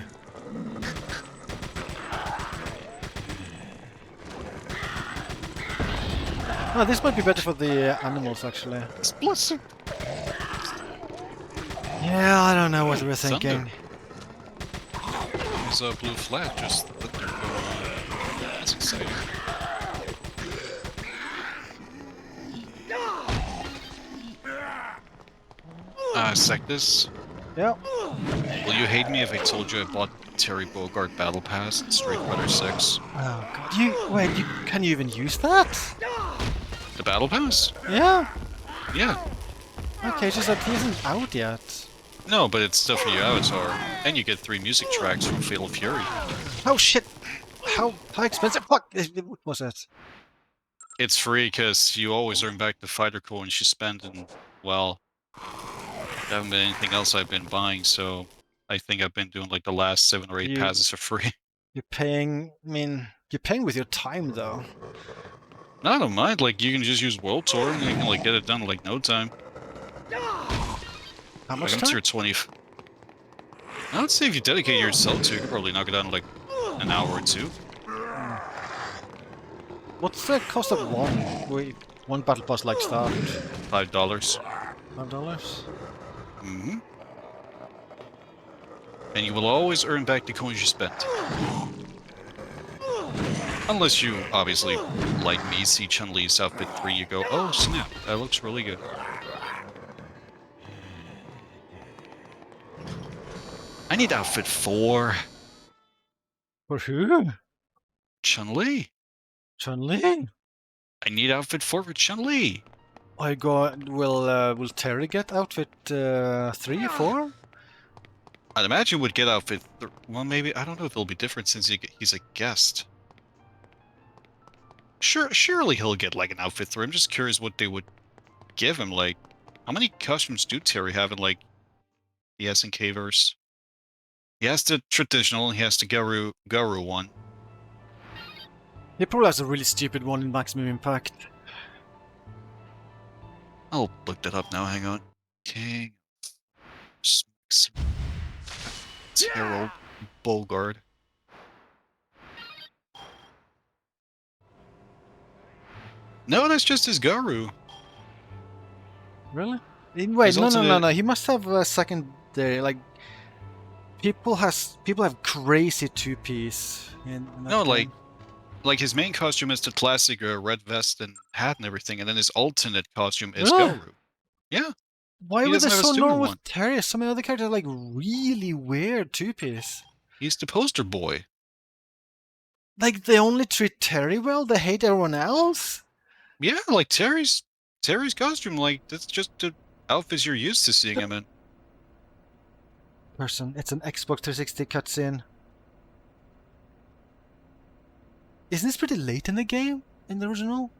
Oh, this might be better for the animals, actually. Explosive! Yeah, I don't know what we're thinking. There's a blue flag, just thunder going on. That's exciting. Sectus, Yeah. will you hate me if I told you I bought Terry Bogard Battle Pass in Street Fighter 6? Oh god. Can you even use that? The Battle Pass? Yeah. Yeah. Okay, just that he isn't out yet. No, but it's still for your avatar. And you get 3 music tracks from Fatal Fury. Oh shit! How expensive? Fuck! What was it? It's free because you always earn back the fighter coins you spend, and, well, there haven't been anything else I've been buying, so I think I've been doing like the last 7 or 8 You- passes for free. You're paying. I mean, you're paying with your time though. No, I don't mind. Like, you can just use World Tour and you can like get it done in like no time. How Like, much I'm time? tier 20. I would say if you dedicate yourself to it, you could probably knock it down in like an hour or 2. What's the cost of one? Wait, one battle pass like start? $5. $5. Mm-hmm. And you will always earn back the coins you spent. Unless you, obviously, like me, see Chun-Li's outfit 3, you go, oh snap, that looks really good. I need outfit 4. For who? Chun-Li. Chun-Li? I need outfit 4 for Chun-Li. I got. Will Terry get outfit 3, 4? I'd imagine would get outfit. Well, maybe I don't know if it'll be different since he's a guest. Surely he'll get like an outfit 3. I'm just curious what they would give him. Like, how many costumes do Terry have in like the SNK verse? He has the traditional. He has the Garu one. He probably has a really stupid one in Maximum Impact. I'll look that up now. Hang on. King. Harold Bogard. No, that's just his Garu. Really? Wait, He's no. alternate- He must have a secondary. Like, people have crazy 2-piece in that No, game. like his main costume is the classic red vest and hat and everything, and then his alternate costume is Really? Garu. Yeah, Why he were they doesn't have a so student normal one. with Terry? Some of the other characters are like really weird 2-piece. he's the poster boy. Like, they only treat Terry well. They hate everyone else. Yeah, like Terry's costume, like that's just the outfits you're used to seeing him in. Person, it's an Xbox 360 cutscene. Isn't this pretty late in the game? In the original?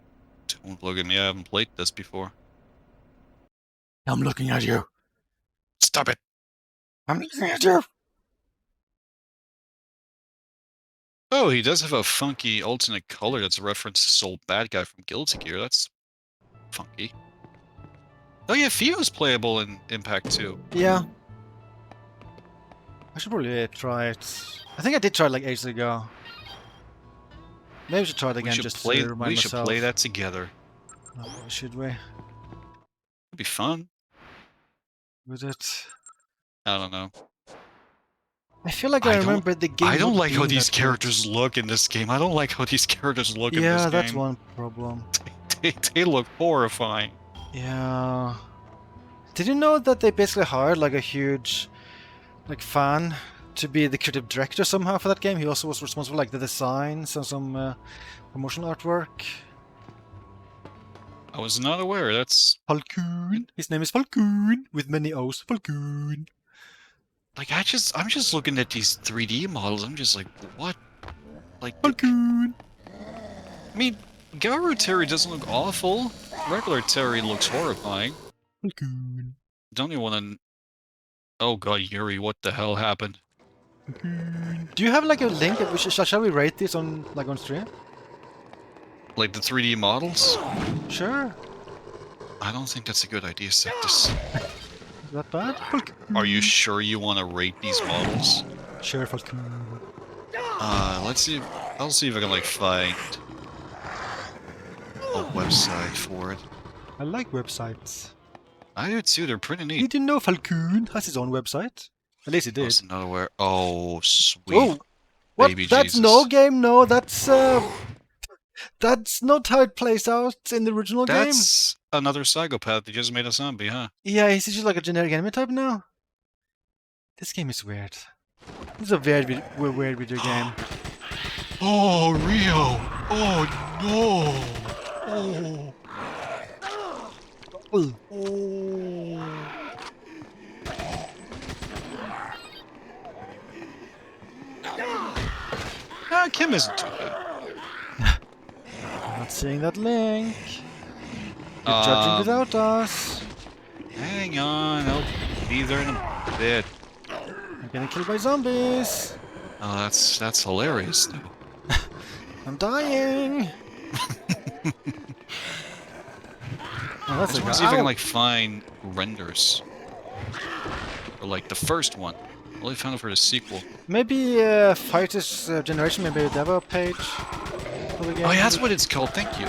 Don't look at me. I haven't played this before. I'm looking at you. Stop it. I'm looking at you. Oh, he does have a funky alternate color that's a reference to Soul Bad Guy from Guilty Gear. That's funky. Oh yeah, Fio's playable in Impact 2. Yeah. I should probably try it. I think I did try it like ages ago. Maybe we should try it again just to remind we should myself. play that together. Oh, should we? It'd be fun. With it? I don't know. I feel like I I don't- remember the game. I don't not like how being these that good. characters look in this game. I don't like how these characters look in this Yeah, game. that's one problem. They look horrifying. Yeah. Did you know that they basically hired like a huge like fan to be the creative director somehow for that game? He also was responsible for like the designs and some promotional artwork. I was not aware. That's Falcon. His name is Falcon with many O's. Falcon. like I'm just looking at these 3D models. I'm just like, what? Like, Falcon. I mean, Garu Terry doesn't look awful. Regular Terry looks horrifying. Falcon. Don't even want to. Oh god, Yuri, what the hell happened? Falcon. Do you have like a link? Shall we rate this on like on stream? Like the 3D models? Sure. I don't think that's a good idea, Sectus. Is that bad? Falcon. Are you sure you want to rate these models? Sure, Falcon. Let's see. I'll see if I can like find a website for it. I like websites. I do too. They're pretty neat. Did you know Falcon has his own website? At least he I did. was not aware. Oh, sweet. Oh, what? Baby That's Jesus. no game. No, that's not how it plays out in the original game. That's another psychopath that just made a zombie, huh? Yeah, he's just like a generic enemy type now. This game is weird. This is a very weird video game. Oh, Rio! Oh, no! Oh. Ah, Kim isn't too bad. I'm not seeing that link. You're judging without us. Hang on, I'll be there in a bit. Getting killed by zombies! Oh, that's hilarious, though. I'm dying! Oh, that's I just a want to see if I can like find renders. Or like the first one. I only found it for the sequel. Maybe Fighters Generation, maybe a dev page for the game. Oh yeah, that's what it's called. Thank you.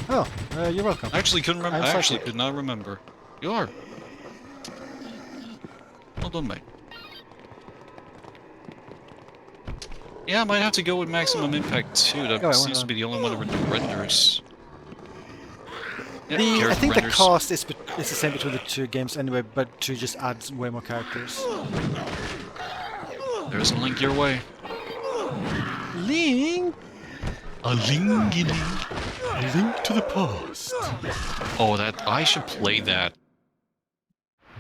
Oh, you're welcome. I actually couldn't remember. I'm I actually psychic. could not remember. You are. Well done, mate. Yeah, I might have to go with Maximum Impact too. That Oh, seems to be the only one with the renders. Yeah, I character think renders. the cost is the same between the two games anyway, but to just add way more characters. There's a link your way. Link? A lingy link. A link to the past. Oh, that I should play that.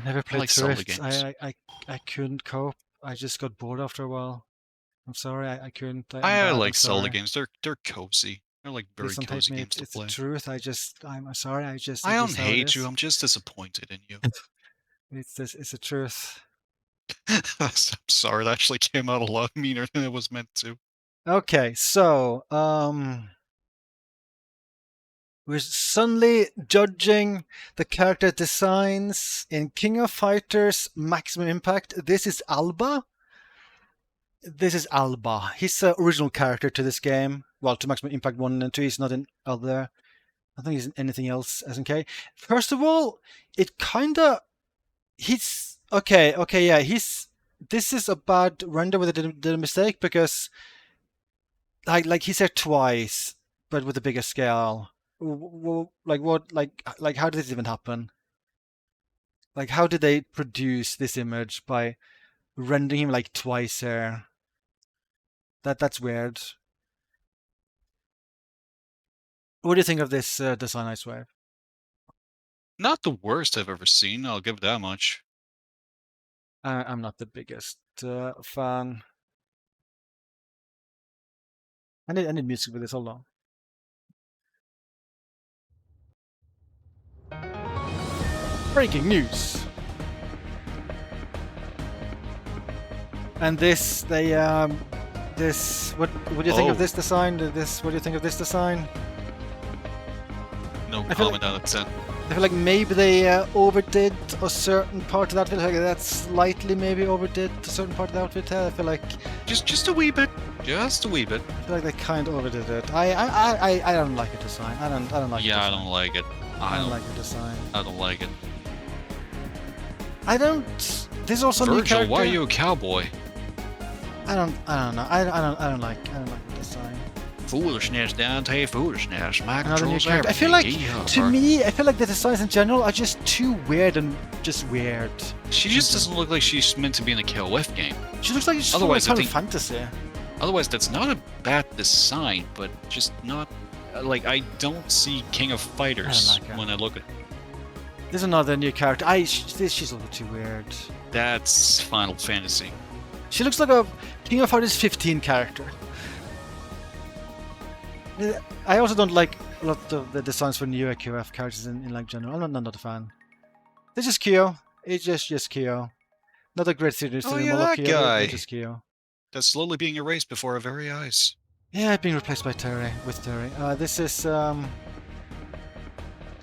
Never played like through Zelda it. games. I couldn't cope. I just got bored after a while. I'm sorry, I couldn't. I'm I bad, like I'm sorry. Zelda games. They're cozy. They're like very Please don't hate cozy me. games to It's play. the truth. I'm sorry. I it's don't just how it hate you. is. I'm just disappointed in you. It's the truth. I'm sorry. That actually came out a lot meaner than it was meant to. Okay, so we're suddenly judging the character designs in King of Fighters Maximum Impact. This is Alba. This is Alba. He's the original character to this game. Well, to Maximum Impact 1 and 2. He's not in other. I think he's in anything else, SNK. First of all, it kinda... He's... Okay, yeah. This is a bad render where they did a mistake because... Like he's there twice, but with a bigger scale. Like what? Like how did this even happen? Like how did they produce this image by rendering him like twice there? That's weird. What do you think of this design, Icewave? Not the worst I've ever seen. I'll give it that much. I'm not the biggest fan. I need music for this. Hold on. Breaking news. And this, what do you think of this design? What do you think of this design? No I feel comment out of 10. I feel like maybe they overdid a certain part of that outfit. Like that slightly maybe overdid a certain part of the outfit. I feel like Just a wee bit. Just a wee bit. I feel like they kind of overdid it. I don't like the design. I don't like. Yeah, the I design. don't like it. I don't like the design. I don't like it. I don't. This is also a new Virgil, character. why are you a cowboy? I don't know. I don't like the design. Foolishness, Dante, foolishness. My Another new controls character. I feel everything. like, Yeah, to bro. me, I feel like the designs in general are just too weird and just weird. She just doesn't look like she's meant to be in a KOF game. She looks like she's Otherwise, like I kind of think- fantasy. Otherwise, that's not a bad design, but just not... Like, I don't see King of Fighters like her. when I look at... There's another new character. She's a little too weird. That's Final Fantasy. She looks like a King of Fighters 15 character. I also don't like a lot of the designs for new QF characters in like general. I'm not a fan. This is Kyo. It's just Kyo. Not a great series. Oh, yeah, that Kyo, guy. It's just Kyo. That's slowly being erased before our very eyes. Yeah, being replaced by Terry. With Terry. This is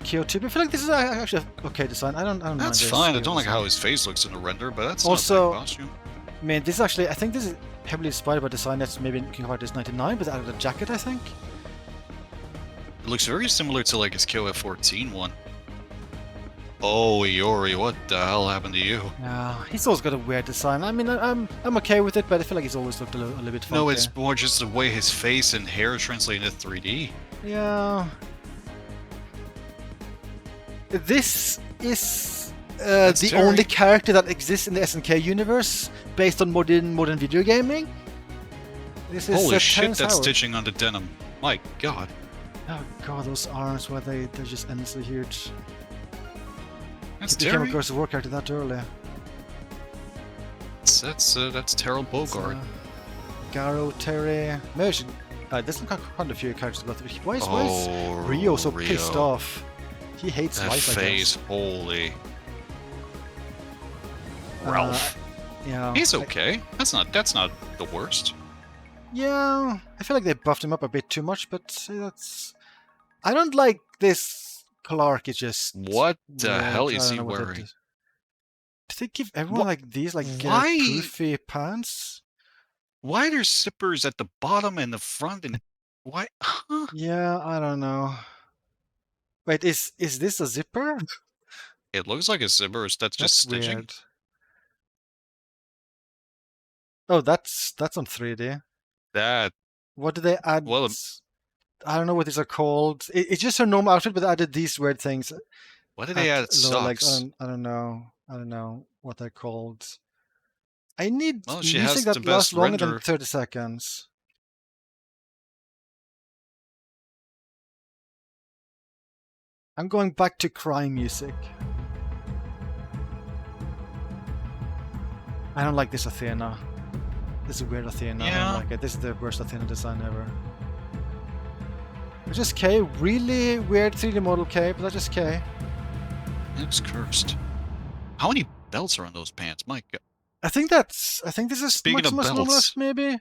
Kyo 2. But I feel like this is actually a okay design. I don't mind That's this fine. I Kyo don't like design. how his face looks in the render, but that's Also- not a bad costume. I mean, this is actually, I think this is heavily inspired by design that's maybe in King of Fighters 99, but added a jacket, I think. It looks very similar to like his KOF 14 one. Oh, Iori, what the hell happened to you? Yeah, he's always got a weird design. I mean, I'm okay with it, but I feel like he's always looked a little bit funky. No, it's more just the way his face and hair translate into 3D. Yeah. This is That's the Terry. only character that exists in the SNK universe based on modern video gaming. This is Holy shit, Terrence that's Howard. stitching onto denim. My god. Oh god, those arms, where they're just endlessly huge. That's He became a Terry. Girls of War character that early. That's Terrell Bogard. Garo, Terry. Maybe I should. There's quite a few characters about this. Why is Oh, Rio so Rio. pissed off? He hates That life, I face, guess. holy. Ralph. Yeah. He's okay. That's not the worst. Yeah, I feel like they buffed him up a bit too much, but that's... I don't like this Clark, it's just... What the weird. hell I is don't he know what that wearing? is. Did they give everyone like these, like Why? poofy pants? Why are there zippers at the bottom and the front and why? Huh? Yeah, I don't know. Wait, is this a zipper? It looks like a zipper. That's just That's stitching. weird. Oh, that's on 3D. That What did they add? well, I don't know what these are called. It's just her normal outfit, but they added these weird things why did they add lower legs. socks? I don't know. I don't know what they're called. I need Well, she has music that the lasts best longer than render. 30 seconds. I'm going back to crime music. I don't like this Athena. This is a weird Athena. I Yeah. don't like it. This is the worst Athena design ever. Which is K. Really weird 3D model K, but that's just K. It looks cursed. How many belts are on those pants? My God. I think this is Speaking of Maximus belts. Normalist, maybe?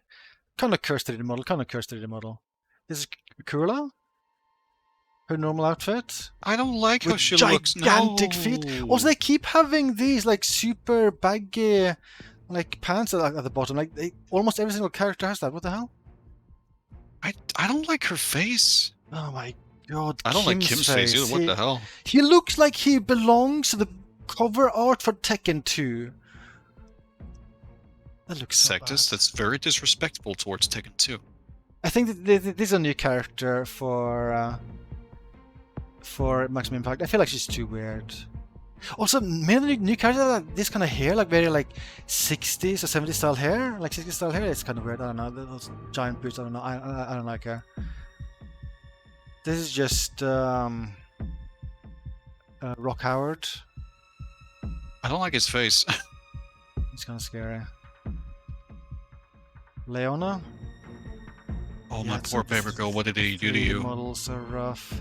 Kind of cursed 3D model, This is Kurla? Her normal outfit? I don't like how With she looks. gigantic feet. Also, they keep having these like super baggy like pants at the bottom. Like almost every single character has that. What the hell? I don't like her face. Oh my god! I don't like Kim's face either. What the hell? He looks like he belongs to the cover art for Tekken 2. That looks so Sexist. bad. That's very disrespectful towards Tekken 2. I think that this is a new character for Maximum Impact. I feel like she's too weird. Also, many new characters have this kind of hair, like very like 60s or 70s style hair, like 60s style hair. It's kind of weird. I don't know. Those giant boots. I don't know. I don't like her. This is just Rock Howard. I don't like his face. It's kind of scary. Leona. Oh, Yeah, my it's poor like paper girl. What did he do to 3D you? Models are rough.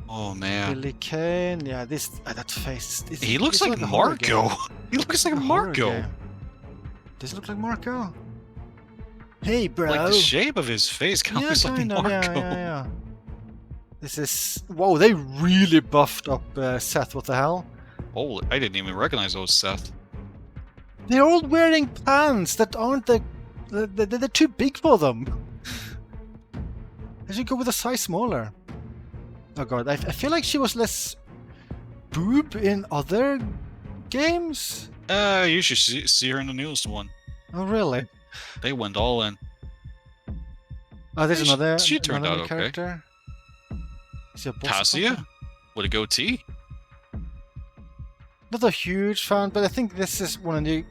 Oh, man. Billy Kane. Yeah, that face. He looks like a horror Marco. game. He looks like A horror Marco. game. Does it look like Marco? Hey, bro. Like the shape of his face kind of looks like kind of, Marco. yeah. This is... Whoa, they really buffed up Seth. What the hell? Holy, I didn't even recognize those Seth. They're all wearing pants that aren't they're too big for them. They should go with a size smaller. Oh god, I feel like she was less boob in other games. You should see her in the newest one. Oh really? They went all in. Oh, there's another she turned another out okay. character. Is he a boss or Cassia? something? With a goatee? Not a huge fan, but I think this is one of the new.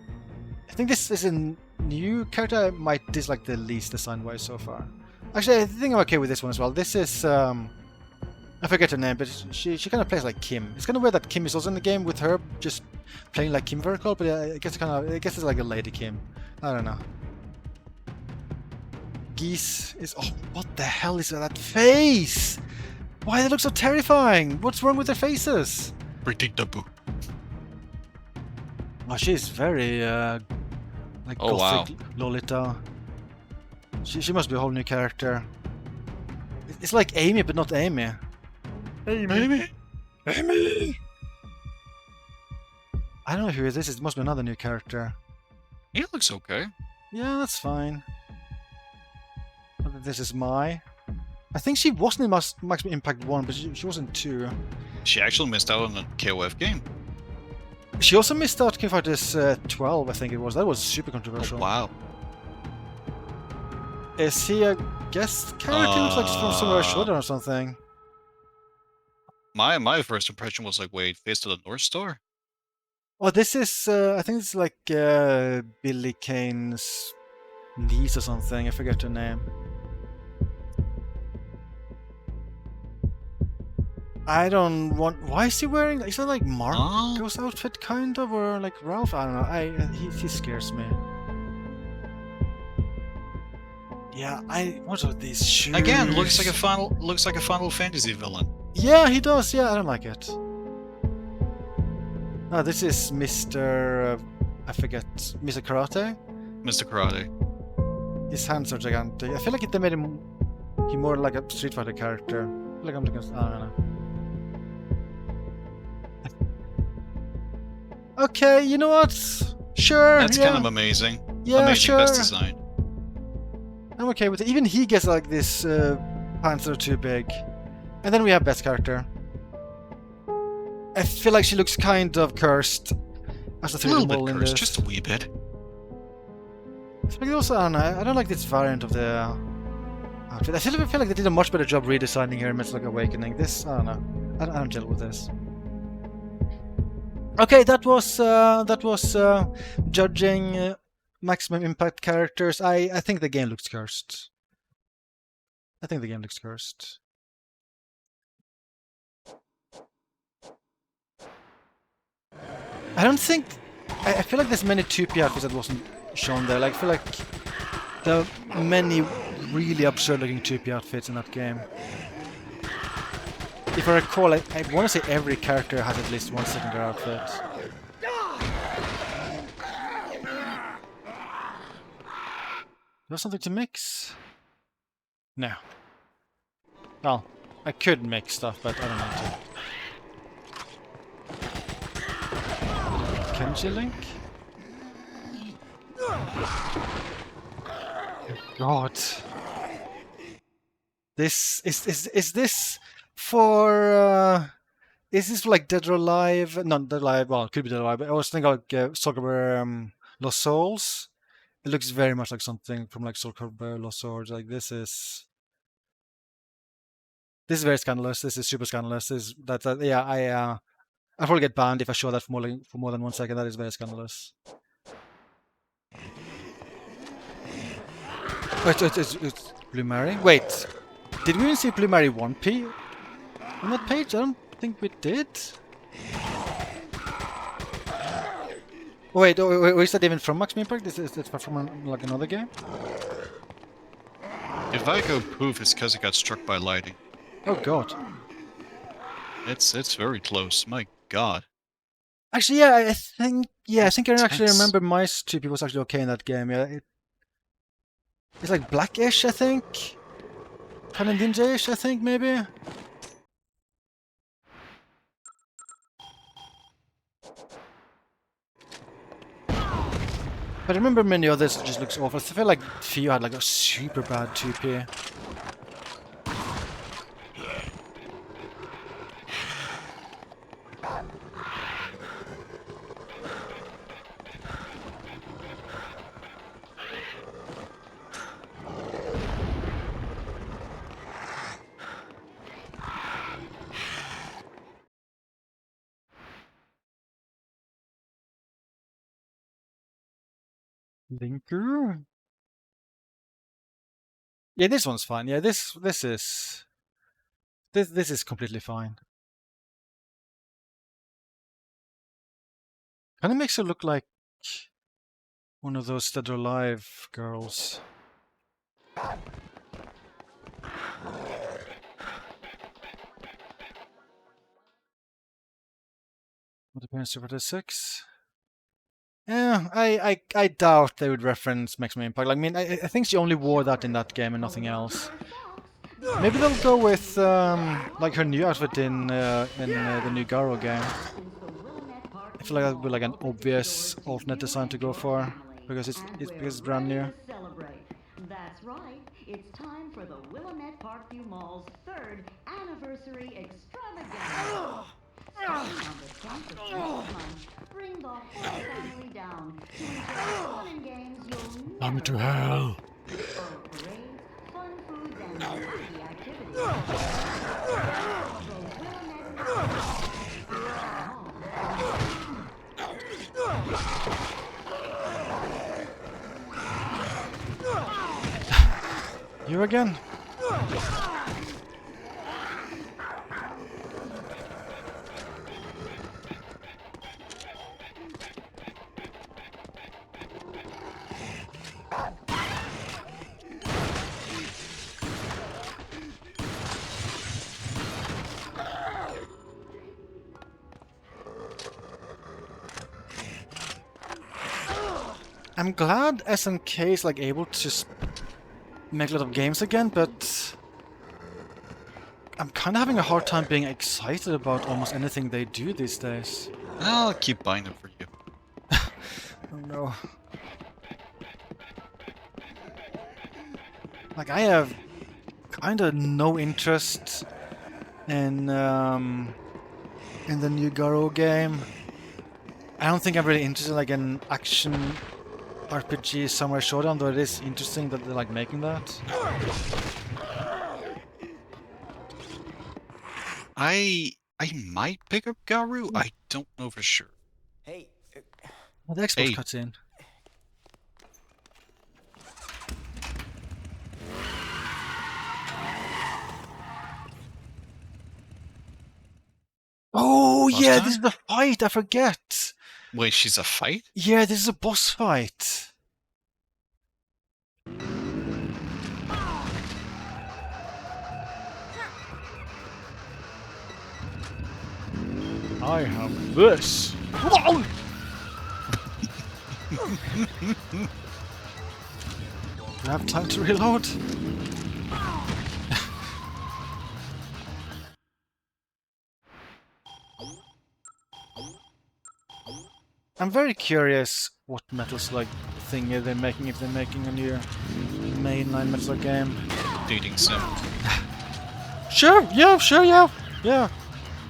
I think this is a new character I might dislike the least design-wise so far. Actually, I think I'm okay with this one as well. This is I forget her name, but she kind of plays like Kim. It's kind of weird that Kim is also in the game with her just playing like Kim very cool, but I guess it's like a lady Kim. I don't know. Geese is... Oh, what the hell is that face? Why they look so terrifying? What's wrong with their faces? Pretty taboo. Oh, she's very like Oh, gothic Lolita. She must be a whole new character. It's like Amy, but not Amy. Amy? Amy! I don't know who it is. It must be another new character. He looks okay. Yeah, that's fine. This is Mai. I think she wasn't in Maximum Impact 1, but she was in 2. She actually missed out on a KOF game. She also missed out King Fighters 12, I think it was. That was super Oh, controversial. wow. Is he a guest character? Looks like from somewhere Shoulder or something. My first impression was like, wait, Face to the North Star? Oh, this is, I think it's like Billy Kane's niece or something. I forget her name. I don't want... Why is he wearing... Is that like Marco's outfit, kind of? Or like Ralph? I don't know. He scares me. Yeah, what are these shoes? Again, looks like a Final Fantasy villain. Yeah, he does. Yeah, I don't like it. Oh, this is Mr. I forget. Mr. Karate? Mr. Karate. His hands are gigantic. I feel like they made him more like a Street Fighter character. I feel like I'm thinking, I don't know. Okay, you know what? Sure. That's yeah. kind of amazing. Yeah, amazing sure. best design. I'm okay with it. Even he gets like this pants that are too big. And then we have best character. I feel like she looks kind of cursed as a A little 3D model bit in cursed, this. just a wee bit. But also, I don't like this variant of the outfit. I feel like they did a much better job redesigning her in Metal Slug Awakening. This, I don't know. I don't gel with this. Okay, that was judging maximum impact characters. I think the game looks cursed. I think the game looks cursed. I don't think. I feel like there's many 2P outfits that wasn't shown there. Like, I feel like there are many really absurd-looking 2P outfits in that game. If I recall, I want to say every character has at least one secondary outfit. There's something to mix? No. Well, I could mix stuff, but I don't need to. Kenji Link? God. This is this for is this for like Dead or Alive? Not Dead or Alive, well, it could be Dead or Alive, but I was thinking like Soul Calibur Lost Souls. It looks very much like something from like Soul Calibur Lost Swords. Like this is very scandalous. This is super scandalous. This is yeah, I'll probably get banned if I show that for more than 1 second. That is very scandalous. Wait, it's Blue Mary? Wait, did we even see Blue Mary 1P on that page? I don't think we did. Wait, is that even from Maximum Impact? Is that from like another game? If I go poof, it's because it got struck by lightning. Oh god. It's very close. My god. Actually, yeah, I think I actually Intense. remember my 2P was actually okay in that game. Yeah, it's like blackish, I think. Kind of ninja-ish, I think, maybe. But I remember many others just looks awful. I feel like Fio had like a super bad 2P. Linker? Yeah, this one's fine. Yeah, this is completely fine. Kind of makes her look like one of those Dead or Alive girls. What appearance to 6? Yeah, I doubt they would reference Maximum Impact. I mean, I think she only wore that in that game and nothing else. Maybe they'll go with like her new outfit in the new Garo game. I feel like that would be like an obvious alternate design to go for because it's brand new. That's right. It's time for the Willamette Parkview Mall's 3rd anniversary extravaganza. Starting on the 10th of this month, bring the whole family down to enjoy fun and games you'll I'm never to hell. parades, fun foods, and wacky activities. The Willamette You again? I'm glad SNK is like able to make a lot of games again, but I'm kind of having a hard time being excited about almost anything they do these days. I'll keep buying them for you. Oh no. Like, I have kind of no interest in the new Garo game. I don't think I'm really interested like in action RPG Samurai Showdown, though it is interesting that they're like making that. I might pick up Garu. I don't know for sure. Hey, Oh, the Xbox Hey. cuts in. Oh Boss yeah, time? this is the fight. I forget. Wait, she's a fight? Yeah, this is a boss fight. I have this. Do I have time to reload? I'm very curious what Metal Slug thing are they making, if they're making a new mainline Metal Slug game. Dating sim. Sure, yeah.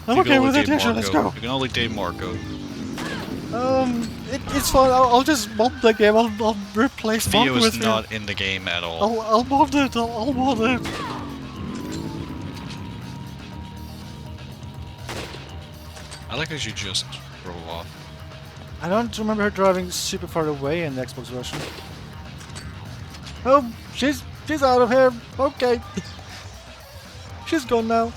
I'm You can okay only with it, date yeah, sure, let's Marco. go. You can only date Marco. It's fine, I'll just mod the game, I'll replace Marco Theo with is him. not in the game at all. I'll mod it, I'll mod it. I like how she just drove off. I don't remember her driving super far away in the Xbox version. Oh, she's out of here. Okay. She's gone now.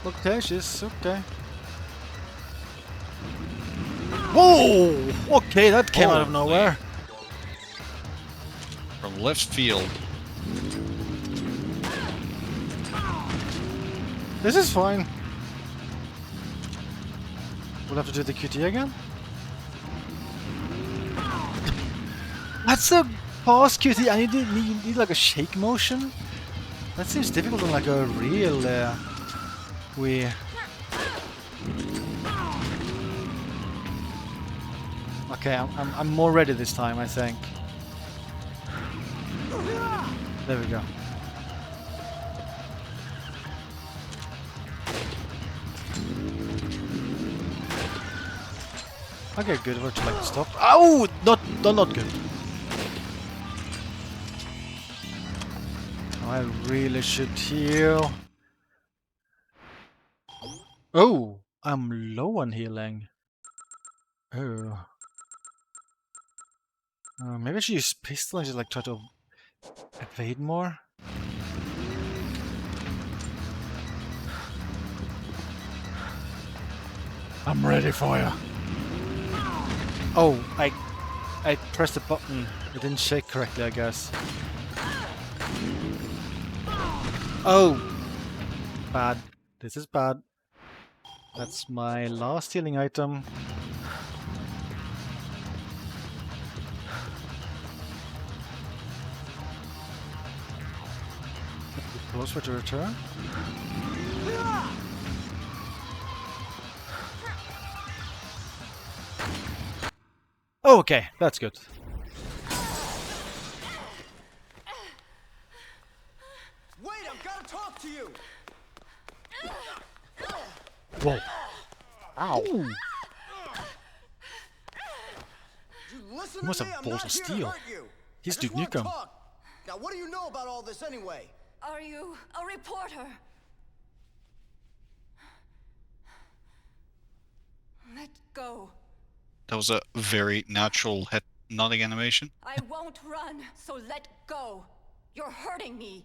Okay, she's okay. Whoa! Okay, that came out of Holy. nowhere. From left field. This is fine. We'll have to do the QTE again. That's a pause QTE. I need like a shake motion. That seems difficult on like a real Wii. Okay, I'm more ready this time, I think. There we go. Okay, good. Where to like stop? Oh, not good. Oh, I really should heal. Oh, I'm low on healing. Oh. Maybe I should use pistol and just like try to evade more. I'm ready for you. Oh, I pressed the button. It didn't shake correctly, I guess. Oh, bad. This is bad. That's my last healing item. Closer to return. Oh, okay, that's good. wait! I've got to talk to you. Whoa. Ow. You listen He must to have me. I'm balls not of here to steel. hurt you. He's I just Duke wanna Nukem. talk. Now, what do you know about all this anyway? Are you a reporter? Let go. That was a very natural head nodding animation. I won't run, so let go. You're hurting me.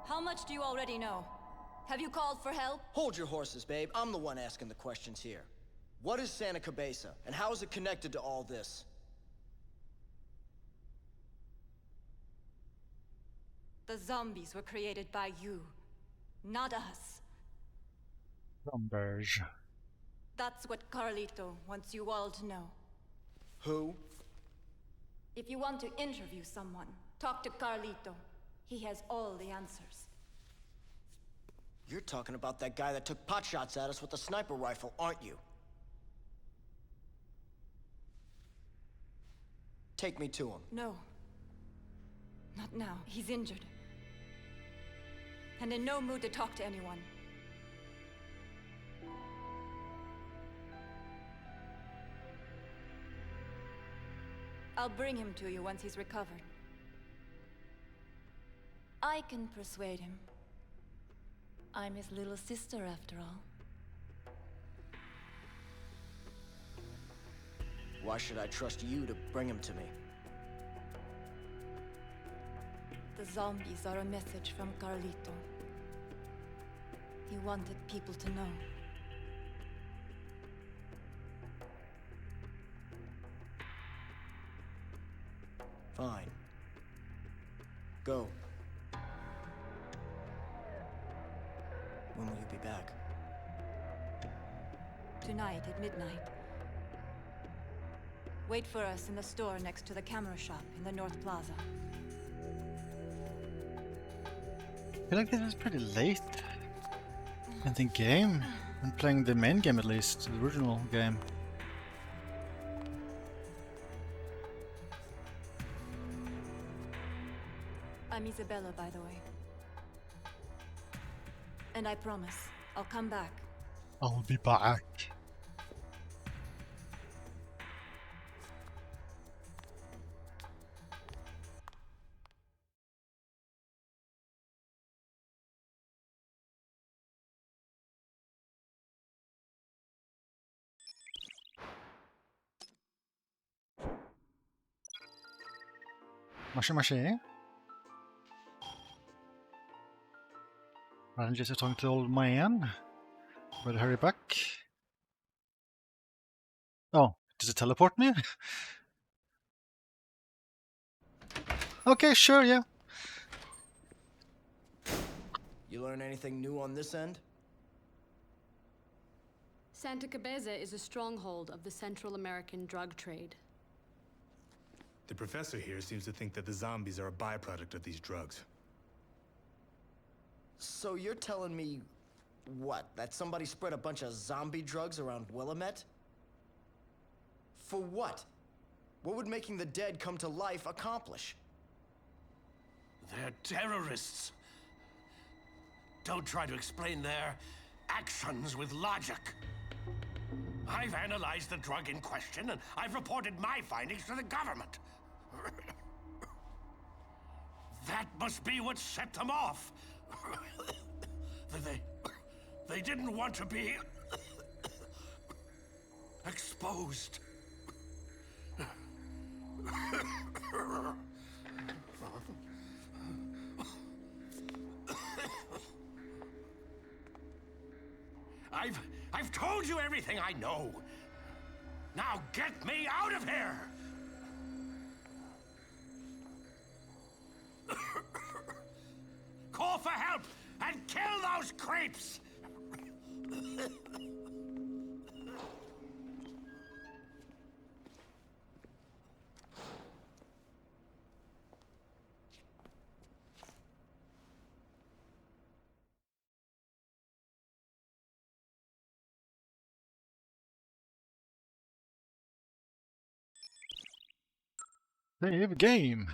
How much do you already know? Have you called for help? Hold your horses, babe. I'm the one asking the questions here. What is Santa Cabeza, and how is it connected to all this? The zombies were created by you, not us. Zomberge. That's what Carlito wants you all to know. Who? If you want to interview someone, talk to Carlito. He has all the answers. You're talking about that guy that took potshots at us with a sniper rifle, aren't you? Take me to him. No. Not now. He's injured. And in no mood to talk to anyone. I'll bring him to you once he's recovered. I can persuade him. I'm his little sister, after all. Why should I trust you to bring him to me? The zombies are a message from Carlito. He wanted people to know. Fine. Go. When will you be back? Tonight at midnight. Wait for us in the store next to the camera shop in the North Plaza. I feel like this is pretty late in the game. I'm playing the main game, at least, the original game. I'm Isabella, by the way. And I promise, I'll come back. I'll be back. Mashi. I'm just talking to the old man. Better hurry back. Oh, does it teleport me? Okay, sure, yeah. You learn anything new on this end? Santa Cabeza is a stronghold of the Central American drug trade. The professor here seems to think that the zombies are a byproduct of these drugs. So you're telling me, what, that somebody spread a bunch of zombie drugs around Willamette? For what? What would making the dead come to life accomplish? They're terrorists. Don't try to explain their actions with logic. I've analyzed the drug in question, and I've reported my findings to the government. That must be what set them off. They didn't want to be exposed. I've told you everything I know. Now get me out of here! Call for help and kill those creeps! Save game.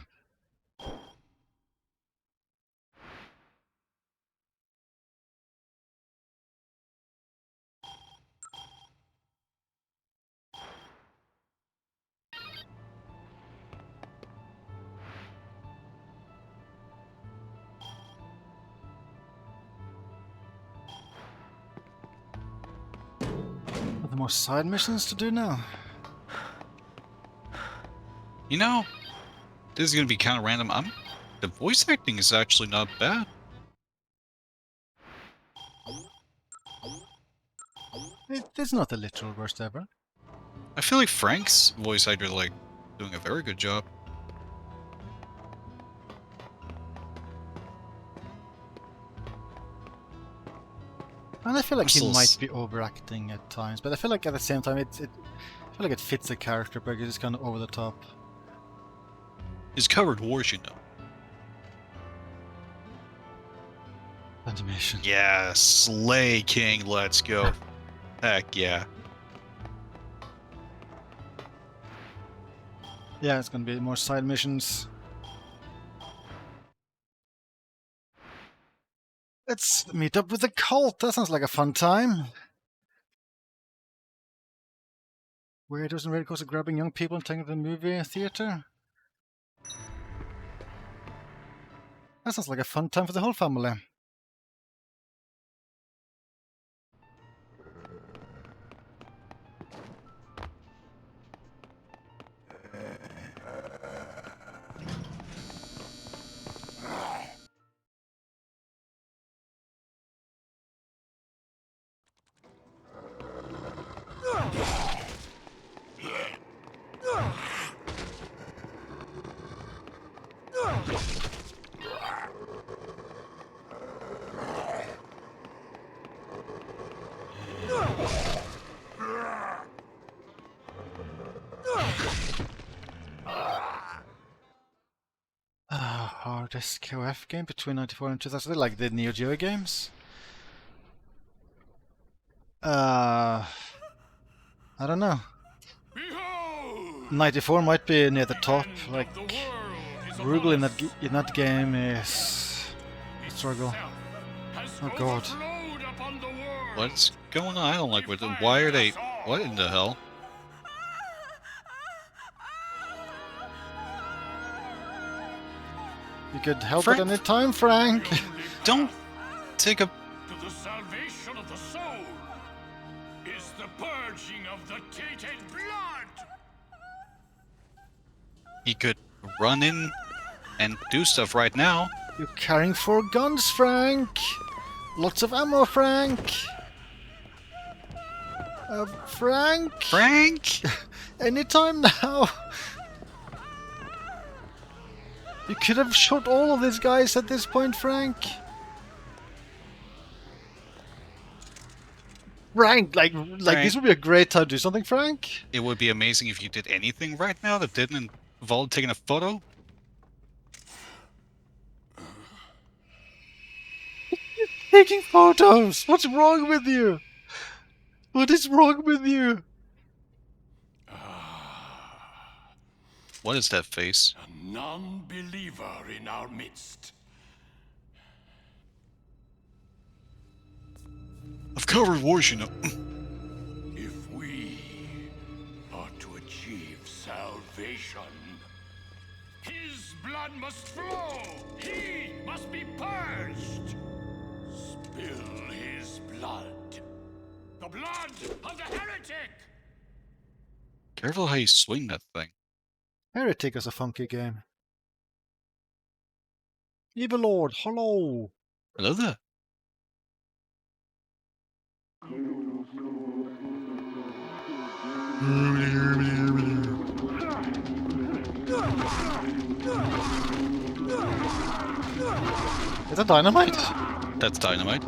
Are there more side missions to do now? You know, this is gonna be kind of random. The voice acting is actually not bad. It's not the literal worst ever. I feel like Frank's voice actor like doing a very good job. And I feel like he Still might be overacting at times, but I feel like at the same time I feel like it fits the character, but it's kind of over the top. He's covered wars, you know. Animation. Yeah, Slay King, let's go. Heck yeah. Yeah, it's gonna be more side missions. Let's meet up with the cult. That sounds like a fun time. Weirdos and radicals are grabbing young people and taking them to the movie theater. That sounds like a fun time for the whole family. Hardest KOF game between 94 and 2000, like the Neo Geo games? I don't know. 94 might be near the top. Like Rugal in that game is a struggle. Oh god. What's going on? I don't like what. Why are they? What in the hell? You could help at any time, Frank. Don't take a. To the salvation of the soul is the purging of the tainted blood. He could run in and do stuff right now. You're carrying 4 guns, Frank. Lots of ammo, Frank. Frank. Frank. Anytime now. You could have shot all of these guys at this point, Frank. Frank, like this would be a great time to do something, Frank. It would be amazing if you did anything right now that didn't involve taking a photo. Taking photos. What's wrong with you? What is wrong with you? What is that face? A non-believer in our midst. I've covered wars, you know. If we are to achieve salvation, his blood must flow. He must be purged. Spill his blood. The blood of the heretic. Careful how you swing that thing. Heretic is a funky game. Evil Lord, hello. Hello there. Is that dynamite? That's dynamite.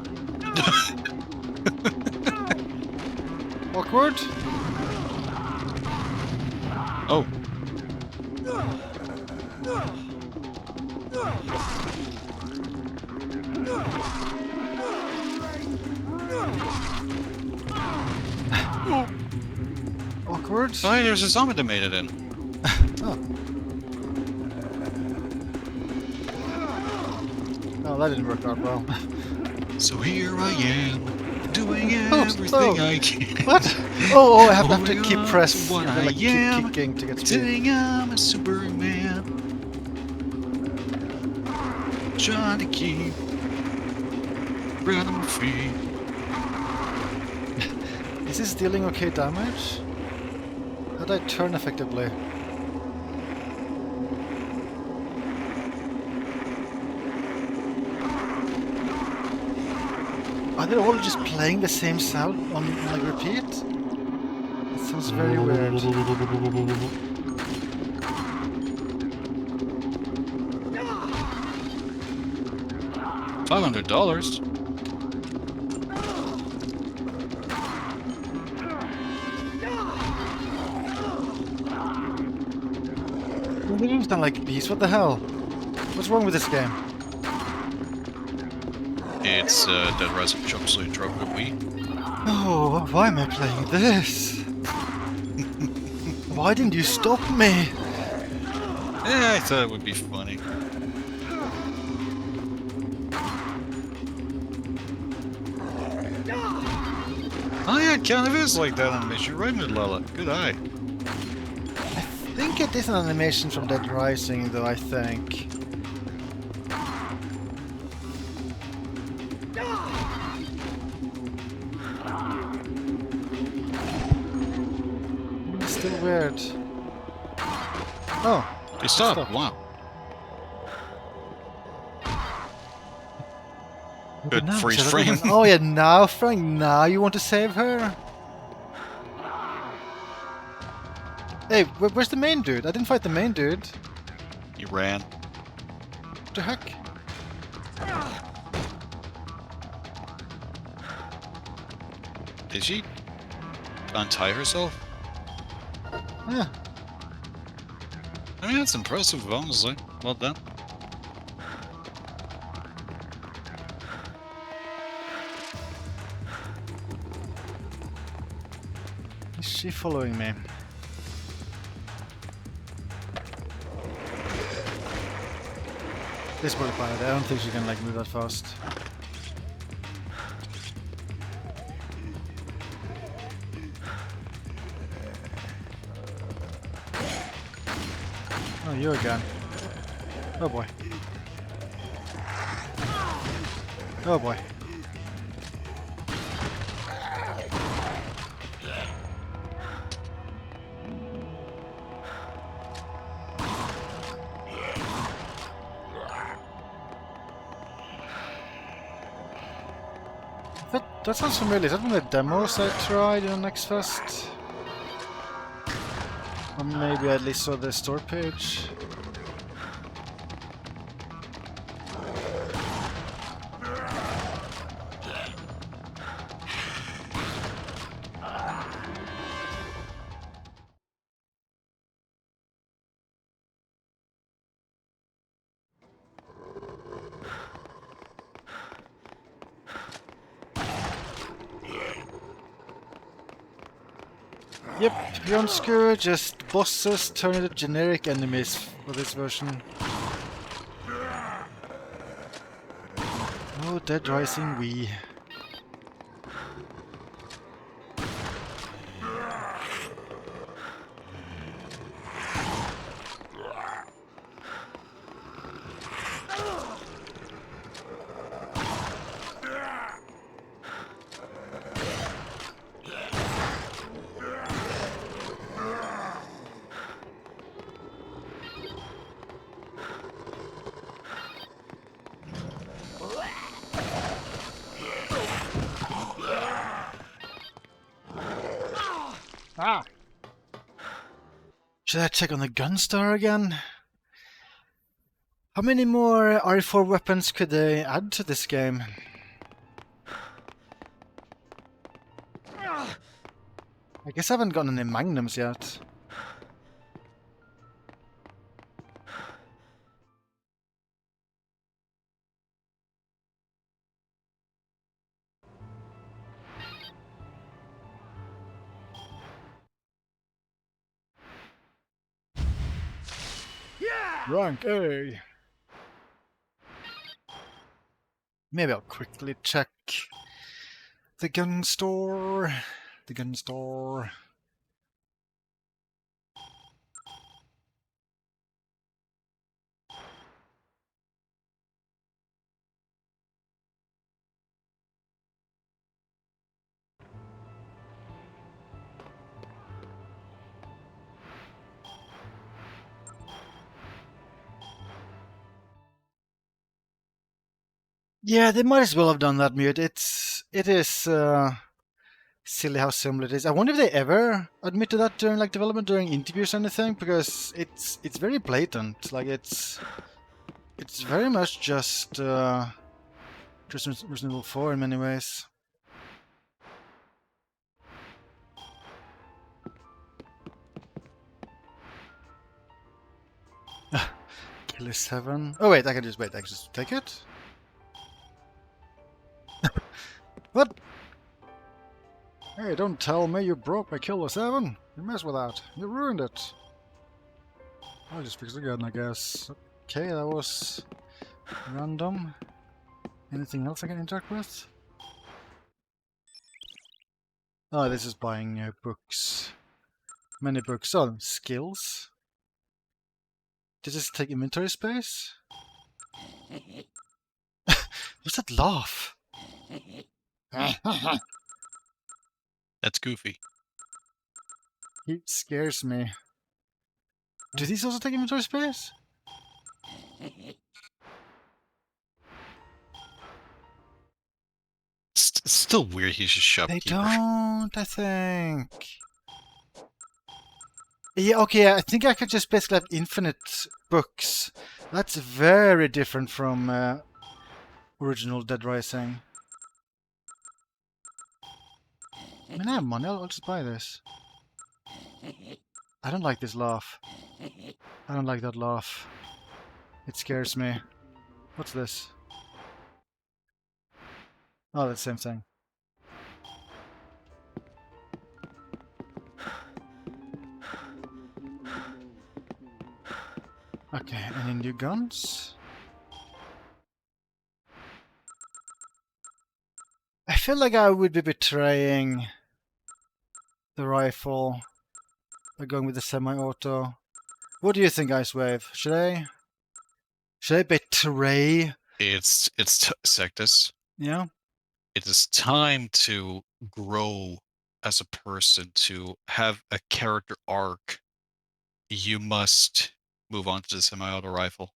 Awkward. Oh. Awkward. Oh, there's a zombie that made it in. Oh. No, that didn't work out well. So here I am, doing everything I can. What? Oh, I have to keep pressing. What I like, am, keep kicking to get speed. saying I'm a Superman. Trying to keep breath on my feet. Is this dealing okay damage? How do I turn effectively? Are they all just playing the same sound on like repeat? That sounds very weird. $500. Well, they don't sound like bees. What the hell? What's wrong with this game? It's Dead Rising Wii. Oh, why am I playing this? Why didn't you stop me? Yeah, I thought it would be funny. Oh yeah, it kind of is like that animation, right, Lala? Good eye. I think it is an animation from Dead Rising, though, I think. It's still weird. Oh. They stopped. Wow. Good Now, freeze so frame. Oh yeah, now Frank, now you want to save her? Hey, where's the main dude? I didn't fight the main dude. He ran. What the heck? Did she untie herself? Yeah. I mean, that's impressive, honestly. Well done. Is she following me? This will find it. I don't think she can like move that fast. Oh, you again. Oh boy. Oh boy. That sounds familiar. Is that one of the demos I tried in NextFest? Or maybe I at least saw the store page. Yep, beyond Scourge, just bosses turn into generic enemies for this version. Oh, Dead Rising Wii. Ah! Should I check on the gun store again? How many more RE4 weapons could they add to this game? I guess I haven't gotten any magnums yet. Rank A. Maybe I'll quickly check the gun store. The gun store. Yeah, they might as well have done that, Mute. it is silly how similar it is. I wonder if they ever admitted that during like development, during interviews or anything, because it's very blatant. Like it's very much just Resident Evil 4 in many ways. Killer 7. Oh wait, I can just take it. What? Hey, don't tell me you broke my Killer 7. You messed with that. You ruined it. I'll just fix it again, I guess. Okay, that was random. Anything else I can interact with? Oh, this is buying books. Many books. Oh, skills. Does this take inventory space? What's that laugh? That's goofy. He scares me. Do these also take inventory space? It's still weird he's a shopkeeper. They don't, I think. Yeah, okay, I think I could just basically have infinite books. That's very different from original Dead Rising. I mean, I have money, I'll just buy this. I don't like this laugh. I don't like that laugh. It scares me. What's this? Oh, that's the same thing. Okay, any new guns? I feel like I would be betraying the rifle by going with the semi-auto. What do you think, Icewave? Should I betray? It's Sectus. Yeah. It is time to grow as a person, to have a character arc. You must move on to the semi-auto rifle.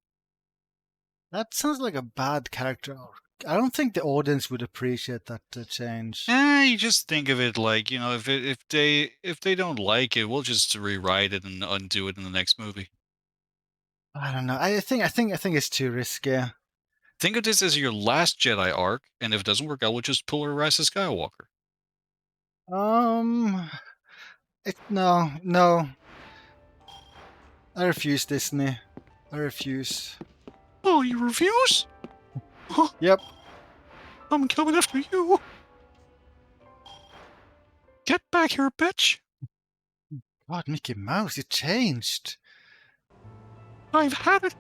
That sounds like a bad character arc. I don't think the audience would appreciate that change. You just think of it like, you know, if they don't like it, we'll just rewrite it and undo it in the next movie. I don't know. I think it's too risky. Think of this as your last Jedi arc, and if it doesn't work out, we'll just pull Rise of Skywalker. No. I refuse, Disney. I refuse. Oh, you refuse? Huh? Yep. I'm coming after you. Get back here, bitch. God, Mickey Mouse, you changed. I've had it.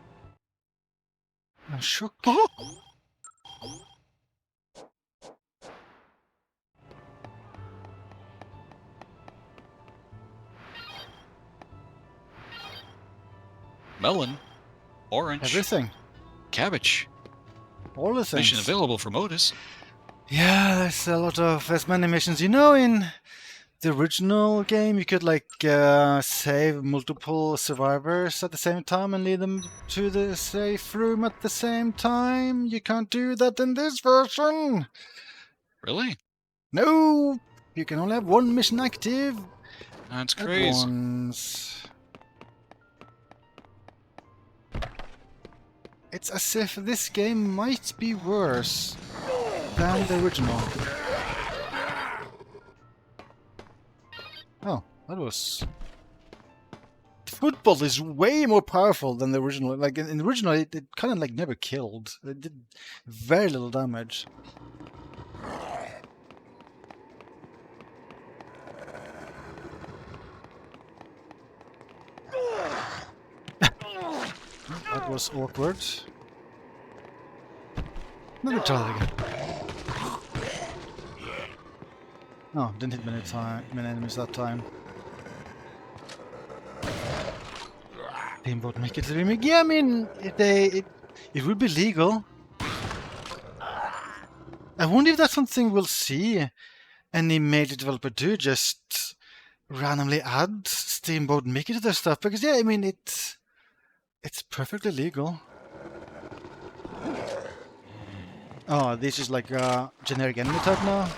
I'm shook. Oh. Melon. Orange. Everything. Cabbage. All the things. Mission available from Otis. Yeah, there's many missions. You know, in the original game, you could like save multiple survivors at the same time and lead them to the safe room at the same time. You can't do that in this version. Really? No, you can only have one mission active. That's crazy. Once. It's as if this game might be worse than the original. Oh, that was... Football is way more powerful than the original. Like, in the original, it kind of like never killed. It did very little damage. That was awkward. Let me try that again. Oh, didn't hit many enemies that time. Steamboat make it to remake. Yeah, I mean, it would be legal. I wonder if that's something we'll see any major developer do, just randomly add Steamboat Mickey to their stuff. Because yeah, I mean, it's perfectly legal. Oh, this is like a generic enemy type now?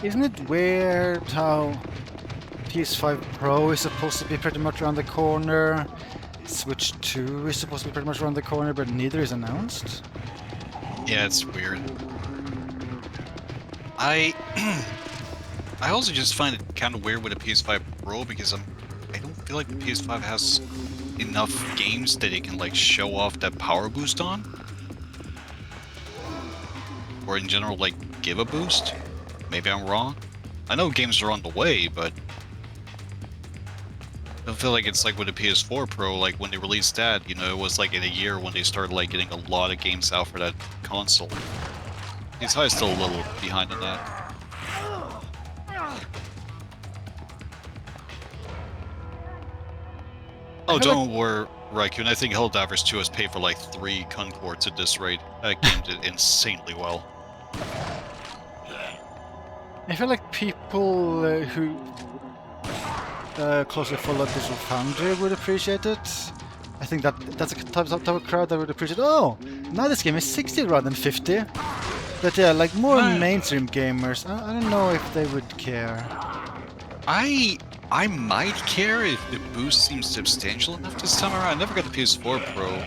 Isn't it weird how PS5 Pro is supposed to be pretty much around the corner, Switch 2 is supposed to be pretty much around the corner, but neither is announced? Yeah, it's weird. I I also just find it kind of weird with a PS5 Pro because I don't feel like the PS5 has enough games that it can like show off that power boost on, or in general like give a boost. Maybe I'm wrong. I know games are on the way, but I don't feel like it's like with the PS4 Pro, like when they released that, you know, it was like in a year when they started like getting a lot of games out for that console. PS5 is still a little behind on that. Oh, don't worry, Raikkoon. I think Helldivers 2 has paid for like 3 Concords at this rate. That game did insanely well. I feel like people who closely follow Digital Foundry would appreciate it. I think that's a type of crowd that would appreciate. Oh, now this game is 60 rather than 50. But yeah, like more mainstream gamers, I don't know if they would care. I might care if the boost seems substantial enough this time around. I never got the PS4 Pro,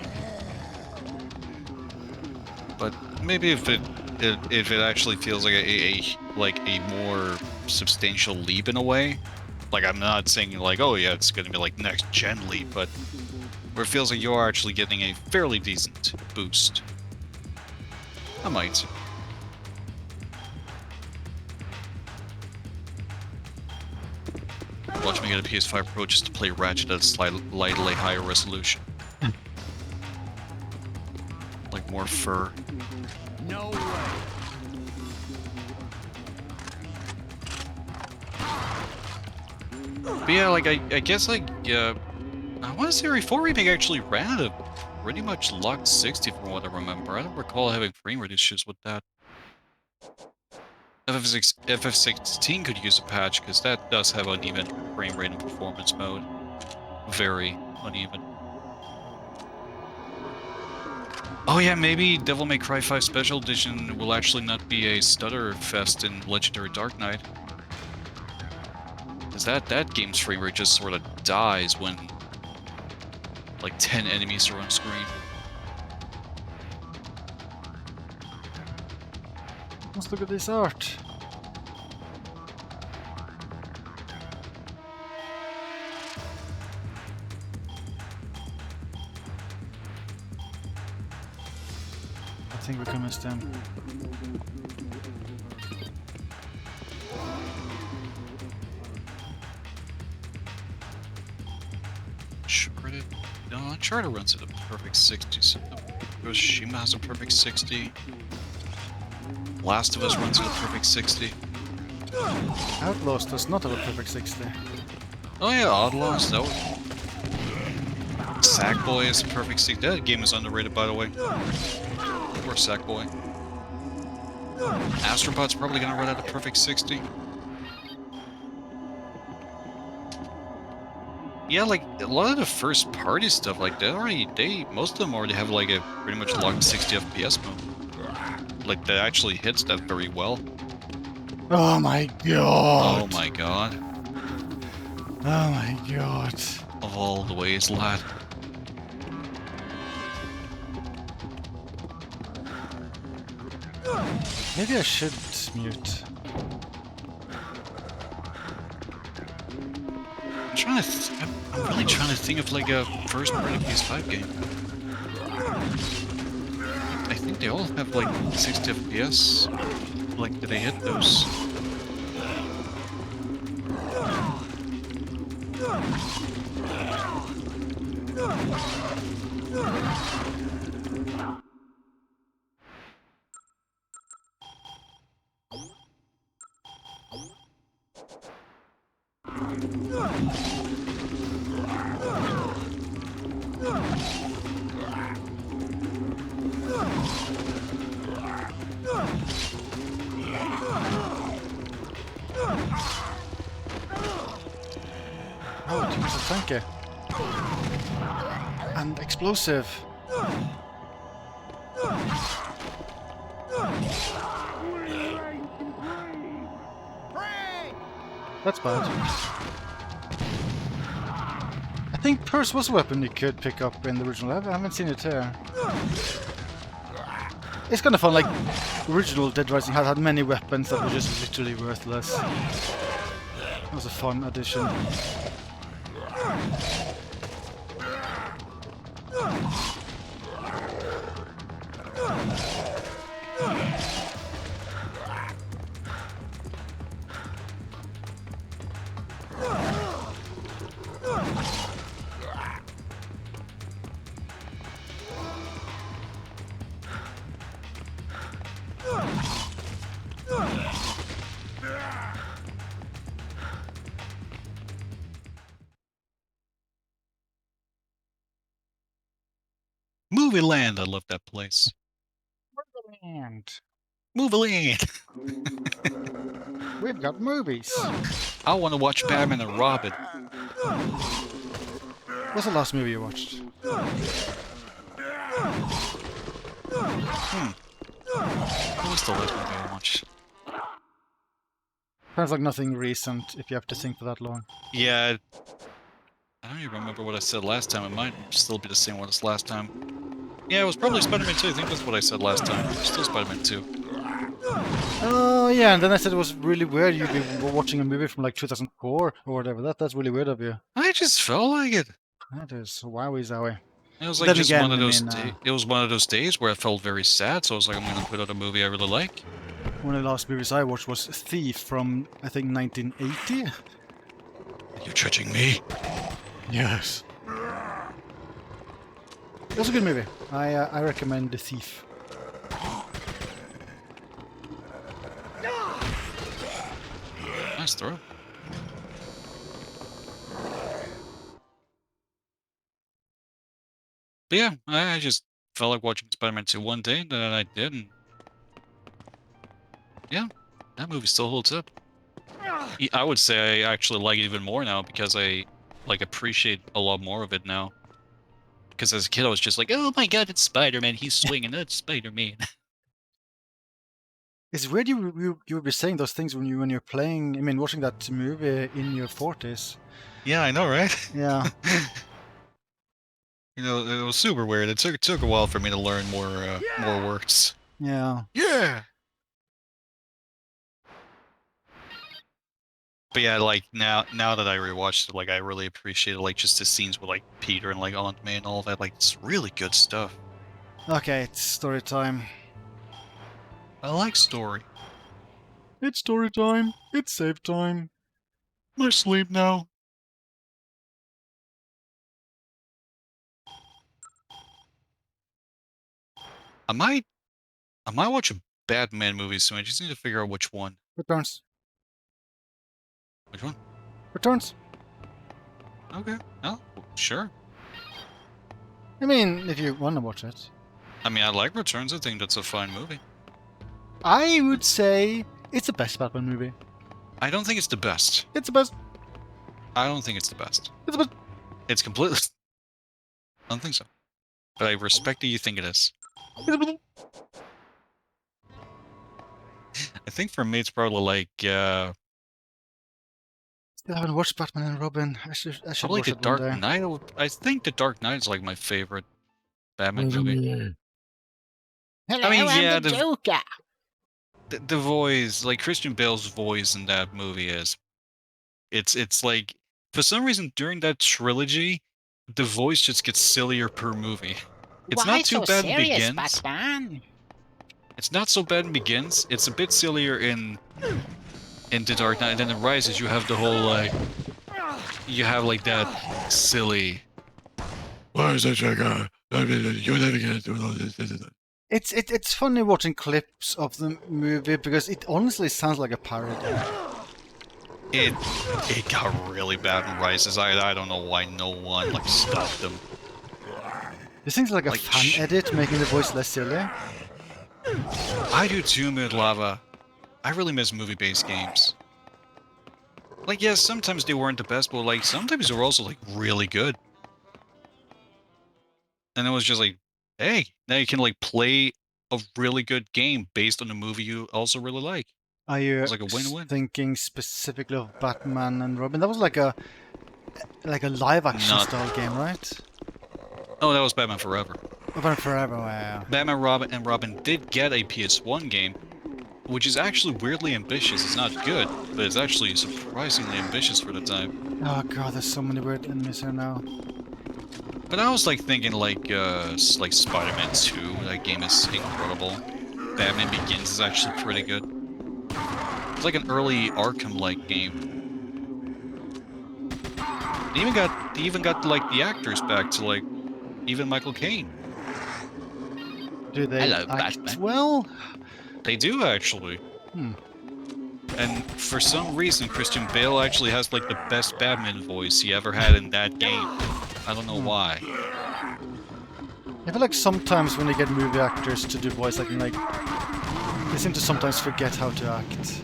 but maybe if it actually feels like a more substantial leap in a way. Like, I'm not saying like, oh yeah, it's gonna be like next gen leap, but where it feels like you are actually getting a fairly decent boost. I might. Watch me get a PS5 Pro just to play Ratchet at a slightly higher resolution. Like more fur. No way. But yeah, like I guess like I want to say RE4 Remake actually ran at a pretty much locked 60 from what I remember. I don't recall having frame rate issues with that. FF16 could use a patch because that does have uneven frame rate in performance mode. Very uneven. Oh yeah, maybe Devil May Cry 5 Special Edition will actually not be a stutter fest in Legendary Dark Knight. Because that game's frame rate just sort of dies when like 10 enemies are on screen. Let's look at this art. I think we can miss them. Uncharted? No, Uncharted runs at a perfect 60. So Hiroshima has a perfect 60. Last of Us runs at a perfect 60. Outlaws does not have a perfect 60. Oh yeah, Outlaws, that was... Sackboy is a perfect 60. That game is underrated, by the way. Poor Sackboy. Astro Bot's probably gonna run at a perfect 60. Yeah, like, a lot of the first party stuff, like, most of them already have, like, a pretty much locked 60 FPS mode. Like, that actually hits that very well. Oh my god! Oh my god. Oh my god. Of all the ways, lad. Maybe I should mute. I'm really trying to think of like a first-party PS5 game. I think they all have like 60 FPS. Like, did they hit those? Oh, too much tanky. And explosive. That's bad. I think Purse was a weapon you could pick up in the original. I haven't seen it here. It's kind of fun, like, original Dead Rising had many weapons that were just literally worthless. It was a fun addition. Movie Land, I love that place. And Movie Land. we've got movies. I want to watch Batman and Robin. What's the last movie you watched? What was the last movie I watched? Sounds like nothing recent if you have to think for that long. Yeah, I don't even remember what I said last time. It might still be the same one as last time. Yeah, it was probably Spider-Man 2. I think that's what I said last time. Still Spider-Man 2. Oh yeah, and then I said it was really weird you'd be watching a movie from like 2004 or whatever. That's really weird of you. I just felt like it. That is wowie zowie. It was like Then just again, one of those. I mean, It was one of those days where I felt very sad. So I was like, I'm gonna put out a movie I really like. One of the last movies I watched was Thief from, I think, 1980? You're judging me? Yes. It was a good movie. I recommend The Thief. Nice throw. But yeah, I just felt like watching Spider-Man 2 one day, and then I did, and yeah, that movie still holds up. I would say I actually like it even more now because I like appreciate a lot more of it now. Because as a kid, I was just like, "Oh my God, it's Spider-Man! He's swinging! That's Spider-Man!" It's weird you would be saying those things when you're playing. I mean, watching that movie in your 40s. Yeah, I know, right? Yeah. You know, it was super weird. It took a while for me to learn more words. Yeah. Yeah. But yeah, like now that I rewatched it, like I really appreciate like just the scenes with like Peter and like Aunt May and all that. Like it's really good stuff. Okay, it's story time. I like story. It's story time. It's save time. I sleep now. I might watch a Batman movie soon. I just need to figure out which one. Returns. Which one? Returns. Okay. Oh, sure. I mean, if you want to watch it. I mean, I like Returns. I think that's a fine movie. I would say it's the best Batman movie. I don't think it's the best. It's the best. I don't think it's the best. It's the best. It's completely... I don't think so. But I respect that you think it is. It's the best. I think for me it's probably like... Still haven't watched Batman and Robin. I should probably watch The it Dark one day. Knight. I think The Dark Knight is like my favorite Batman movie. Hello, I mean, yeah, I'm the Joker. The voice, like Christian Bale's voice in that movie is... It's like... For some reason, during that trilogy, the voice just gets sillier per movie. It's Why not too so bad in serious, Begins. Batman? It's not so bad in Begins. It's a bit sillier in The Dark Knight. And then in Rises, you have the whole, like... You have, like, that silly... Why is that Joker? You're never gonna do all this. It's funny watching clips of the movie because it honestly sounds like a parody. it got really bad in Rises. I don't know why no one like stopped them. This thing's like a fan edit, making the voice less silly. I do too, Mid Lava. I really miss movie-based games. Like, yes, sometimes they weren't the best, but like sometimes they were also like really good. And it was just like, hey, now you can like play a really good game based on a movie you also really like. Are you was like a win-win. thinking specifically of Batman and Robin? That was like a live action style game, right? Oh, that was Batman Forever. Batman Forever, wow. Batman Robin did get a PS1 game, which is actually weirdly ambitious. It's not good, but it's actually surprisingly ambitious for the time. Oh god, there's so many weird enemies here now. But I was like thinking like Spider-Man 2. That game is incredible. Batman Begins is actually pretty good. It's like an early Arkham-like game. They even got like the actors back to like even Michael Caine. Do they Hello, act Batman. well? They do actually. And for some reason, Christian Bale actually has like the best Batman voice he ever had in that game. I don't know why. I feel like sometimes when they get movie actors to do voice acting, like they seem to sometimes forget how to act.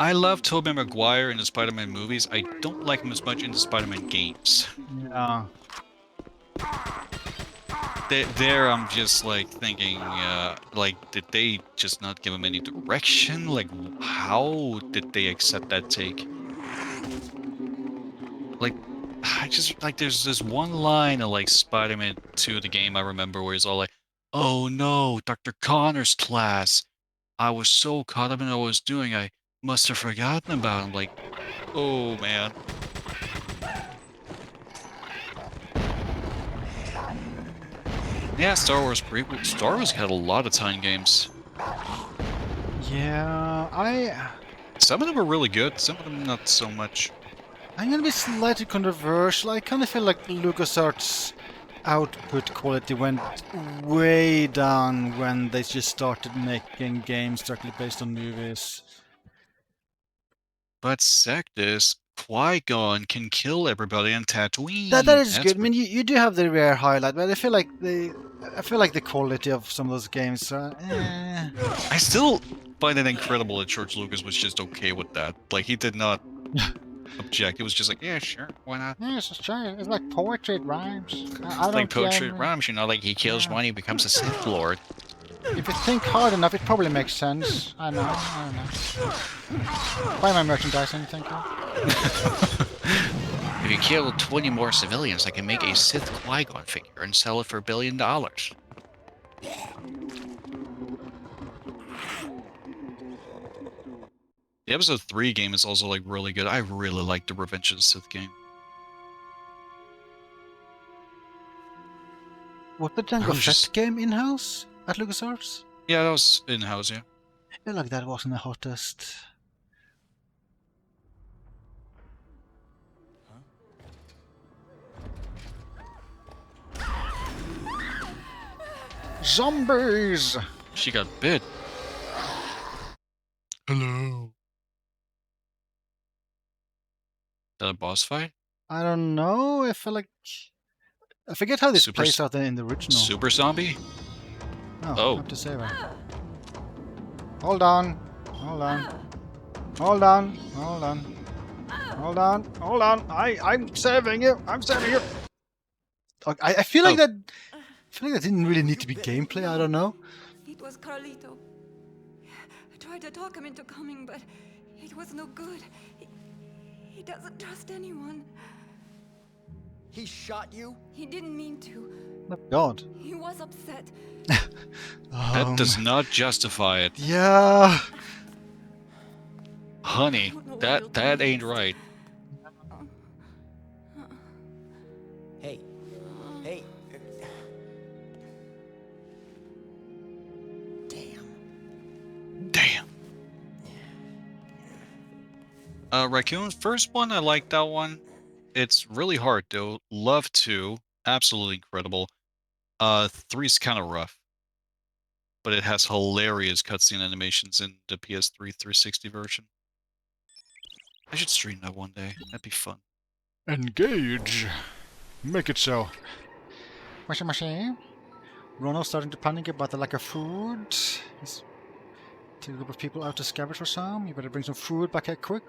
I love Tobey Maguire in the Spider-Man movies. I don't like him as much in the Spider-Man games. Yeah. There, I'm just like thinking, like, did they just not give him any direction? Like, how did they accept that take? Like, I just, like, there's this one line of, like, Spider-Man 2, the game I remember, where he's all like, oh no, Dr. Connor's class. I was so caught up in what I was doing, I must have forgotten about him. Like, oh man. Yeah, Star Wars had a lot of time games. Yeah, Some of them were really good, some of them not so much. I'm gonna be slightly controversial. I kind of feel like LucasArts' output quality went way down when they just started making games directly based on movies. But Sectus, Qui-Gon can kill everybody on Tatooine. That is good. I mean, you do have the rare highlight, but I feel like the quality of some of those games. I still find it incredible that George Lucas was just okay with that. Like, he did not object. It was just like, yeah, sure, why not? Yes, it's true. It's like poetry, it rhymes. It's like poetry, it rhymes, you know, like he kills one, he becomes a Sith Lord. If you think hard enough, it probably makes sense. I know. Buy my merchandising, thank you. If you kill 20 more civilians, I can make a Sith Qui-Gon figure and sell it for $1 billion. The episode 3 game is also like really good. I really like the Revenge of the Sith game. What, the Jango Fett game in-house at LucasArts? Yeah, that was in-house, yeah. I feel like that wasn't the hottest. Zombies! She got bit. Hello. Is that a boss fight? I don't know. I feel like I forget how this plays out in the original. Super zombie? Oh, I have to say that. Hold on. Hold on. Hold on. Hold on. Hold on. Hold on. I'm saving you. I'm saving you. Okay, I feel like that. I feel like that didn't really need to be gameplay. I don't know. It was Carlito. I tried to talk him into coming, but it was no good. He doesn't trust anyone. He shot you? He didn't mean to. Oh, God. He was upset. That does not justify it. Yeah. Honey, that ain't right. Hey. Hey. Damn. Raccoon, first one, I like that one. It's really hard though. Love 2, absolutely incredible. 3's kind of rough. But it has hilarious cutscene animations in the PS3 360 version. I should stream that one day. That'd be fun. Engage. Make it so. Washing machine. Ronald's starting to panic about the lack of food. He's taking a group of people out to scavenge for some. You better bring some food back here quick.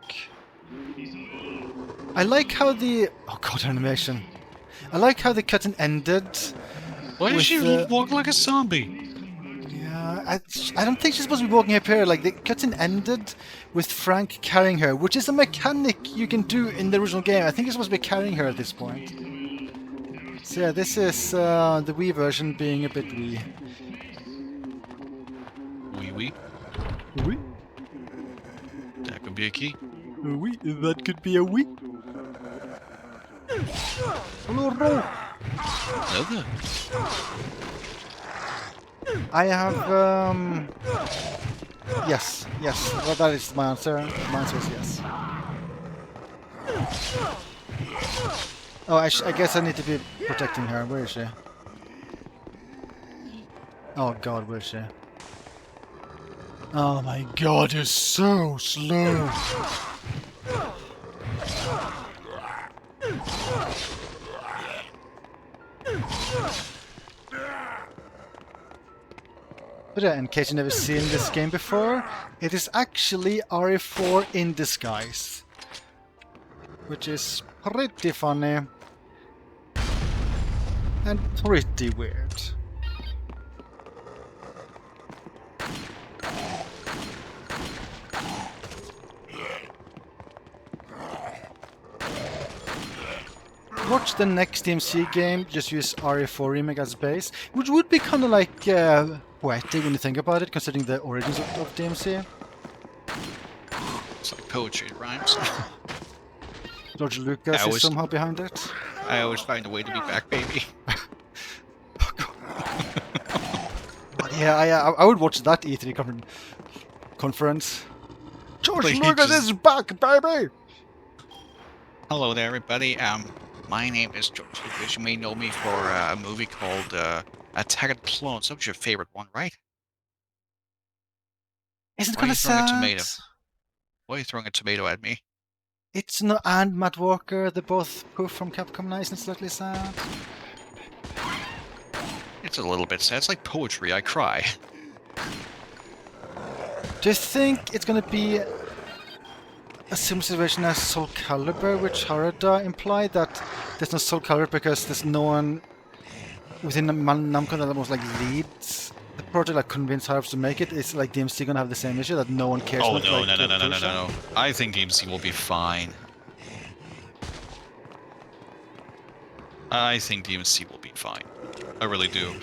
I like how the... Oh god, animation. I like how the cutscene ended. Why does she walk like a zombie? Yeah, I don't think she's supposed to be walking up here. Like, the cutscene ended with Frank carrying her, which is a mechanic you can do in the original game. I think you're supposed to be carrying her at this point. So yeah, this is the Wii version being a bit Wii. Wee. Wii? That could be a key. A Wii? That could be a Wii? Hello, bro! Leather. I have, yes, well, that is my answer. My answer is yes. Oh, I guess I need to be protecting her. Where is she? Oh god, where is she? Oh my god, you're so slow! But in case you've never seen this game before, it is actually RE4 in disguise. Which is pretty funny. And pretty weird. Watch the next DMC game, just use RE4 Remake as base, which would be kind of like poetic when you think about it, considering the origins of DMC. It's like poetry, it rhymes. George Lucas is somehow behind it. I always find a way to be back, baby. Yeah, I would watch that E3 conference. George Lucas is back, baby! Hello there, everybody. My name is George Lucas. You may know me for a movie called Attack of the Clones. That was your favorite one, right? Isn't it kind of sad? Why are you throwing a tomato at me? It's no and Matt Walker. They're both poof from Capcom Nice and slightly sad. It's a little bit sad. It's like poetry. I cry. Do you think it's gonna be a similar situation as Soul Calibur, which Harada implied that there's no Soul Calibur because there's no one within Namco that almost like leads the project, like convince Harada to make it? Is like DMC gonna have the same issue that no one cares? Oh about, no, like, no. I think DMC will be fine. I think DMC will be fine. I really do.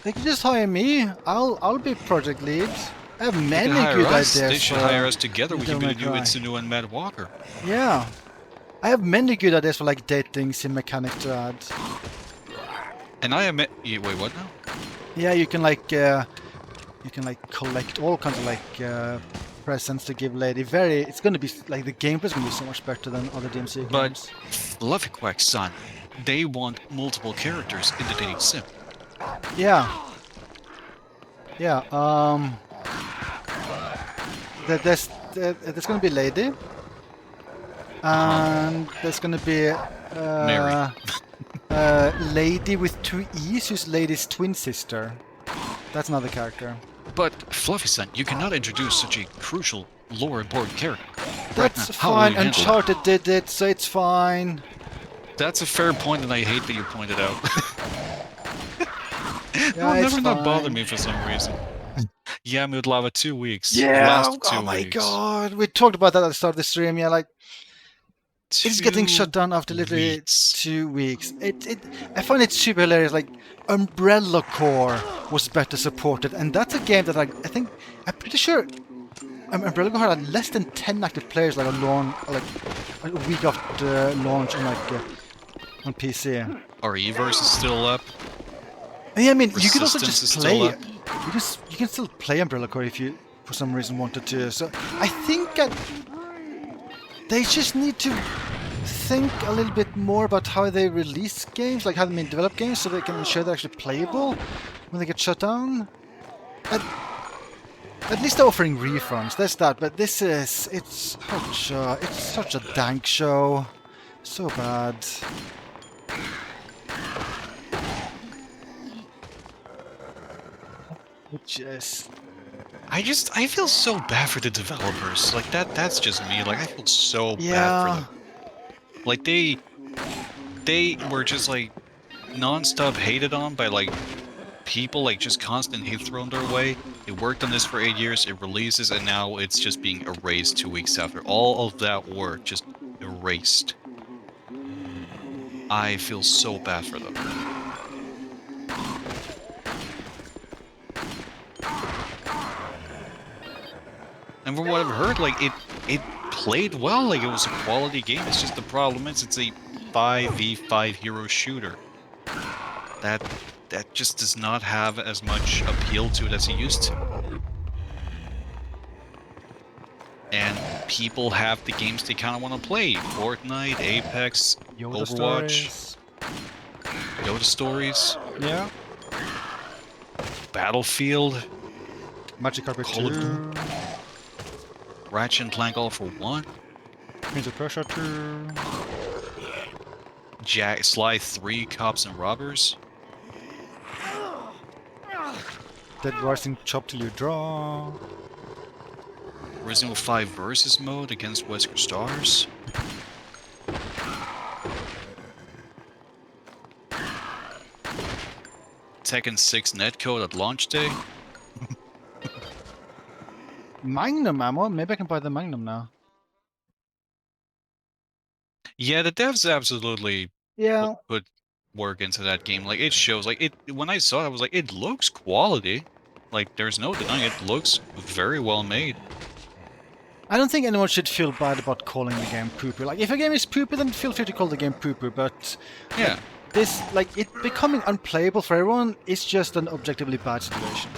They can just hire me. I'll be project lead. I have many good ideas. They should hire us together. We can be the new Itsuno and Matt Walker. Yeah. I have many good ideas for like dating sim mechanic to add. And I am... Wait, what now? Yeah, you can like collect all kinds of like presents to give lady. It's gonna be like the gameplay's gonna be so much better than other DMC games. But FluffyQuack, son, they want multiple characters in the dating sim. Yeah. Yeah. There's gonna be lady, and there's gonna be Mary. lady with 2 E's, who's lady's twin sister. That's another character. But Fluffy-san, you cannot introduce such a crucial lore important character. That's fine. Uncharted did it, so it's fine. That's a fair point, and I hate that you pointed out. Yeah, It'll never not bother me for some reason. Yeah, Mood Lava 2 weeks. Yeah, Last 2 oh my weeks. god. We talked about that at the start of the stream, yeah, like... It's getting shut down after literally 2 weeks. I find it super hilarious, like, Umbrella Corps was better supported, and that's a game that I'm pretty sure Umbrella Corps had less than 10 active players, like, a week after launch on, like, on PC. RE-verse is still up. Yeah, I mean, you could also Resistance just is play. still You can still play Umbrella Corps if you, for some reason, wanted to. So I think that they just need to think a little bit more about how they release games, like how they develop games, so they can ensure they're actually playable when they get shut down. At least they're offering refunds. There's that. But this is it's such a dank show. So bad. Which is. I feel so bad for the developers. Like that's just me. Like I feel so bad for them. Like they were just like non-stop hated on by like people, like just constant hate thrown their way. It worked on this for 8 years, it releases, and now it's just being erased 2 weeks after. All of that work just erased. I feel so bad for them. And from what I've heard, like it played well, like it was a quality game. It's just the problem is it's a 5v5 hero shooter. That just does not have as much appeal to it as it used to. And people have the games they kind of want to play. Fortnite, Apex, Yoda Overwatch, Stories. Yoda Stories. Yeah. Battlefield. Magic Carpet Call of 2. Ratchet and Clank All for One. Prince of Persia 2. Sly 3, Cops and Robbers. Dead Rising Chop Till You Draw. Resident Evil 5 Versus mode against Wesker Stars. Tekken 6 netcode at launch day. Magnum ammo? Maybe I can buy the Magnum now. Yeah, the devs absolutely Yeah. put work into that game. Like it shows. Like it when I saw it, I was like, it looks quality. Like there's no denying it. Looks very well made. I don't think anyone should feel bad about calling the game poo-poo. Like, if a game is poo-poo, then feel free to call the game poo-poo, but... Yeah. It becoming unplayable for everyone is just an objectively bad situation.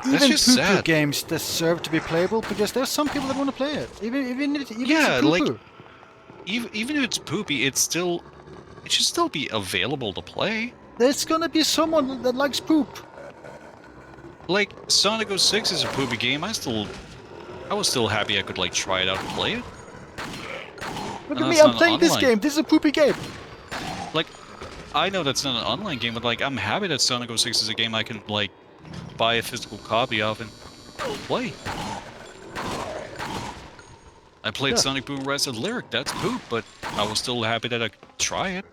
That's Even just poo-poo sad. games deserve to be playable, because there's some people that want to play it. Even if Yeah, it's like, poo-poo. even if it's poopy, it should still be available to play. There's gonna be someone that likes poop. Like, Sonic 06 is a poopy game. I was still happy I could, like, try it out and play it. Look And at me, that's I'm not playing this online. game. This is a poopy game. Like, I know that's not an online game, but, like, I'm happy that Sonic 06 is a game I can, like, buy a physical copy of and play. I played Sonic Boom Rise of Lyric, that's poop, but I was still happy that I could try it.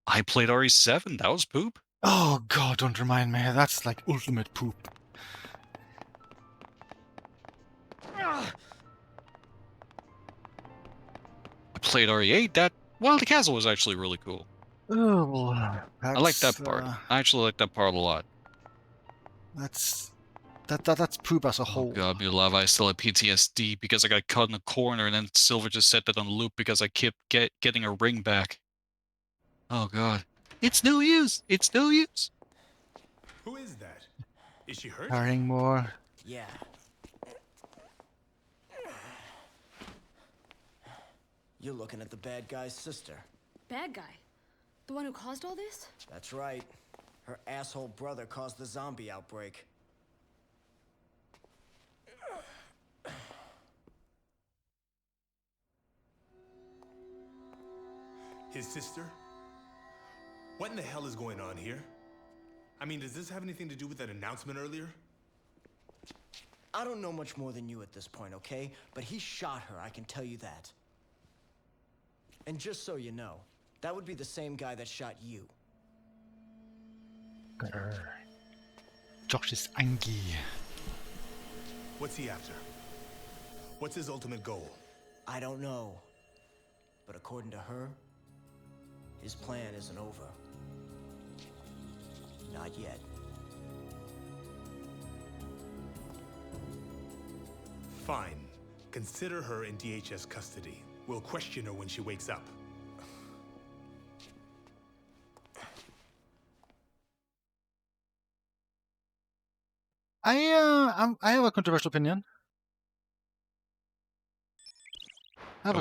I played RE7, that was poop. Oh god, don't remind me. That's like ultimate poop. I played RE8, well, the castle was actually really cool. Oh, I like that part. I actually like that part a lot. That's poop as a whole. Oh god, me alive, I still have PTSD because I got caught in a corner and then Silver just set that on loop because I kept getting a ring back. Oh god. It's no use! It's no use! Who is that? Is she hurt? Carrying more. Yeah. You're looking at the bad guy's sister. Bad guy? The one who caused all this? That's right. Her asshole brother caused the zombie outbreak. His sister? What in the hell is going on here? I mean, does this have anything to do with that announcement earlier? I don't know much more than you at this point, okay? But he shot her, I can tell you that. And just so you know, that would be the same guy that shot you. Josh is angry. What's he after? What's his ultimate goal? I don't know. But according to her, his plan isn't over. Not yet. Fine. Consider her in DHS custody. We'll question her when she wakes up. I have a controversial opinion. I'm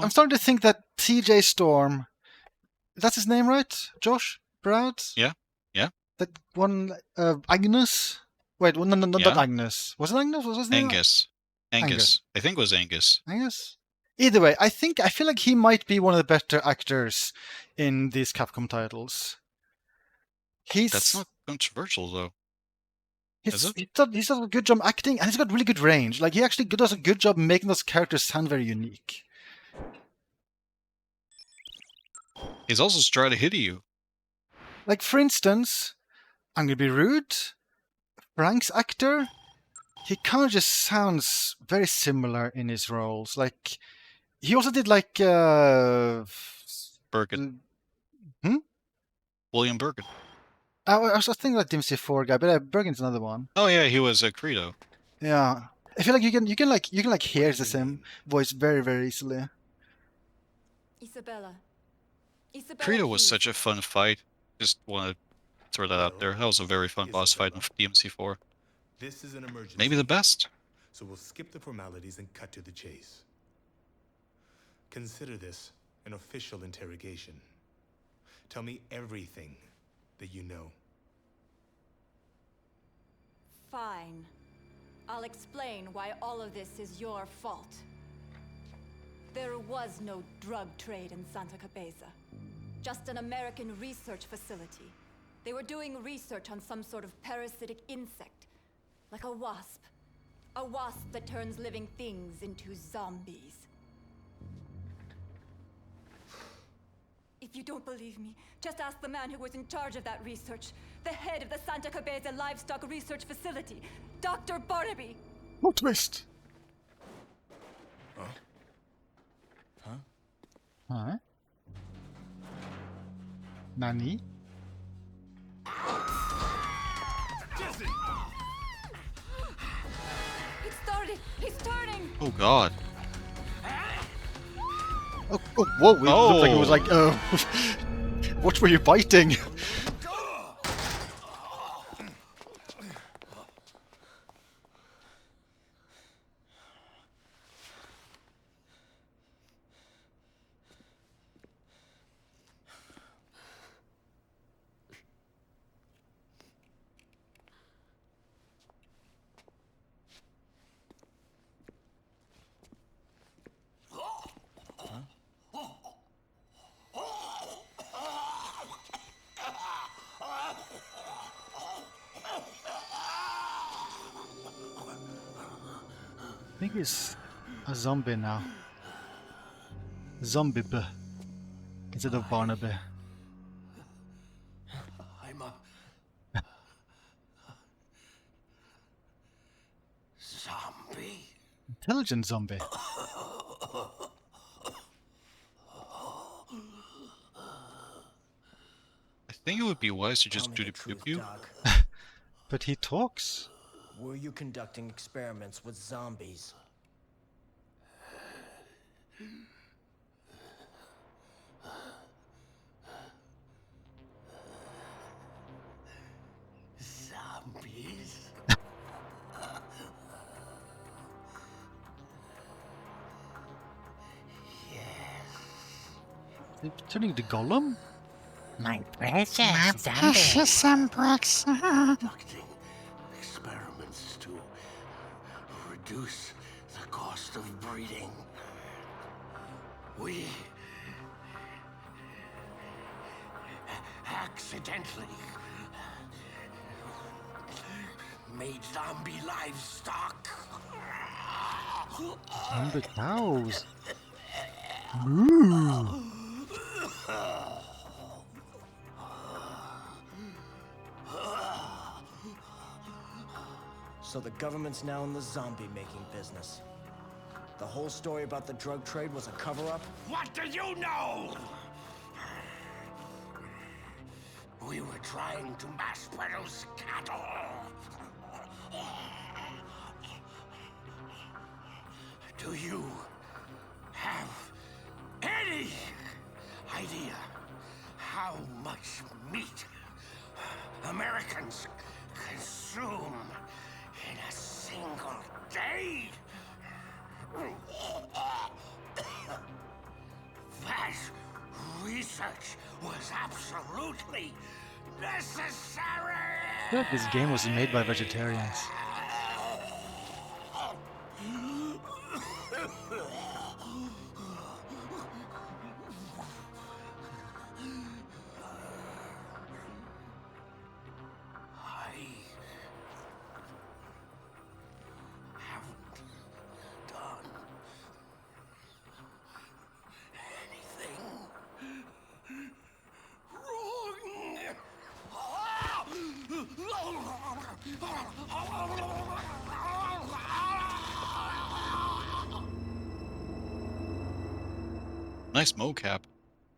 starting to think that TJ Storm That's his name, right? Josh? Brad? Yeah. That one, Agnes? Wait, well, no, not Yeah. Agnes. Was it Agnes? Was his name? Angus. I think it was Angus. Angus? Either way, I feel like he might be one of the better actors in these Capcom titles. That's not controversial, though. Is it? He does a good job acting, and he's got really good range. Like, he actually does a good job making those characters sound very unique. He's also Strata Hideo. Like, for instance, I'm gonna be rude, Frank's actor, he kind of just sounds very similar in his roles. Like, he also did, like, Bergen. William Bergen. I was thinking like DMC4 guy, but Bergen's another one. Oh yeah, he was a Credo. Yeah, I feel like you can hear the same voice very, very easily. Isabella, Credo was please. such a fun fight. Just want to throw that out there. That was a very fun boss fight in DMC4. This is an emergency. Maybe the best. So we'll skip the formalities and cut to the chase. Consider this an official interrogation. Tell me everything that you know. Fine. I'll explain why all of this is your fault. There was no drug trade in Santa Cabeza. Just an American research facility. They were doing research on some sort of parasitic insect. Like a wasp. A wasp that turns living things into zombies. If you don't believe me, just ask the man who was in charge of that research. The head of the Santa Cabeza Livestock Research Facility, Dr. Barnaby. No twist. Huh? Nani? It started! He's turning! Oh god. Oh, whoa! It looked like it was like, what were you biting? I think he's a zombie now. Zombie instead of Barnaby. I'm a zombie. Intelligent zombie. I think it would be wise to just do the pew-pew. But he talks. Were you conducting experiments with zombies? Zombies? They're turning to Gollum? My precious Zombrix. Conducting experiments to reduce the cost of breeding. We accidentally made zombie livestock. Zombie cows. Moo. So the government's now in the zombie-making business. The whole story about the drug trade was a cover-up? What do you know? We were trying to mass produce cattle. Do you have any idea how much meat Americans consume in a single day? That research research was absolutely necessary. I feel like this game was made by vegetarians. Nice mocap.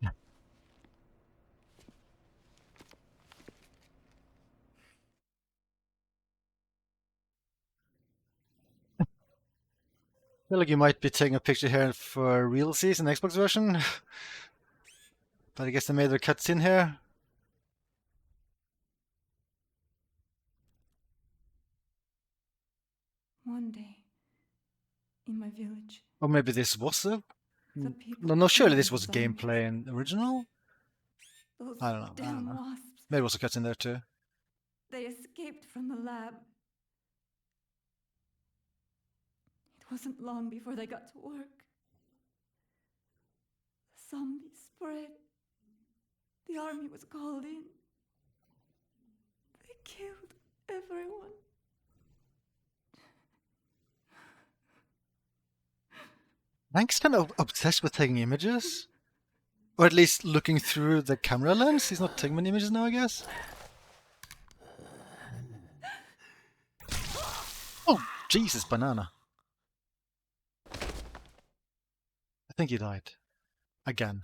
I feel like you might be taking a picture here for realsies in the Xbox version. But I guess they made their cutscene here. One day, in my village. Or maybe this was a... The No, surely this killed was zombies. gameplay in the original? Those I don't know. damn wasps. Maybe it was a cutscene there too. They escaped from the lab. It wasn't long before they got to work. The zombies spread. The army was called in. They killed everyone. Frank's kind of obsessed with taking images. Or at least looking through the camera lens. He's not taking many images now, I guess. Oh, Jesus, banana. I think he died. Again.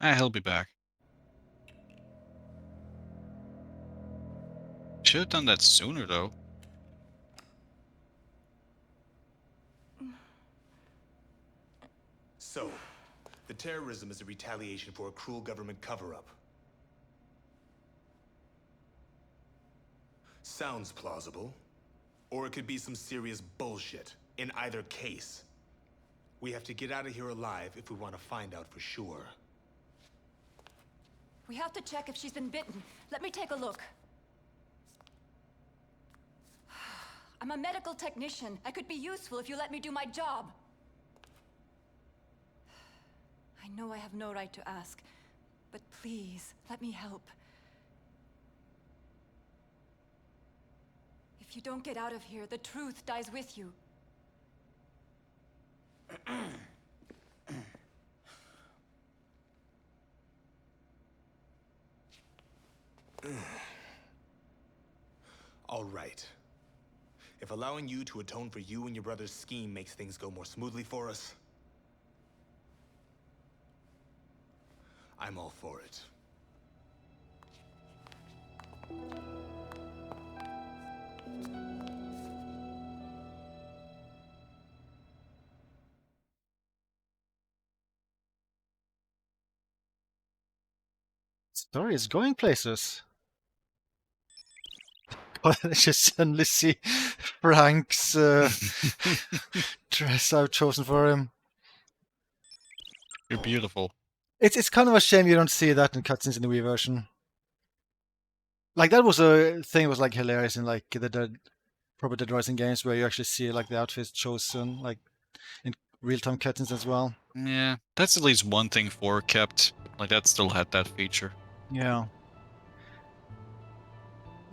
He'll be back. Should have done that sooner, though. So, the terrorism is a retaliation for a cruel government cover-up. Sounds plausible. Or it could be some serious bullshit. In either case, we have to get out of here alive if we want to find out for sure. We have to check if she's been bitten. Let me take a look. I'm a medical technician. I could be useful if you let me do my job. I know I have no right to ask, but please, let me help. If you don't get out of here, the truth dies with you. All right. If allowing you to atone for you and your brother's scheme makes things go more smoothly for us, I'm all for it. Story is going places. I just suddenly see Frank's dress I've chosen for him. You're beautiful. It's kind of a shame you don't see that in cutscenes in the Wii version. Like that was a thing that was like hilarious in like the proper Dead Rising games where you actually see like the outfits chosen like in real-time cutscenes as well. Yeah, that's at least one thing 4 kept. Like that still had that feature. Yeah.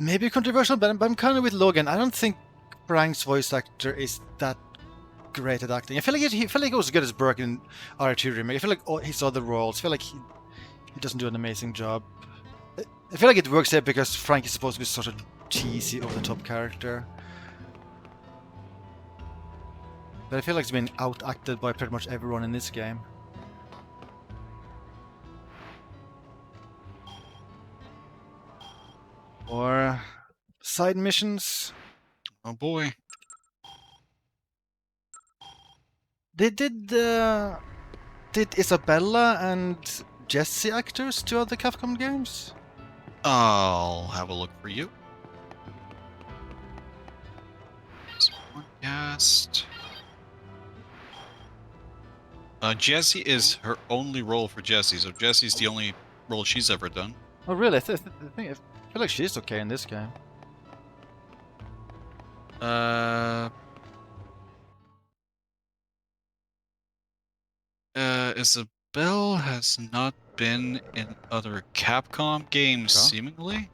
Maybe controversial, but I'm kind of with Logan. I don't think Frank's voice actor is that great at acting. I feel like he was good as Burke in R2 Remake. I feel like he saw the roles. I feel like he doesn't do an amazing job. I feel like it works here because Frank is supposed to be such a cheesy, over-the-top character. But I feel like he's been out-acted by pretty much everyone in this game. Or side missions. Oh boy. Did Isabella and Jesse actors to other Capcom games? I'll have a look for you. Cast. Jessie is her only role for Jessie, so Jessie's the only role she's ever done. Oh really? I feel like she's okay in this game. Isabelle has not been in other Capcom games, seemingly.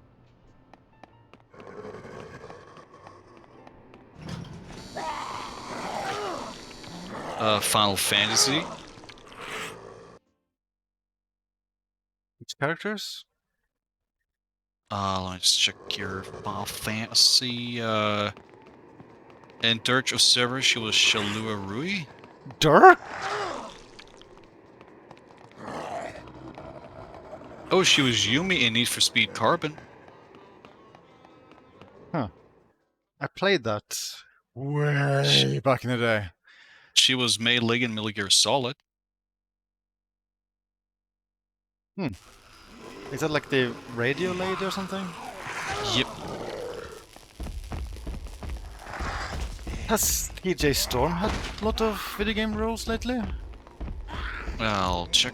Final Fantasy. Which characters? Let me just check your Final Fantasy. In Dirge of Cerberus, she was Shalua Rui. Dirk? Oh, she was Yumi in Need for Speed Carbon. Huh. I played that way back in the day. She was Mei Ling in Metal Gear Solid. Is that like the radio lady or something? Yep. Has TJ Storm had a lot of video game roles lately? I'll check.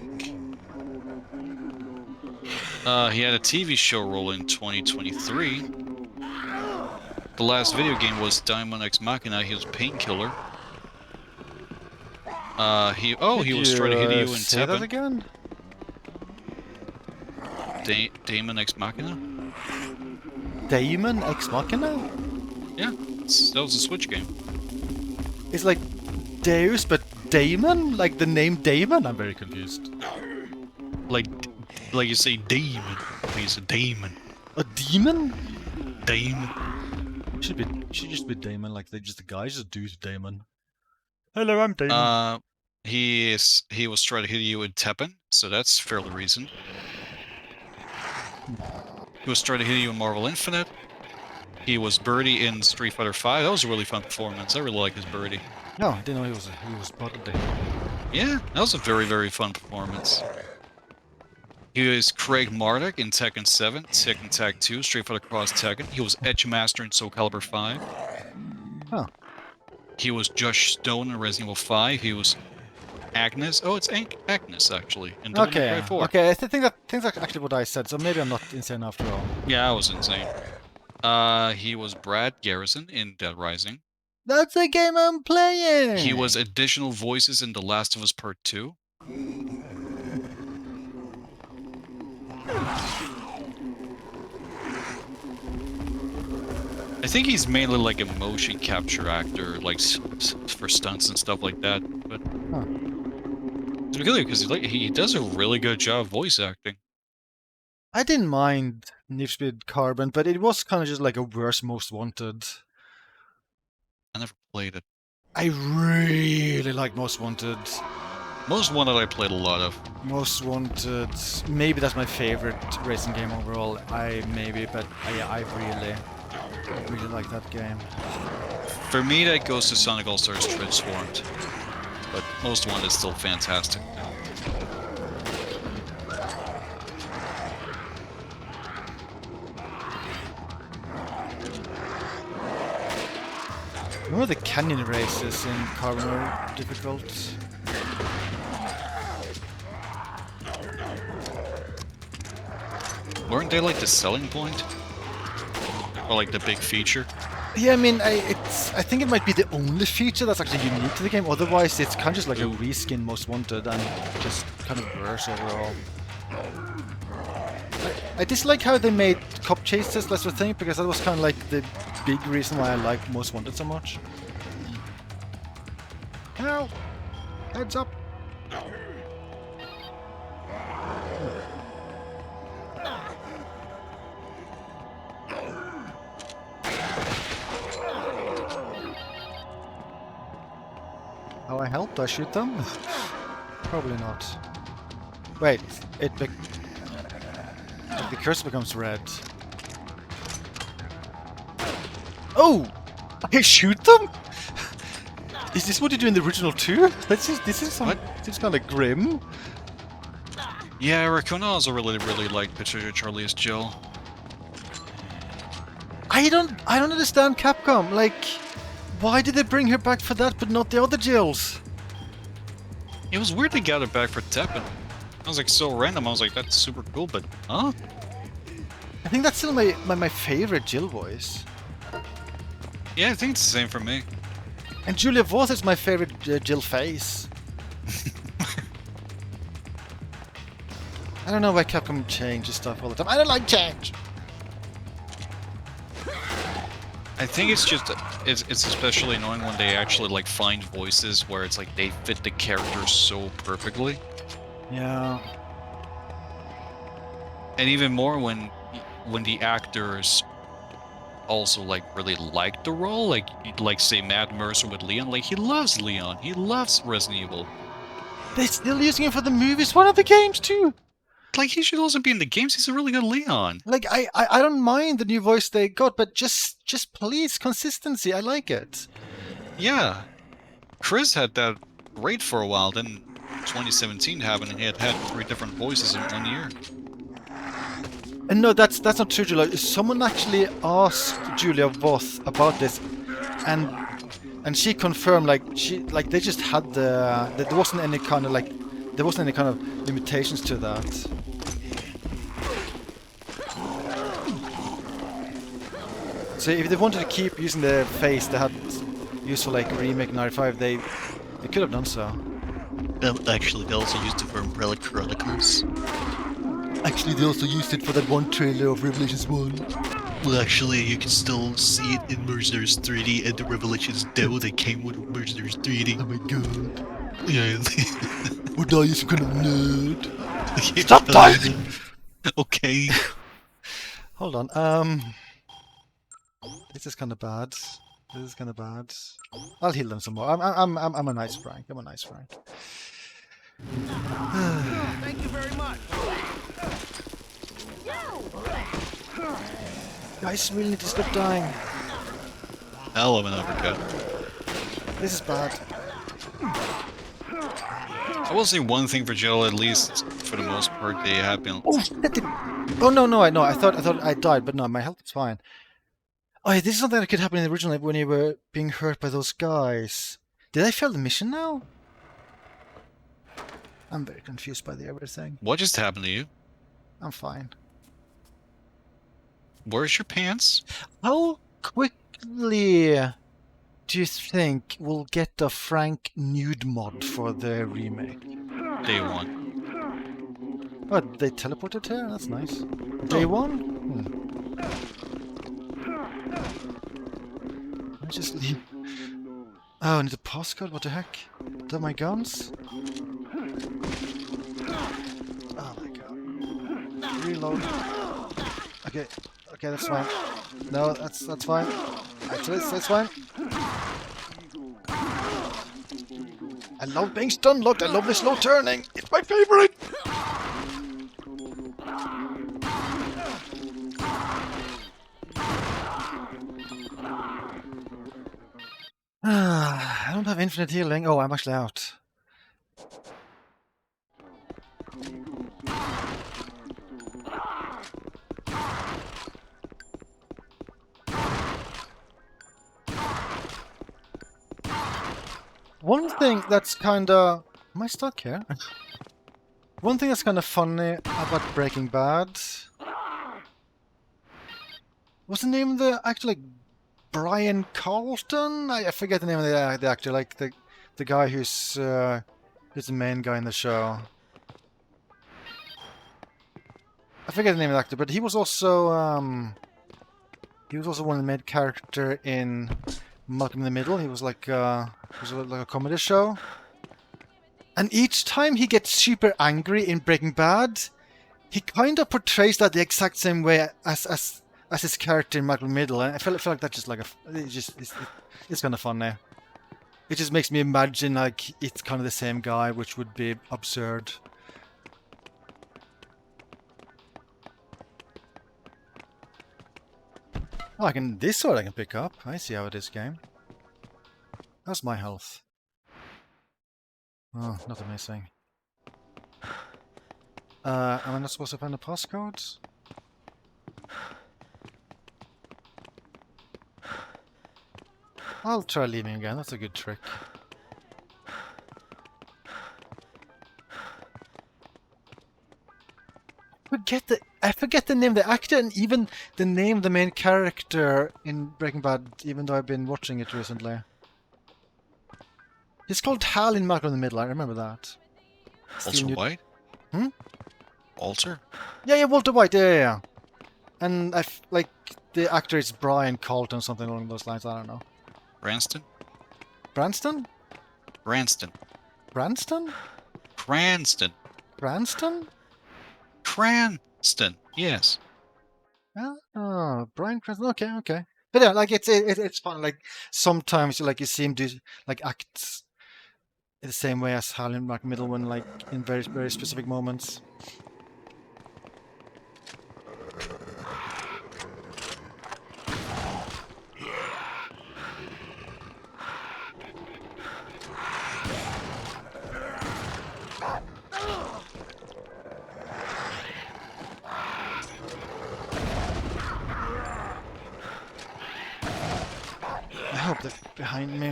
He had a TV show role in 2023. The last video game was Diamond X Machina. He was Painkiller. He was trying to hit you in say that Tekken. again? Damon X Machina? Damon X Machina? Yeah, that was a Switch game. It's like Deus, but Damon? Like the name Damon? I'm very confused. Like you say demon. He's a demon. A demon? Damon. Should just be Damon, like they just the guy, just a dude Damon. Hello, I'm Damon. He was trying to hit you in Tekken, so that's fairly recent. He was trying to hit you in Marvel Infinite. He was Birdie in Street Fighter V. That was a really fun performance. I really like his Birdie. No, I didn't know he was Birdie. Yeah, that was a very, very fun performance. He was Craig Marduk in Tekken 7, Tekken Tag 2, Street Fighter Cross Tekken. He was Edgemaster in Soul Calibur 5. Huh. He was Josh Stone in Resident Evil 5. He was Agnes. Oh, it's Agnes, actually. In Devil May Cry 4. Okay, I think that's actually what I said, so maybe I'm not insane after all. Yeah, I was insane. He was Brad Garrison in Dead Rising. That's the game I'm playing! He was additional voices in The Last of Us Part 2. I think he's mainly like a motion capture actor, like for stunts and stuff like that. But it's peculiar because he does a really good job voice acting. I didn't mind Need for Speed Carbon, but it was kind of just like a worse Most Wanted. I never played it. I really like Most Wanted. Most Wanted I played a lot of. Most Wanted, maybe that's my favorite racing game overall. But I really like that game. For me, that goes to Sonic All-Stars Transformed. But Most Wanted is still fantastic. Remember the canyon races in Carbon were difficult? Weren't they like the selling point? Or like the big feature? Yeah, I mean, I think it might be the only feature that's actually unique to the game. Otherwise, it's kind of just like a reskin Most Wanted and just kind of worse overall. I dislike how they made cop chases less of a thing, because that was kind of like the big reason why I like Most Wanted so much. Help! Heads up! How I help? Do I shoot them? Probably not. Wait, the cursor becomes red. Oh! I shoot them? Is this what you do in the original too? This is kind of grim. Yeah, Raccoon also really liked Patricia Charlie as Jill. I don't understand Capcom. Like, why did they bring her back for that, but not the other Jills? It was weird they got it back for Teppen. I was like so random. I was like, that's super cool, but huh? I think that's still my favorite Jill voice. Yeah, I think it's the same for me. And Julia Voth is my favorite Jill face. I don't know why Capcom changes stuff all the time. I don't like change! I think it's just it's especially annoying when they actually like find voices where it's like they fit the character so perfectly. Yeah. And even more when the actors also like really like the role, like say Matt Mercer with Leon, like he loves Leon, he loves Resident Evil. They're still using him for the movies, one of the games too! Like he should also be in the games, he's a really good Leon. Like I don't mind the new voice they got, but just please, consistency, I like it. Yeah. Chris had that great for a while, then 2017 happened and he had 3 different voices in 1 year. And no, that's not true, Julia. Someone actually asked Julia Voth about this, and she confirmed like they just had there wasn't any kind of limitations to that. So if they wanted to keep using the face they had used for like Remake 95, they could have done so. Actually, they also used it for Umbrella Chronicles. Actually, they also used it for that one trailer of Revelations 1. Well, actually, you can still see it in Mercenaries 3D and the Revelations demo that came with Mercenaries 3D. Oh my god. Yeah. What are you, some kind of nerd? Stop typing! Okay. Hold on, this is kind of bad. This is kind of bad. I'll heal them some more. I'm a nice Frank. I'm a nice Frank. Thank you very much. Guys, really need to stop dying. Hell of an uppercut. This is bad. I will say one thing for Jill, at least for the most part, they have been. Oh no! I thought I died, but no, my health is fine. Oh, yeah, this is something that could happen in the original when you were being hurt by those guys. Did I fail the mission now? I'm very confused by everything. What just happened to you? I'm fine. Where's your pants? How quickly do you think we'll get the Frank nude mod for the remake? Day 1. Oh, they teleported here? That's nice. Day 1? I just leave. Oh, I need a postcode? What the heck? Are my guns? Oh my god. Reload. Okay, that's fine. No, that's fine. Actually, that's fine. I love being stun locked. I love the slow turning. It's my favorite. I don't have infinite healing. Oh, I'm actually out. One thing that's kinda... Am I stuck here? One thing that's kinda funny about Breaking Bad... What's the name of the actor? Like, Brian Carlton? I forget the name of the actor. Like, the guy who's the main guy in the show. I forget the name of the actor, but he was also one of the main character in Malcolm in the Middle. He was like a comedy show. And each time he gets super angry in Breaking Bad, he kind of portrays that the exact same way as his character in Malcolm in the Middle. And I feel like that's just like it's kind of fun now. It just makes me imagine like it's kind of the same guy, which would be absurd. Oh, this sword I can pick up. I see how it is, game. How's my health? Oh, not amazing. Am I not supposed to find the passcode? I'll try leaving again, that's a good trick. I forget the name of the actor and even the name of the main character in Breaking Bad, even though I've been watching it recently. He's called Hal in Malcolm in the Middle, I remember that. Walter White? Hmm? Walter? Yeah, Walter White, yeah. And like the actor is Brian Colton, something along those lines, I don't know. Branston? Branston? Branston. Branston? Cranston. Branston? Cranston, yes. Oh, Brian Cranston. Okay. But yeah, like it's fun. Like sometimes, like you see him do like acts in the same way as Hal in Mark Middleman, like in very specific moments. I hope they're behind me.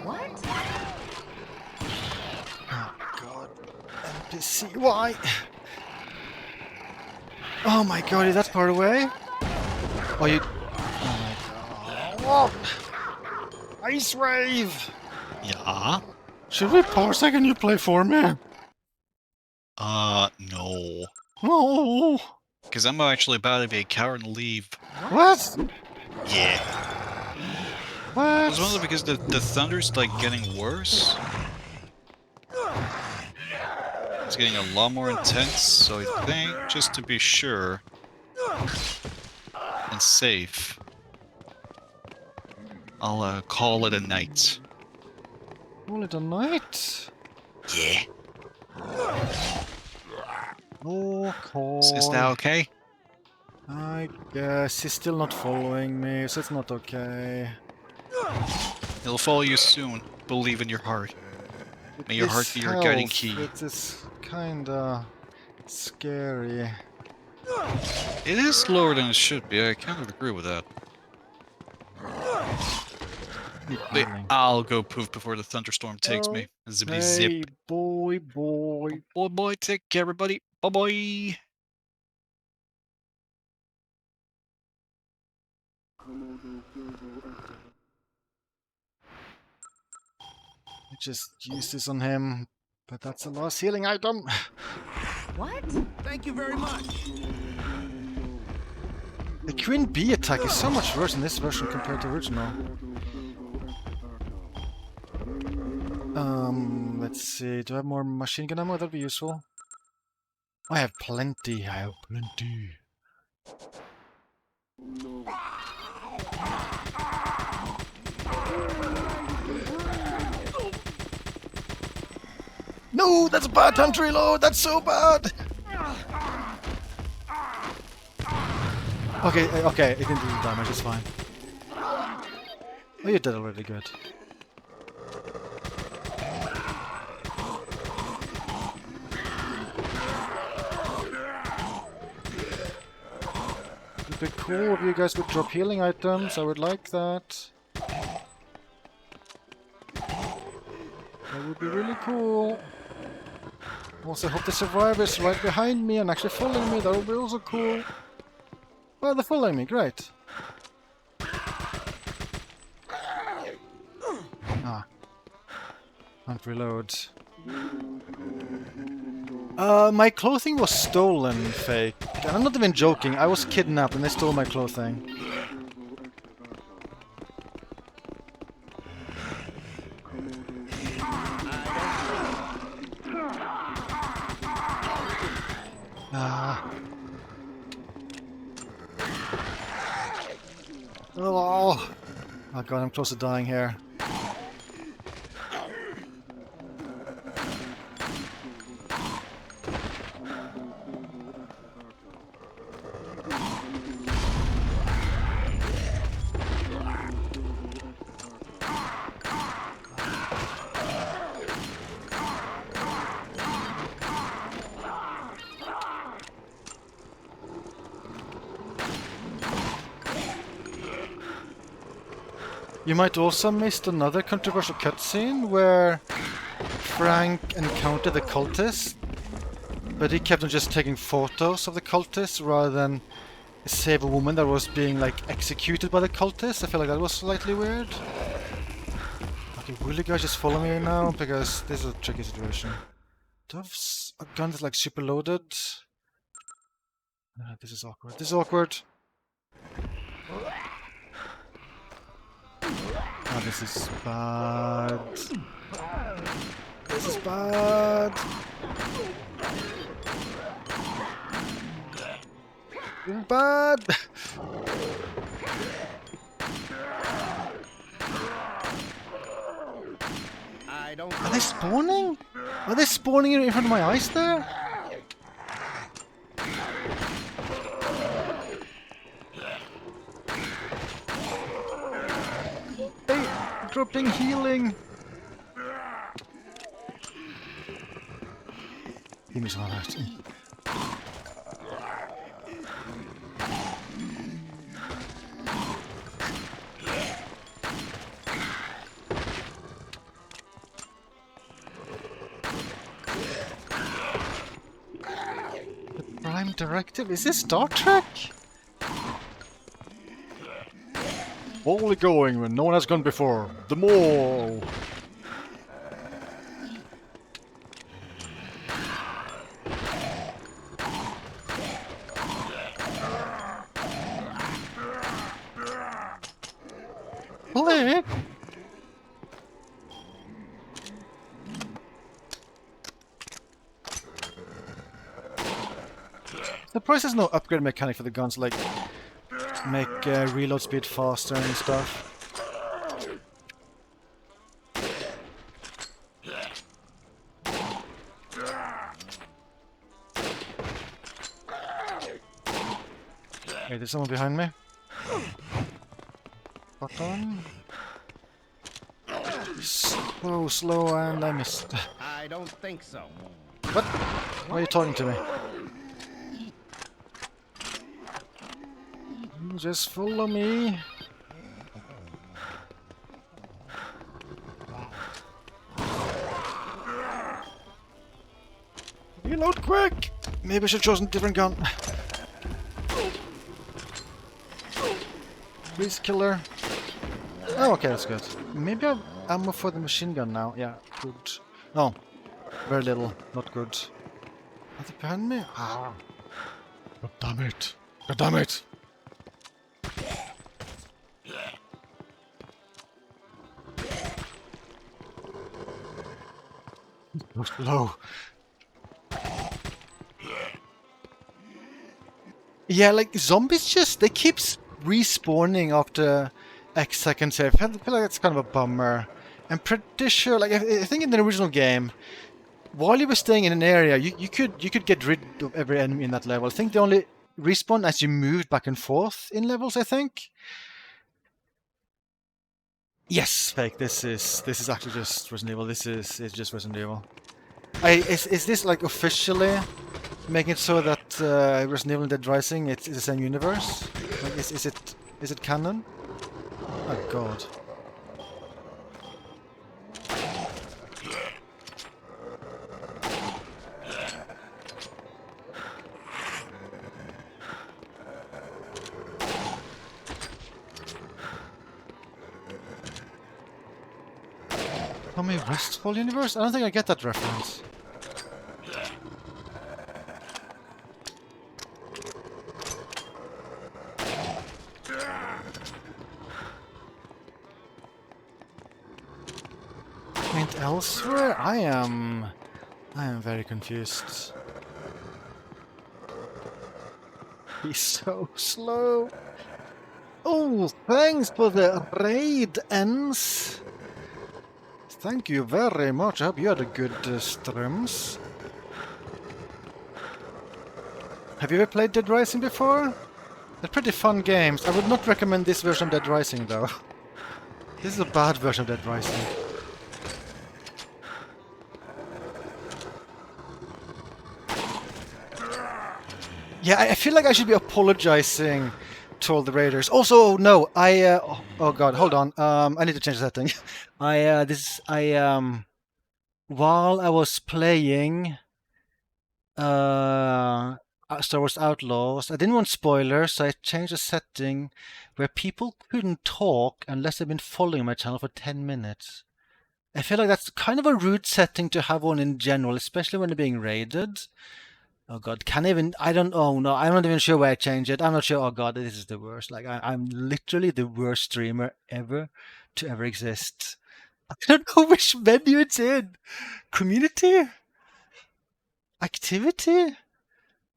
What? Oh god. NPC, why? Oh my god, is that far away? Oh, you... Oh my god. Whoa! Ice Rave! Yeah? Should we pause? Can you play for me? No. No! Because I'm actually about to be a coward and leave. What? Yeah. What? I was wondering because the thunder's like getting worse. It's getting a lot more intense, so I think just to be sure and safe, I'll call it a night. Call it a night? Yeah. Okay. Is that okay? I guess he's still not following me, so it's not okay. He'll follow you soon. Believe in your heart. May your heart be your guiding key. It is kinda scary. It is slower than it should be. I kind of agree with that. But I'll go poof before the thunderstorm takes me. Zippity zip. Hey, boy. Boy, take care, everybody. Bye-bye. I just used this on him, but that's a lost healing item. What? Thank you very much. The Queen Bee attack is so much worse in this version compared to the original. Let's see. Do I have more machine gun ammo? That'd be useful. I have plenty. No, that's bad time to reload. That's so bad. Okay, it didn't do the damage. It's fine. Oh, you did already good. It'd be cool if you guys would drop healing items. I would like that. That would be really cool. Also, hope the survivor is right behind me and actually following me. That would be also cool. Oh, they're following me. Great. Ah. Can't reload. My clothing was stolen, fake. And I'm not even joking. I was kidnapped and they stole my clothing. Oh god, I'm close to dying here. You might also missed another controversial cutscene where Frank encountered the cultist, but he kept on just taking photos of the cultist rather than save a woman that was being like executed by the cultist. I feel like that was slightly weird. Okay, will you guys just follow me now? Because this is a tricky situation. Do I have a gun that's like super loaded? This is awkward. This is awkward. Oh, this is bad. This is bad. This is bad. Are they spawning? Are they spawning in front of my eyes there? Hey, dropping healing. Give me some of that. Prime Directive? Is this Star Trek? Boldly going when no one has gone before. The mall! Play! Surprised there's no upgrade mechanic for the guns, like make reload speed faster and stuff. Hey, there's someone behind me. Button. So slow, and I missed. I don't think so. What? Why are you talking to me? Just follow me. Reload quick! Maybe I should have chosen a different gun. Please, killer. Oh, okay, that's good. Maybe I have ammo for the machine gun now. Yeah, good. No, very little. Not good. Are they behind me? Ah. God damn it. God damn it. So slow. Yeah, like zombies just, they keep respawning after X seconds here. I feel like that's kind of a bummer. I'm pretty sure, like I think in the original game, while you were staying in an area, you could get rid of every enemy in that level. I think they only respawn as you moved back and forth in levels, I think. Yes, fake. This is actually just Resident Evil. It's just Resident Evil. Is this like officially making it so that Resident Evil and Dead Rising it's the same universe? Like, is it canon? Oh god. Tommy Westfall universe? I don't think I get that reference. And elsewhere, I am very confused. He's so slow. Oh, thanks for the raid, Ens. Thank you very much. I hope you had a good streams. Have you ever played Dead Rising before? They're pretty fun games. I would not recommend this version of Dead Rising though. This is a bad version of Dead Rising. Yeah, I feel like I should be apologizing to all the raiders. Also, no, oh god, hold on. I need to change the setting. When while I was playing Star Wars Outlaws, I didn't want spoilers, so I changed a setting where people couldn't talk unless they've been following my channel for 10 minutes. I feel like that's kind of a rude setting to have on in general, especially when they're being raided. Oh god, I don't know, no, I'm not even sure where I changed it. I'm not sure. Oh god, this is the worst. Like, I'm literally the worst streamer ever to ever exist. I don't know which menu it's in. Community? Activity?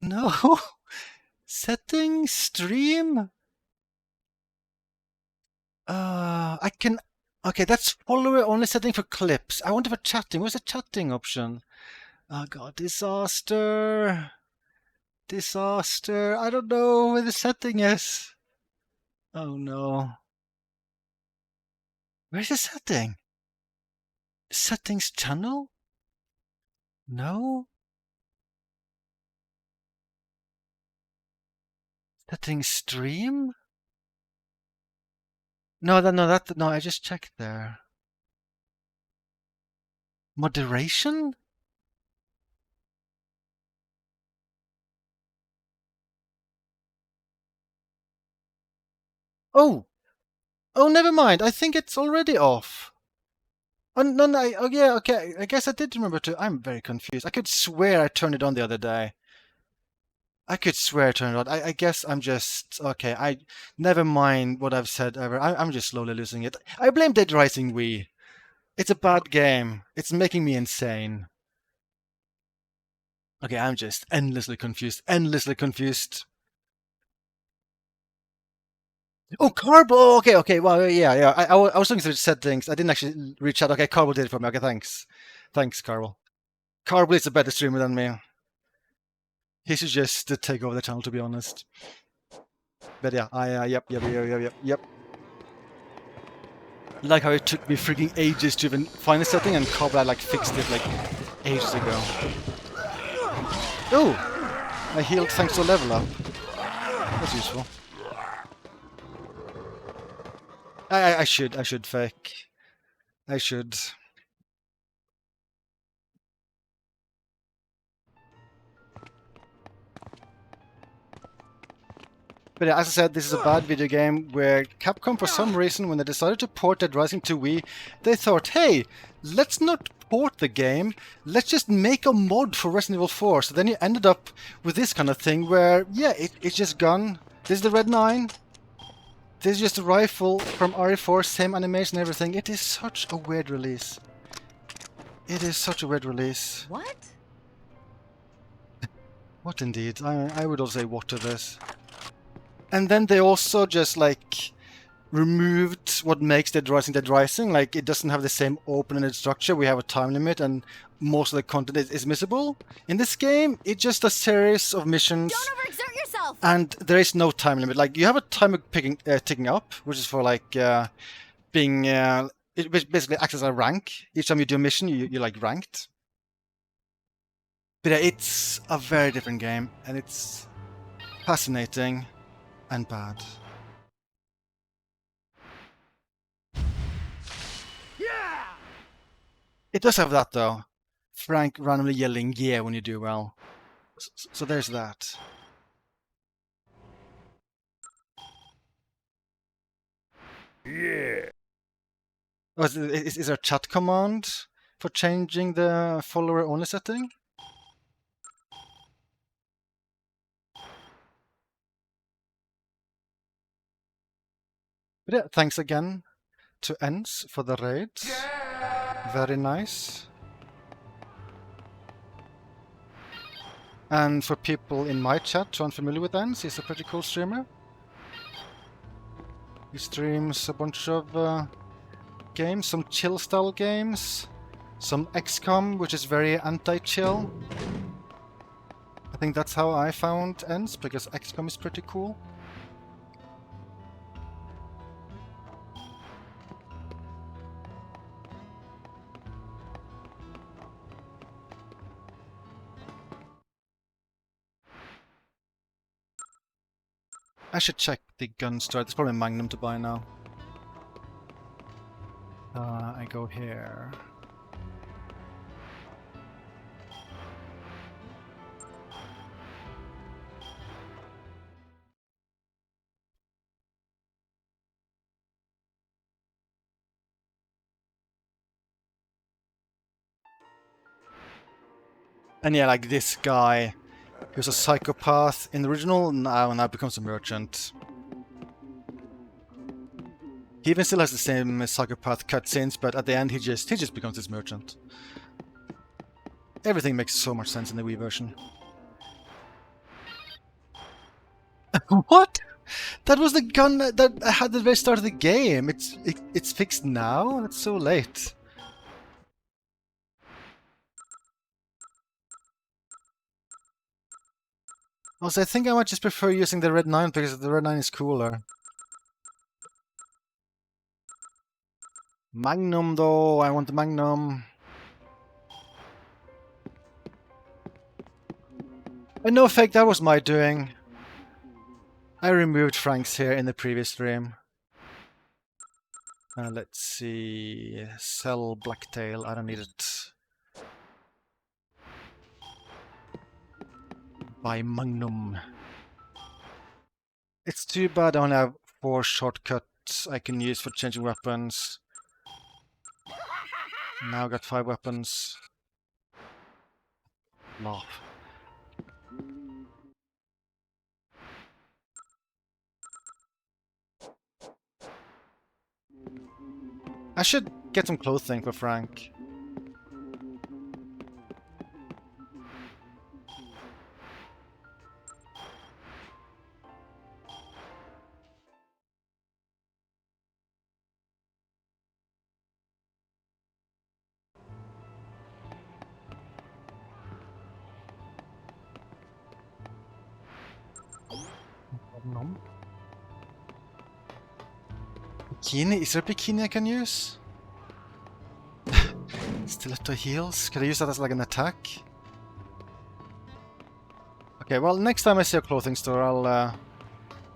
No. Setting? Stream? I can... Okay, that's follower only setting for clips. I want for chatting. Where's the chatting option? Oh god, disaster. Disaster. I don't know where the setting is. Oh no. Where's the setting? Settings channel? No? Settings stream? No, no, I just checked there. Moderation? Oh! Oh, never mind. I think it's already off. Oh, no, no, oh yeah, okay. I guess I did remember to. I'm very confused. I could swear I turned it on the other day. I could swear I turned it on. I guess I'm just... Okay, never mind what I've said ever. I'm just slowly losing it. I blame Dead Rising Wii. It's a bad game. It's making me insane. Okay, I'm just endlessly confused. Endlessly confused. Oh, Carbo! Oh, okay. Well, yeah. I was looking through settings. I didn't actually reach out. Okay, Carbo did it for me. Okay, thanks. Thanks, Carbo. Carbo is a better streamer than me. He should just take over the channel, to be honest. But yeah, yep. Like how it took me freaking ages to even find the setting, and Carbo like fixed it like ages ago. Oh! I healed thanks to a level up. That's useful. I should fake. I should. But yeah, as I said, this is a bad video game where Capcom, for some reason, when they decided to port Dead Rising to Wii, they thought, hey, let's not port the game, let's just make a mod for Resident Evil 4. So then you ended up with this kind of thing where, yeah, it's just gone. This is the Red 9. This is just a rifle from RE4, same animation and everything. It is such a weird release. It is such a weird release. What? What indeed? I would also say what to this. And then they also just like removed what makes Dead Rising. Like, it doesn't have the same open-ended structure. We have a time limit and most of the content is missable. In this game, it's just a series of missions. Don't overexert yourself! And there is no time limit. Like, you have a timer ticking up, which is for like being... it basically acts as a rank. Each time you do a mission, you're like ranked. But yeah, it's a very different game, and it's fascinating and bad. Yeah! It does have that though. Frank randomly yelling yeah when you do well. So there's that. Yeah. Oh, is there a chat command for changing the follower only setting? But yeah, thanks again to Ens for the raids. Very nice. And for people in my chat who aren't familiar with Ens, he's a pretty cool streamer. He streams a bunch of games, some chill style games, some XCOM, which is very anti-chill. I think that's how I found Ens, because XCOM is pretty cool. I should check the gun store. There's probably a Magnum to buy now. I go here. And yeah, like this guy, he was a psychopath in the original, now becomes a merchant. He even still has the same psychopath cutscenes, but at the end he just becomes this merchant. Everything makes so much sense in the Wii version. What? That was the gun that I had at the very start of the game. It's fixed now? That's so late. Also, I think I might just prefer using the Red 9 because the Red 9 is cooler. Magnum though, I want the Magnum. And no fake, that was my doing. I removed Frank's hair in the previous stream. Let's see... Sell Blacktail, I don't need it. Buy Magnum. It's too bad I only have 4 shortcuts I can use for changing weapons. Now I got 5 weapons. Laugh. I should get some clothing for Frank. Bikini? Is there a bikini I can use? Stiletto heels? Can I use that as like an attack? Okay, well next time I see a clothing store I'll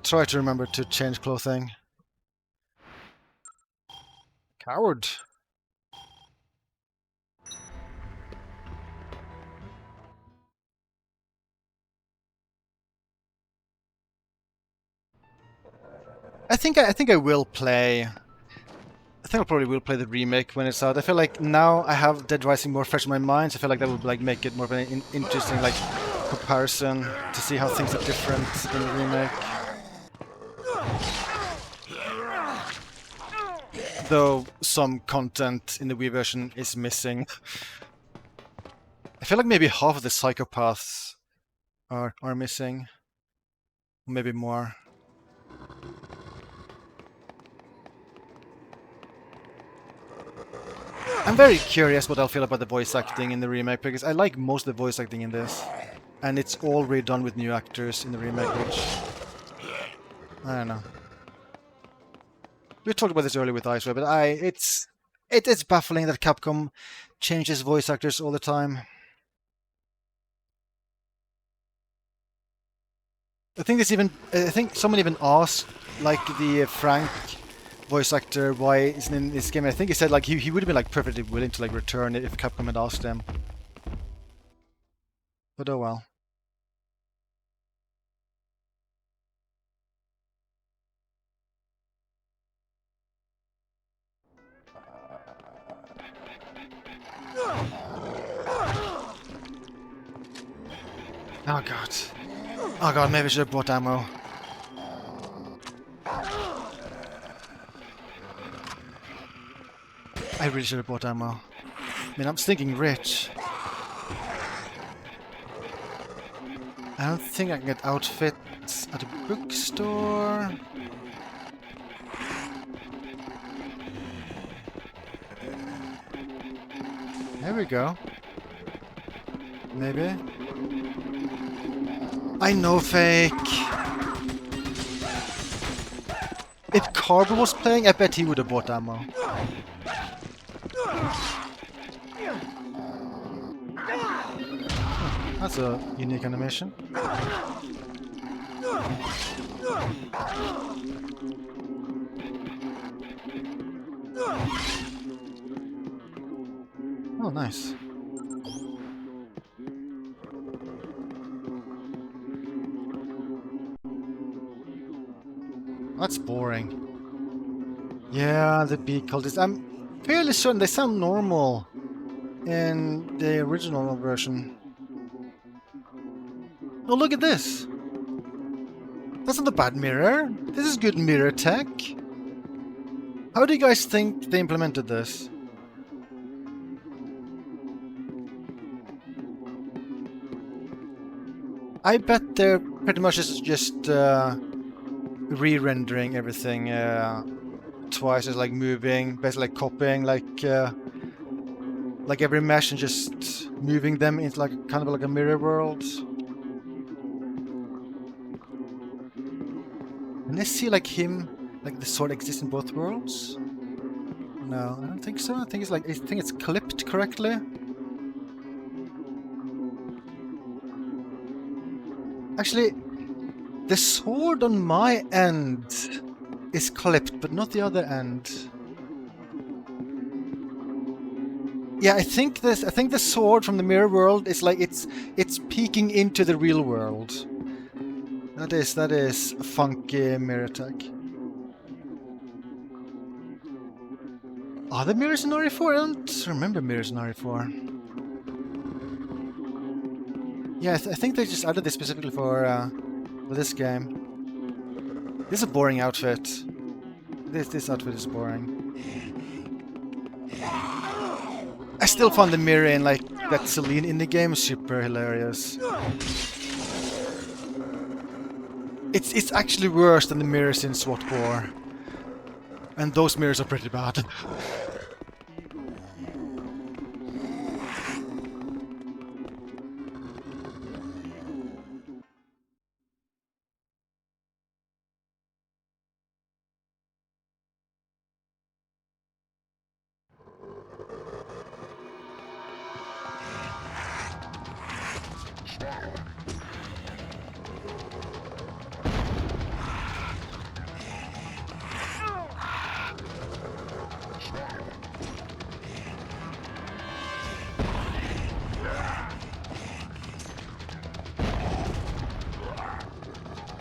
try to remember to change clothing. Coward! I think I will play. I think I probably will play the remake when it's out. I feel like now I have Dead Rising more fresh in my mind. So I feel like that would like make it more of an interesting like comparison to see how things are different in the remake. Though some content in the Wii version is missing. I feel like maybe half of the psychopaths are missing, maybe more. I'm very curious what I'll feel about the voice acting in the remake, because I like most of the voice acting in this. And it's all redone with new actors in the remake, which... I don't know. We talked about this earlier with Iceway, but it's baffling that Capcom changes voice actors all the time. I think someone even asked, like, the Frank voice actor why isn't in this game. I think he said like he would have been like perfectly willing to like return it if Capcom had asked him. But oh well. Oh god. Oh god, maybe I should have bought ammo. I really should have bought ammo. I mean, I'm stinking rich. I don't think I can get outfits at a bookstore. There we go. Maybe. I know, fake. If Carver was playing, I bet he would have bought ammo. That's a unique animation. Oh, nice. That's boring. Yeah, the bee cultists. I'm fairly certain they sound normal in the original version. Oh, look at this. That's not a bad mirror. This is good mirror tech. How do you guys think they implemented this? I bet they're pretty much just re-rendering everything twice, as like moving, basically like copying, like every mesh and just moving them into like kind of like a mirror world. Can I see like him, like the sword exists in both worlds? No, I don't think so. I think it's clipped correctly. Actually, the sword on my end is clipped, but not the other end. Yeah, I think the sword from the mirror world is like it's peeking into the real world. That is a funky mirror tech. Are there mirrors in RE4? I don't remember mirrors in RE4. Yeah, I think they just added this specifically for this game. This is a boring outfit. This outfit is boring. I still found the mirror in like that Celine in the game super hilarious. It's actually worse than the mirrors in SWAT Core. And those mirrors are pretty bad.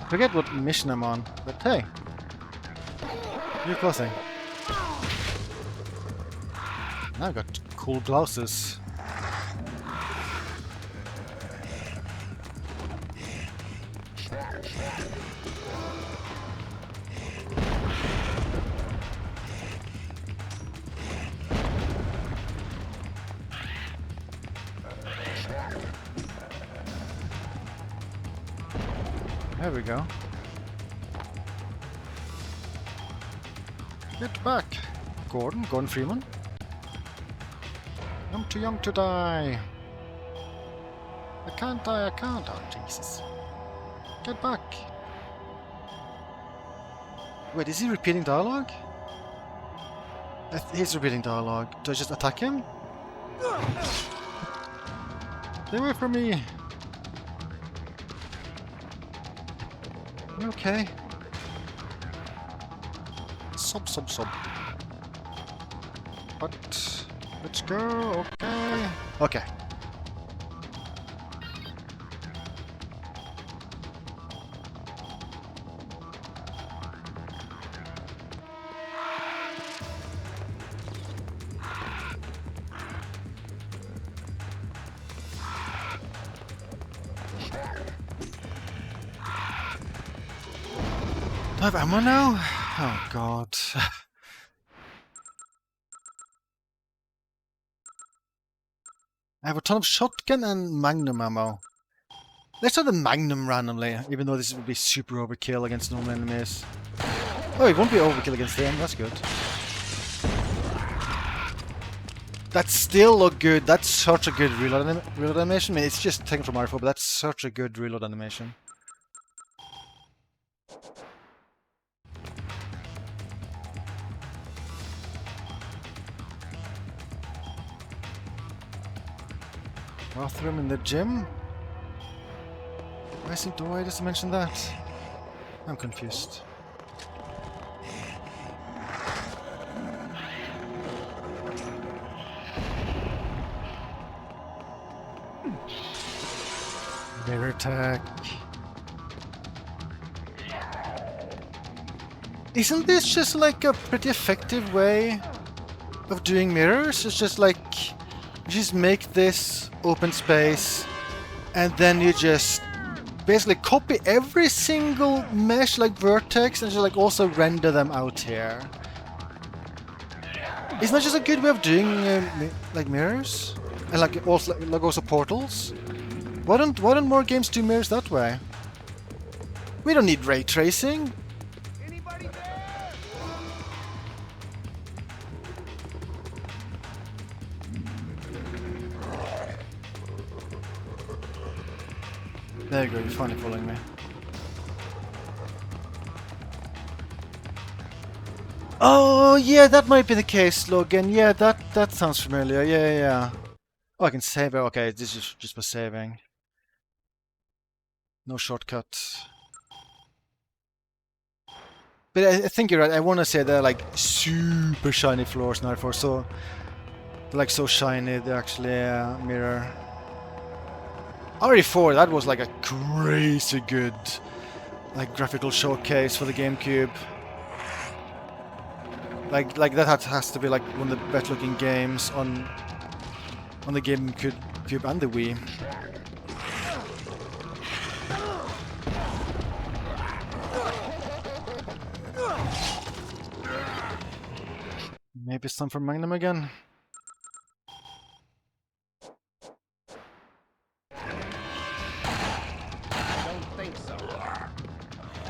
Forget what mission I'm on, but hey, new clothing. Now I've got cool glasses. There we go. Get back, Gordon Freeman. I'm too young to die. I can't die, I can't. Oh, Jesus. Get back. Wait, is he repeating dialogue? He's repeating dialogue. Do I just attack him? Stay away from me. Okay. Sob. But let's go. Okay. Okay. Do I have ammo now? Oh god. I have a ton of shotgun and magnum ammo. Let's try the magnum randomly, even though this would be super overkill against normal enemies. Oh, it won't be overkill against them, that's good. That still look good, that's such a good reload animation. I mean, it's just taken from RE4, but that's such a good reload animation. Bathroom in the gym? Why does it mention that? I'm confused. Mirror attack. Isn't this just like a pretty effective way of doing mirrors? It's just like you just make this open space and then you just basically copy every single mesh, like vertex, and just like also render them out here. Isn't that just a good way of doing like mirrors? And like also portals? Why don't more games do mirrors that way? We don't need ray tracing. There you go, you're finally following me. Oh yeah, that might be the case, Logan. Yeah, that sounds familiar. Yeah. Oh, I can save it. Okay, this is just for saving. No shortcut. But I think you're right. I want to say they're like super shiny floors now for so they're like so shiny. They actually mirror. RE4, that was like a crazy good like graphical showcase for the GameCube. Like that has to be like one of the better looking games on the GameCube and the Wii. Maybe it's time for Magnum again.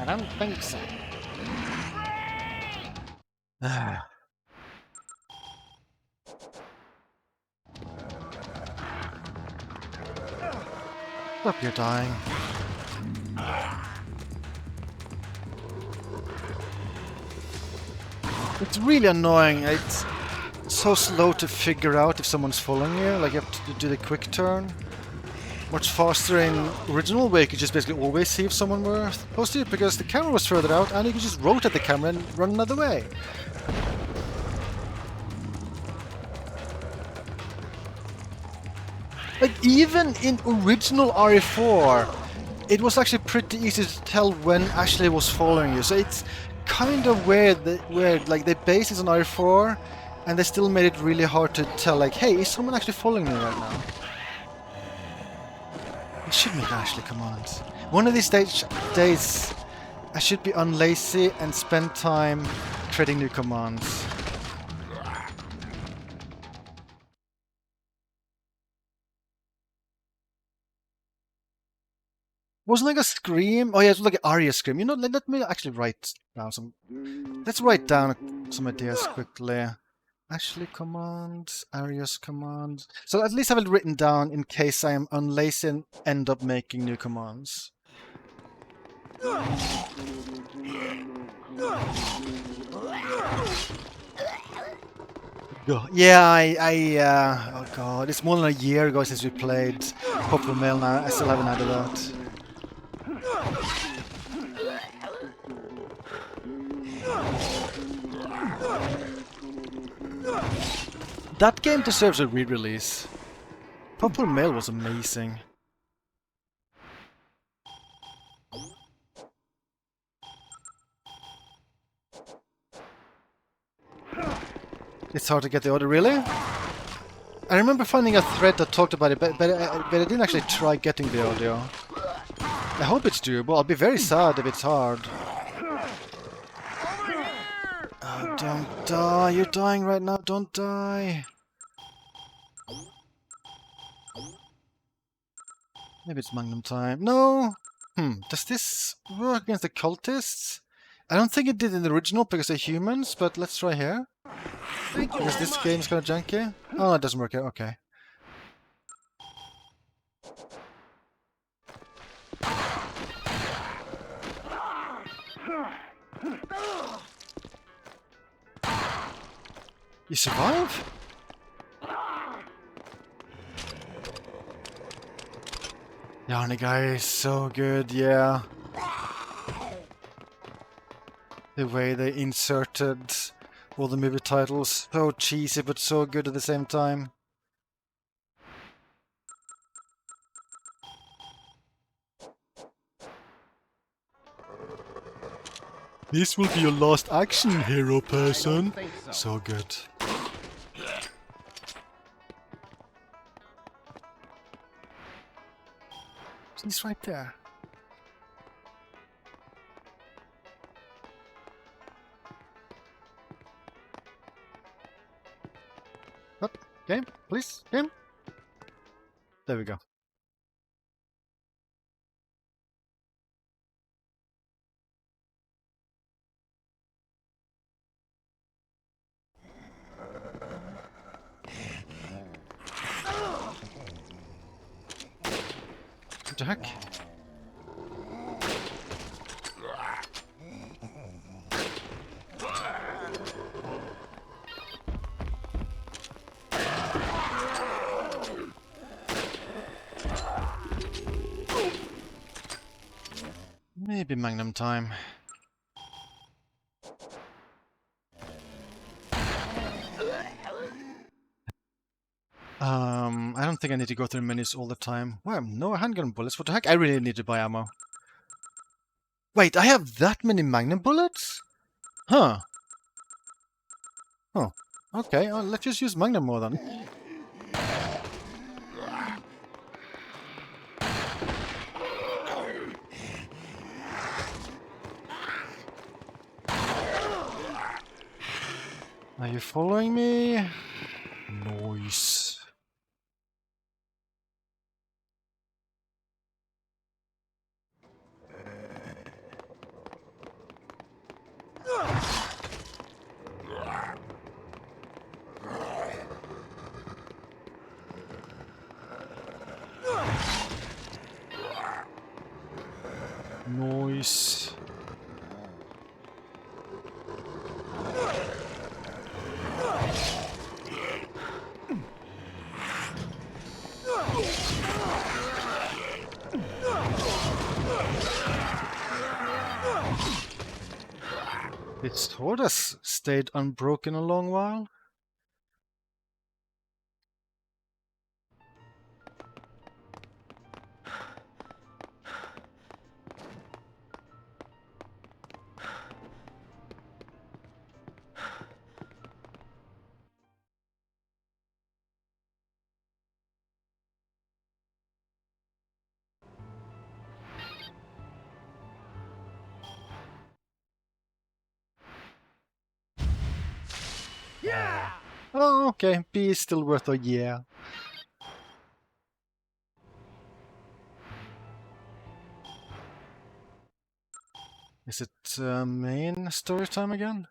I don't think so. Stop, you're dying. It's really annoying. It's so slow to figure out if someone's following you. Like you have to do the quick turn. Much faster in original where you could just basically always see if someone were supposed to, because the camera was further out and you could just rotate the camera and run another way. Like even in original RE4, it was actually pretty easy to tell when Ashley was following you. So it's kind of weird that like they based this on RE4 and they still made it really hard to tell, like, hey, is someone actually following me right now? I should make Ashley commands. One of these days, I should be unlazy and spend time creating new commands. Wasn't like a scream? Oh yeah, it was like an Arya scream. You know, let me actually write down some... Let's write down some ideas quickly. Ashley commands, Arya's commands. So at least I have it written down in case I am unlazy and end up making new commands. Yeah, oh god, it's more than a year ago since we played Popular Mail now. I still haven't added that. That game deserves a re-release. Popular Mail was amazing. It's hard to get the audio, really? I remember finding a thread that talked about it, but I didn't actually try getting the audio. I hope it's doable. I'll be very sad if it's hard. Oh, don't die. You're dying right now. Don't die. Maybe it's Magnum time. No! Does this work against the cultists? I don't think it did in the original because they're humans, but let's try here. Because this game's kind of janky. Oh, it doesn't work here. Okay. You survive? Yarny guy is so good, yeah. The way they inserted all the movie titles. So cheesy but so good at the same time. This will be your last action, hero person. So good. He's right there. Game, please, game. There we go. What the heck? Maybe Magnum time. I don't think I need to go through menus all the time. Wow, no handgun bullets. What the heck? I really need to buy ammo. Wait, I have that many Magnum bullets? Huh. Oh, okay. Let's just use Magnum more then. Are you following me? Nice. Nice. This sword has stayed unbroken a long while. Yeah! Oh, okay. B is still worth a yeah. Is it main story time again?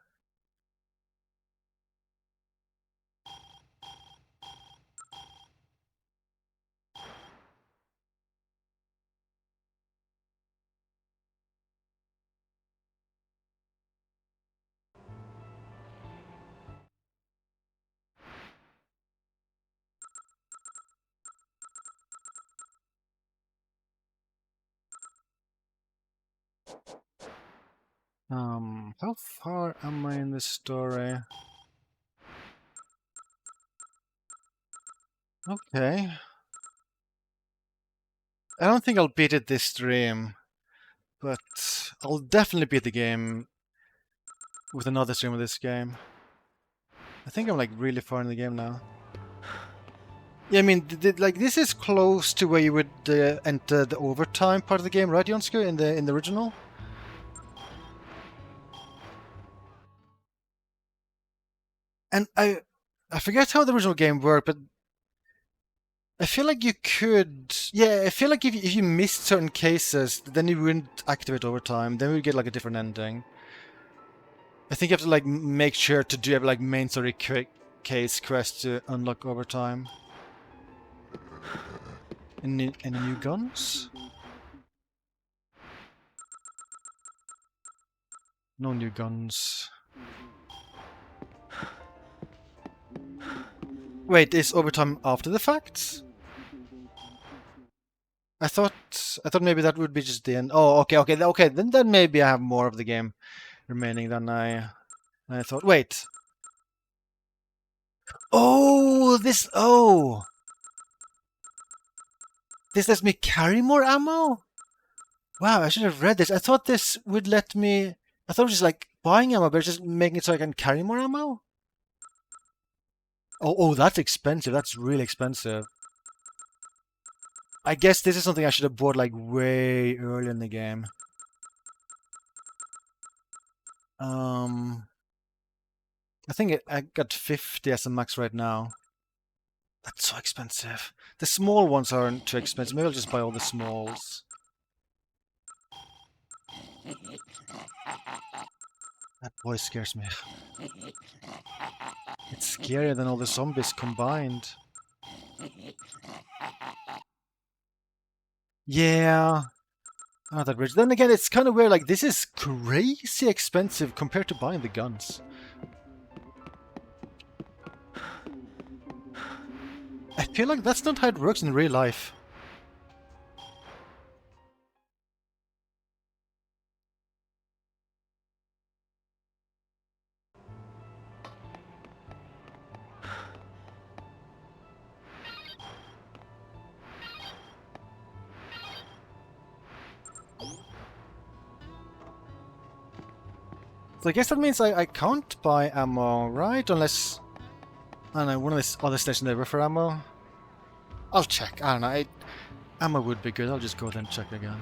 How far am I in this story? Okay. I don't think I'll beat it this stream, but I'll definitely beat the game with another stream of this game. I think I'm like really far in the game now. Yeah, I mean, like this is close to where you would enter the overtime part of the game, right, Jonska, in the original? And I forget how the original game worked, but I feel like you could... Yeah, I feel like if you missed certain cases, then you wouldn't activate overtime, then we would get like a different ending. I think you have to like make sure to do like main story case quest to unlock overtime. Any new guns? No new guns. Wait, is overtime after the fact? I thought maybe that would be just the end. Oh, okay. Then maybe I have more of the game remaining than I thought. Wait. Oh, this lets me carry more ammo? Wow, I should have read this. I thought this would let me... I thought it was just like buying ammo, but it's just making it so I can carry more ammo? Oh, that's expensive. That's really expensive. I guess this is something I should have bought like way early in the game. I think I got 50 as a max right now. That's so expensive. The small ones aren't too expensive. Maybe I'll just buy all the smalls. That boy scares me. It's scarier than all the zombies combined. Yeah. Not that rich. Then again, it's kind of weird. Like, this is crazy expensive compared to buying the guns. I feel like that's not how it works in real life. So I guess that means I can't buy ammo, right? Unless... I don't know, one of these other stations ever for ammo. I'll check. I don't know. Ammo would be good. I'll just go there and check again.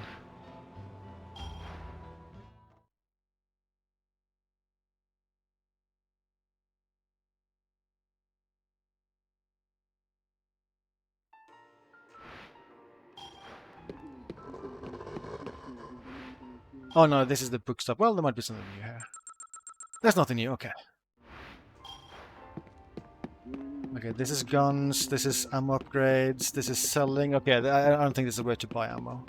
Oh no, this is the bookstop. Well, there might be something new here. There's nothing new, okay. Okay, this is guns, this is ammo upgrades, this is selling. Okay, I don't think this is a way to buy ammo.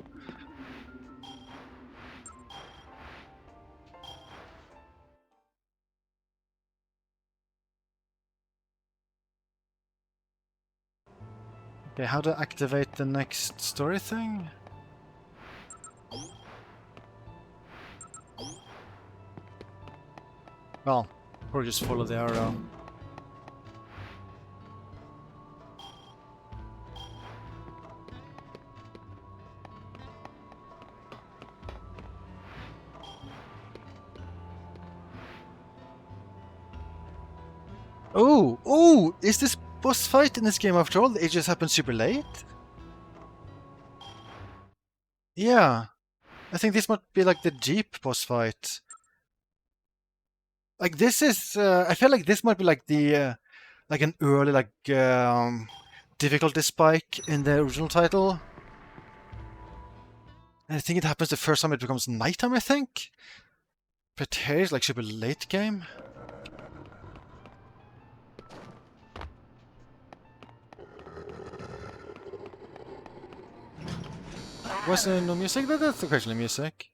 Okay, how to activate the next story thing? Well, or just follow the arrow. Oh, is this boss fight in this game after all? It just happened super late? Yeah, I think this might be like the Jeep boss fight. Like this is, I feel like this might be like the, like an early like difficulty spike in the original title. And I think it happens the first time it becomes nighttime, I think. But here is like super late game. Was there no music? That's occasionally music.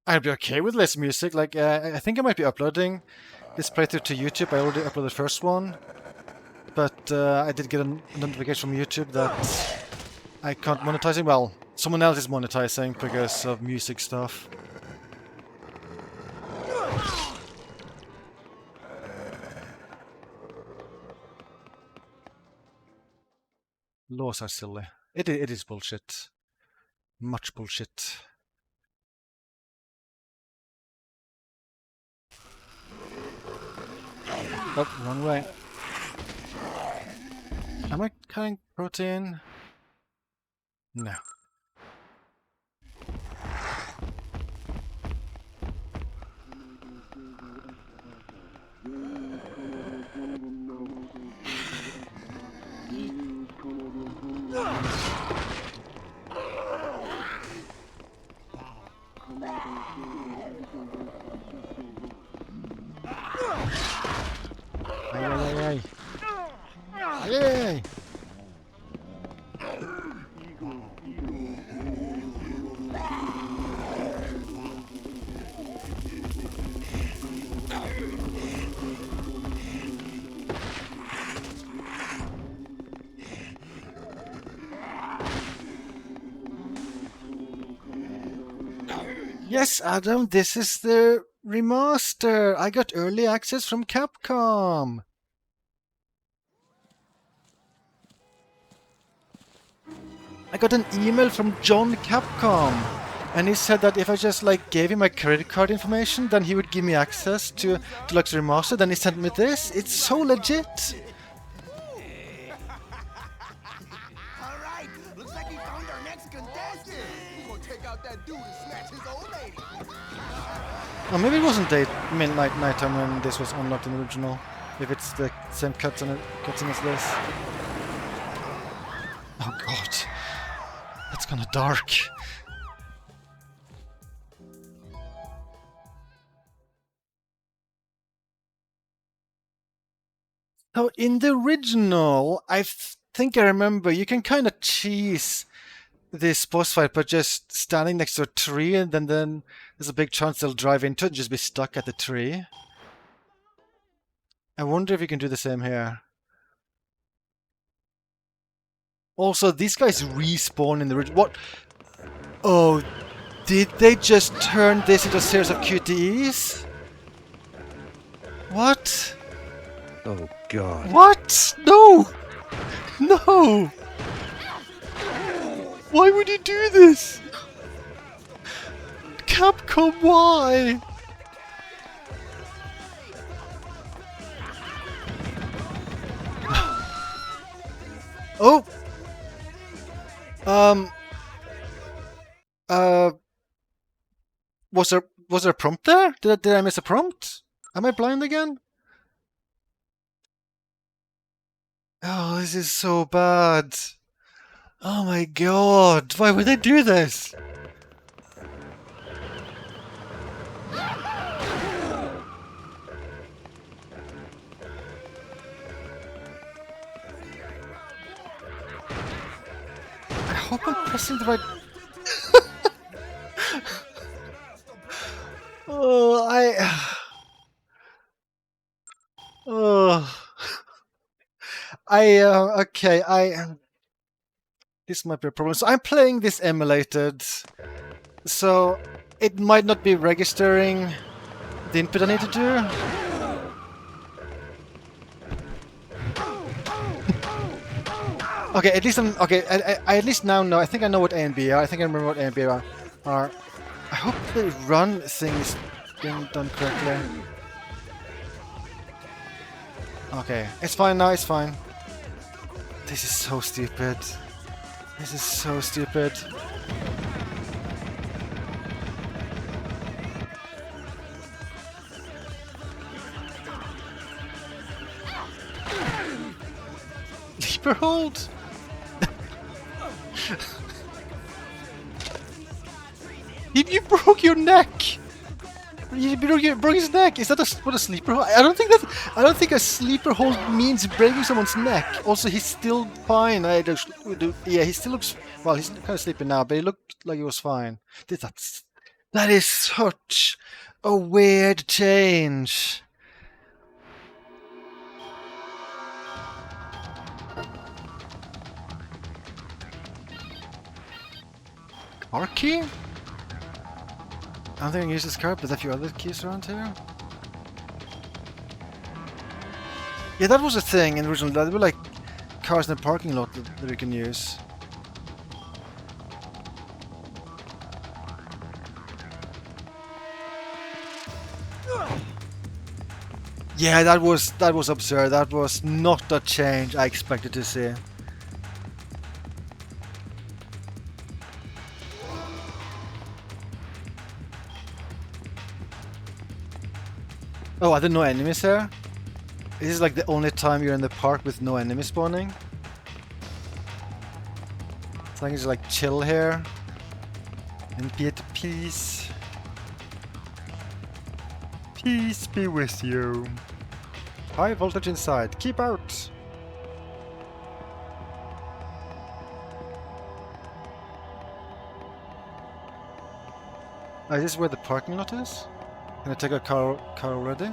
I'd be okay with less music. Like, I think I might be uploading this playthrough to YouTube. I already uploaded the first one. But I did get a notification from YouTube that I can't monetize it. Well, someone else is monetizing because of music stuff. Laws are silly. It is bullshit. Much bullshit. Oh, wrong way. Am I cutting protein? No. Ay. Yay! Yes, Adam, this is the remaster. I got early access from Capcom. I got an email from John Capcom, and he said that if I just like gave him my credit card information, then he would give me access to Deluxe Remaster. Then he sent me this. It's so legit. Alright, looks like we found our next contestant. We're gonna take out that dude and snatch his old lady. Oh, maybe it wasn't nighttime when this was unlocked in the original. If it's the same cutscene as this. Oh god. That's kinda dark. So in the original, I think I remember you can kind of cheese this boss fight by just standing next to a tree, and then there's a big chance they'll drive into it and just be stuck at the tree. I wonder if you can do the same here. Also, these guys respawn in the original. What? Oh, did they just turn this into a series of QTEs? What? Oh god. What? No! No! Why would you do this? Capcom, why? Oh! Was there a prompt there? Did I miss a prompt? Am I blind again? Oh, this is so bad. Oh my god, why would they do this? I hope I'm pressing the right... Oh, okay, this might be a problem. So I'm playing this emulated, so it might not be registering the input I need to do. Okay, at least I at least now know. I think I know what A and B are. I think I remember what A and B are. I hope the run thing is being done correctly. Okay, it's fine now. It's fine. This is so stupid. This is so stupid. Leaper hold? You broke your neck! You broke his neck! Is that what a sleeper hold? I don't think a sleeper hold means breaking someone's neck. Also, he's still fine. Yeah, he still looks... Well, he's kind of sleeping now, but he looked like he was fine. That is such a weird change. Car key? I don't think I can use this card, but there's a few other keys around here. Yeah, that was a thing in the original. There were like cars in the parking lot that we can use. Yeah, that was absurd. That was not the change I expected to see. Oh, are there no enemies here? This is like the only time you're in the park with no enemies spawning. So I can just like chill here and be at peace. Peace be with you. High voltage inside. Keep out. Is this where the parking lot is? Can I take a car already?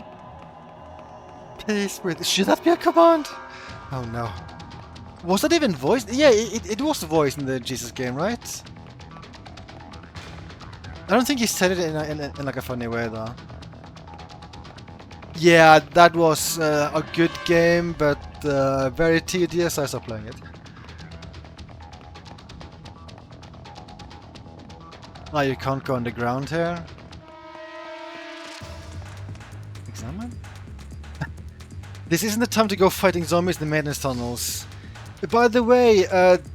Peace with... Should that be a command? Oh no. Was that even voiced? Yeah, it was voiced in the Jesus game, right? I don't think he said it in like a funny way though. Yeah, that was a good game, but very tedious. I stopped playing it. Oh, you can't go underground here. Examine? This isn't the time to go fighting zombies in the maintenance tunnels. By the way,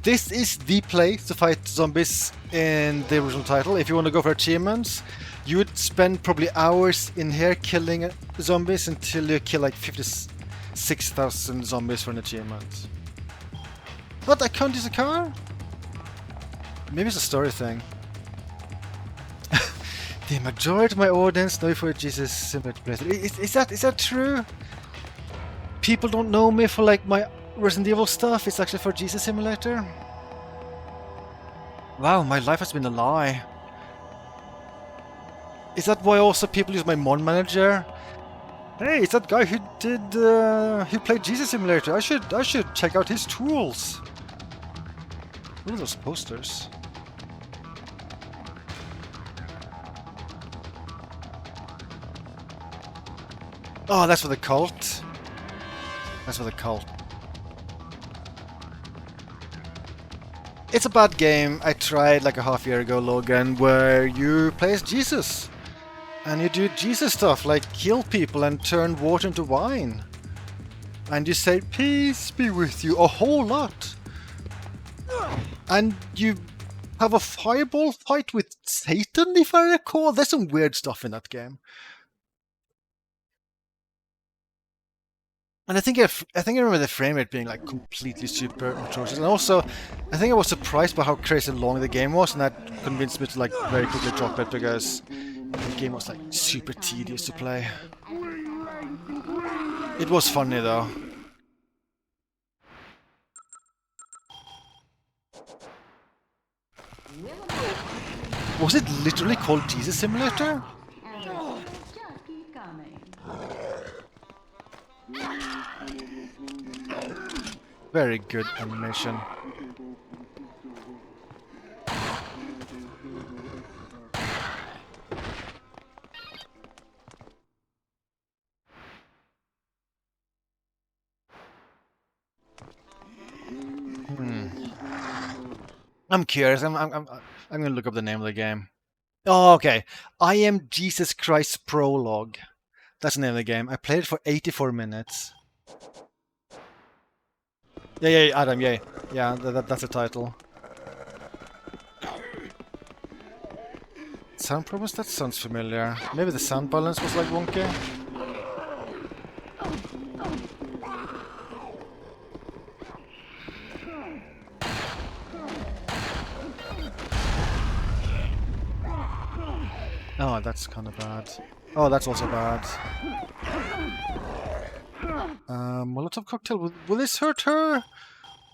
this is the place to fight zombies in the original title. If you want to go for achievements, you would spend probably hours in here killing zombies until you kill like 56,000 zombies for an achievement. What? I can't use a car? Maybe it's a story thing. The majority of my audience know you for a Jesus Simulator playthrough. Is that true? People don't know me for like my Resident Evil stuff. It's actually for Jesus Simulator. Wow, my life has been a lie. Is that why also people use my Mon Manager? Hey, it's that guy who did who played Jesus Simulator. I should check out his tools. What are those posters? Oh, that's for the cult. That's for the cult. It's a bad game. I tried like a half year ago, Logan, where you play as Jesus. And you do Jesus stuff, like kill people and turn water into wine. And you say, peace be with you, a whole lot. And you have a fireball fight with Satan, if I recall. There's some weird stuff in that game. And I think I remember the frame rate being like completely super atrocious. And also, I think I was surprised by how crazy long the game was, and that convinced me to like very quickly drop it because the game was like super tedious to play. It was funny though. Was it literally called Jesus Simulator? Just keep coming. Very good animation. I'm curious. I'm gonna look up the name of the game. Oh, okay. I Am Jesus Christ Prologue. That's the name of the game. I played it for 84 minutes. Yeah, Adam, yeah. Yeah, that's the title. Sound problems? That sounds familiar. Maybe the sound balance was like wonky? Oh, that's kind of bad. Oh, that's also bad. Molotov cocktail. Will this hurt her?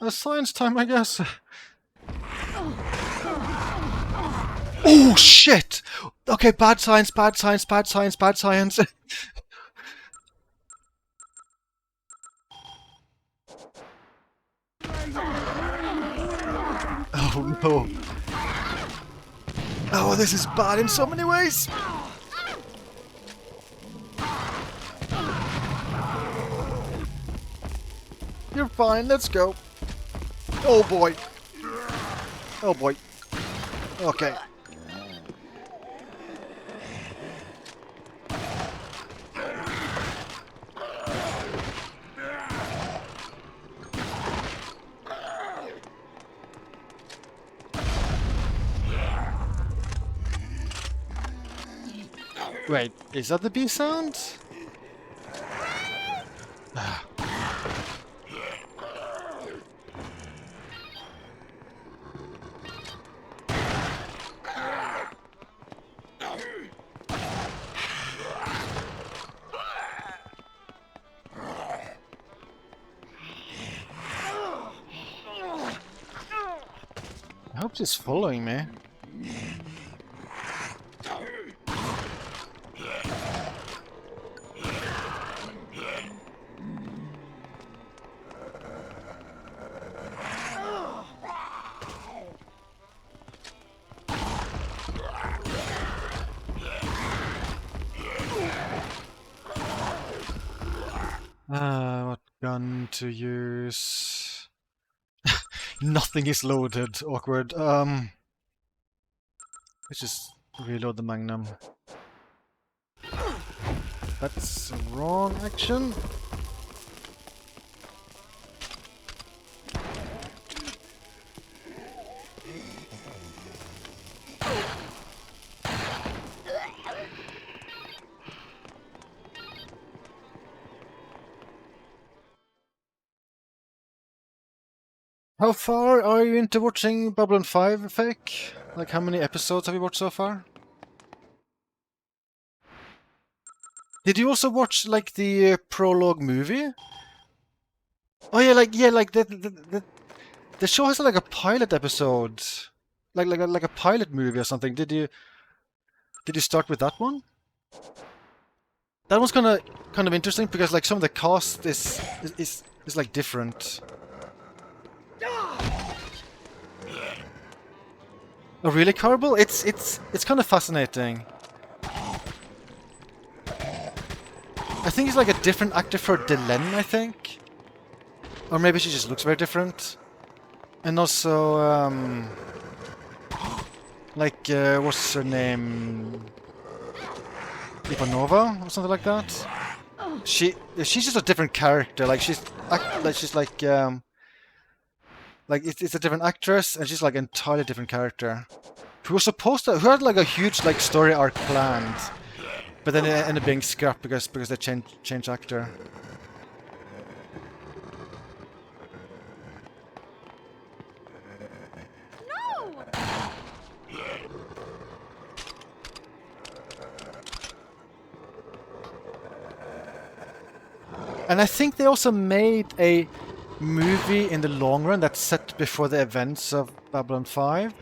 Science time, I guess. Oh, shit! Okay, bad science, bad science, bad science, bad science. Oh, no. Oh, this is bad in so many ways. You're fine, let's go. Oh boy. Oh boy. Okay. Wait, is that the bee sound? I hope she's following me. What gun to use? Nothing is loaded. Awkward. Let's just reload the Magnum. That's wrong action. How far are you into watching Babylon 5, Fake? Like, how many episodes have you watched so far? Did you also watch, like, the prologue movie? Oh yeah, like the show has like a pilot episode, like a pilot movie or something. Did you start with that one? That one's kind of interesting because like some of the cast is like different. Oh really, Carbel? It's kind of fascinating. I think he's like a different actor for Delenn, I think. Or maybe she just looks very different. And also, like, what's her name? Ivanova or something like that. She's just a different character. Like she's like it's a different actress, and she's like an entirely different character. Who had like a huge like story arc planned, but then it ended up being scrapped because they changed actor. And I think they also made a movie in the long run that's set before the events of Babylon 5.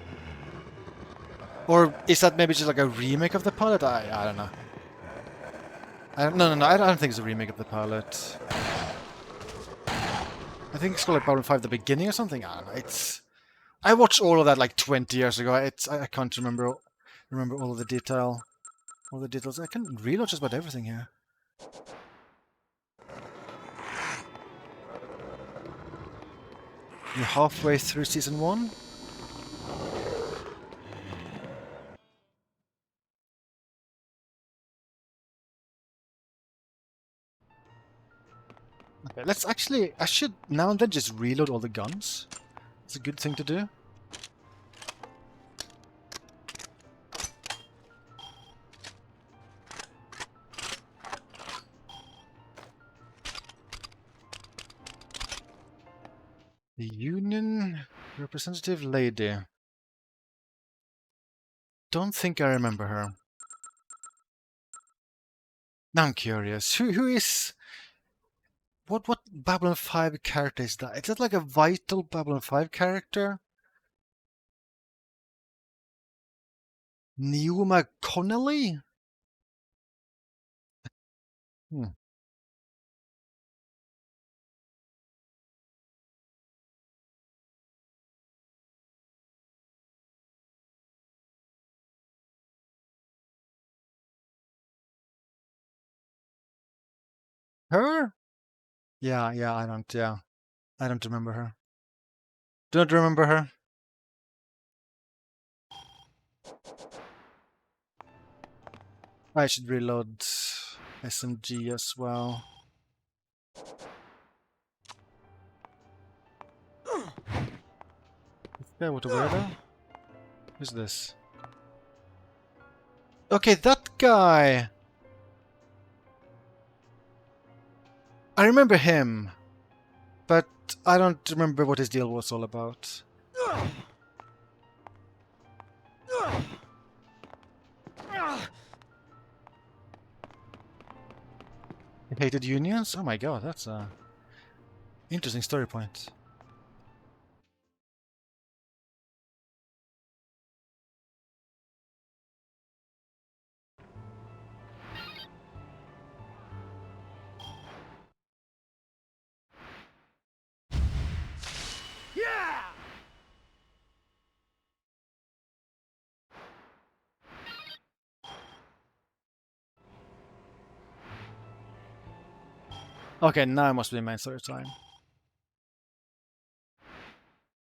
Or is that maybe just like a remake of the pilot? I don't know. No, I don't think it's a remake of the pilot. I think it's called like Babylon 5 The Beginning or something. I don't know. I watched all of that like 20 years ago. I can't remember all of the details. I can reload just about everything here. You're halfway through season 1? Okay, let's actually... I should now and then just reload all the guns. It's a good thing to do. The Union Representative Lady. Don't think I remember her. Now I'm curious. Who is... What Babylon 5 character is that? Is that like a vital Babylon 5 character? Neuma Connolly? Hmm. Her? Yeah, I don't remember her. Don't remember her. I should reload SMG as well. Yeah, what a weirdo. Who's this? Okay, that guy! I remember him, but I don't remember what his deal was all about. He hated unions? Oh my god, that's a interesting story point. Yeah! Okay, now must be main story time.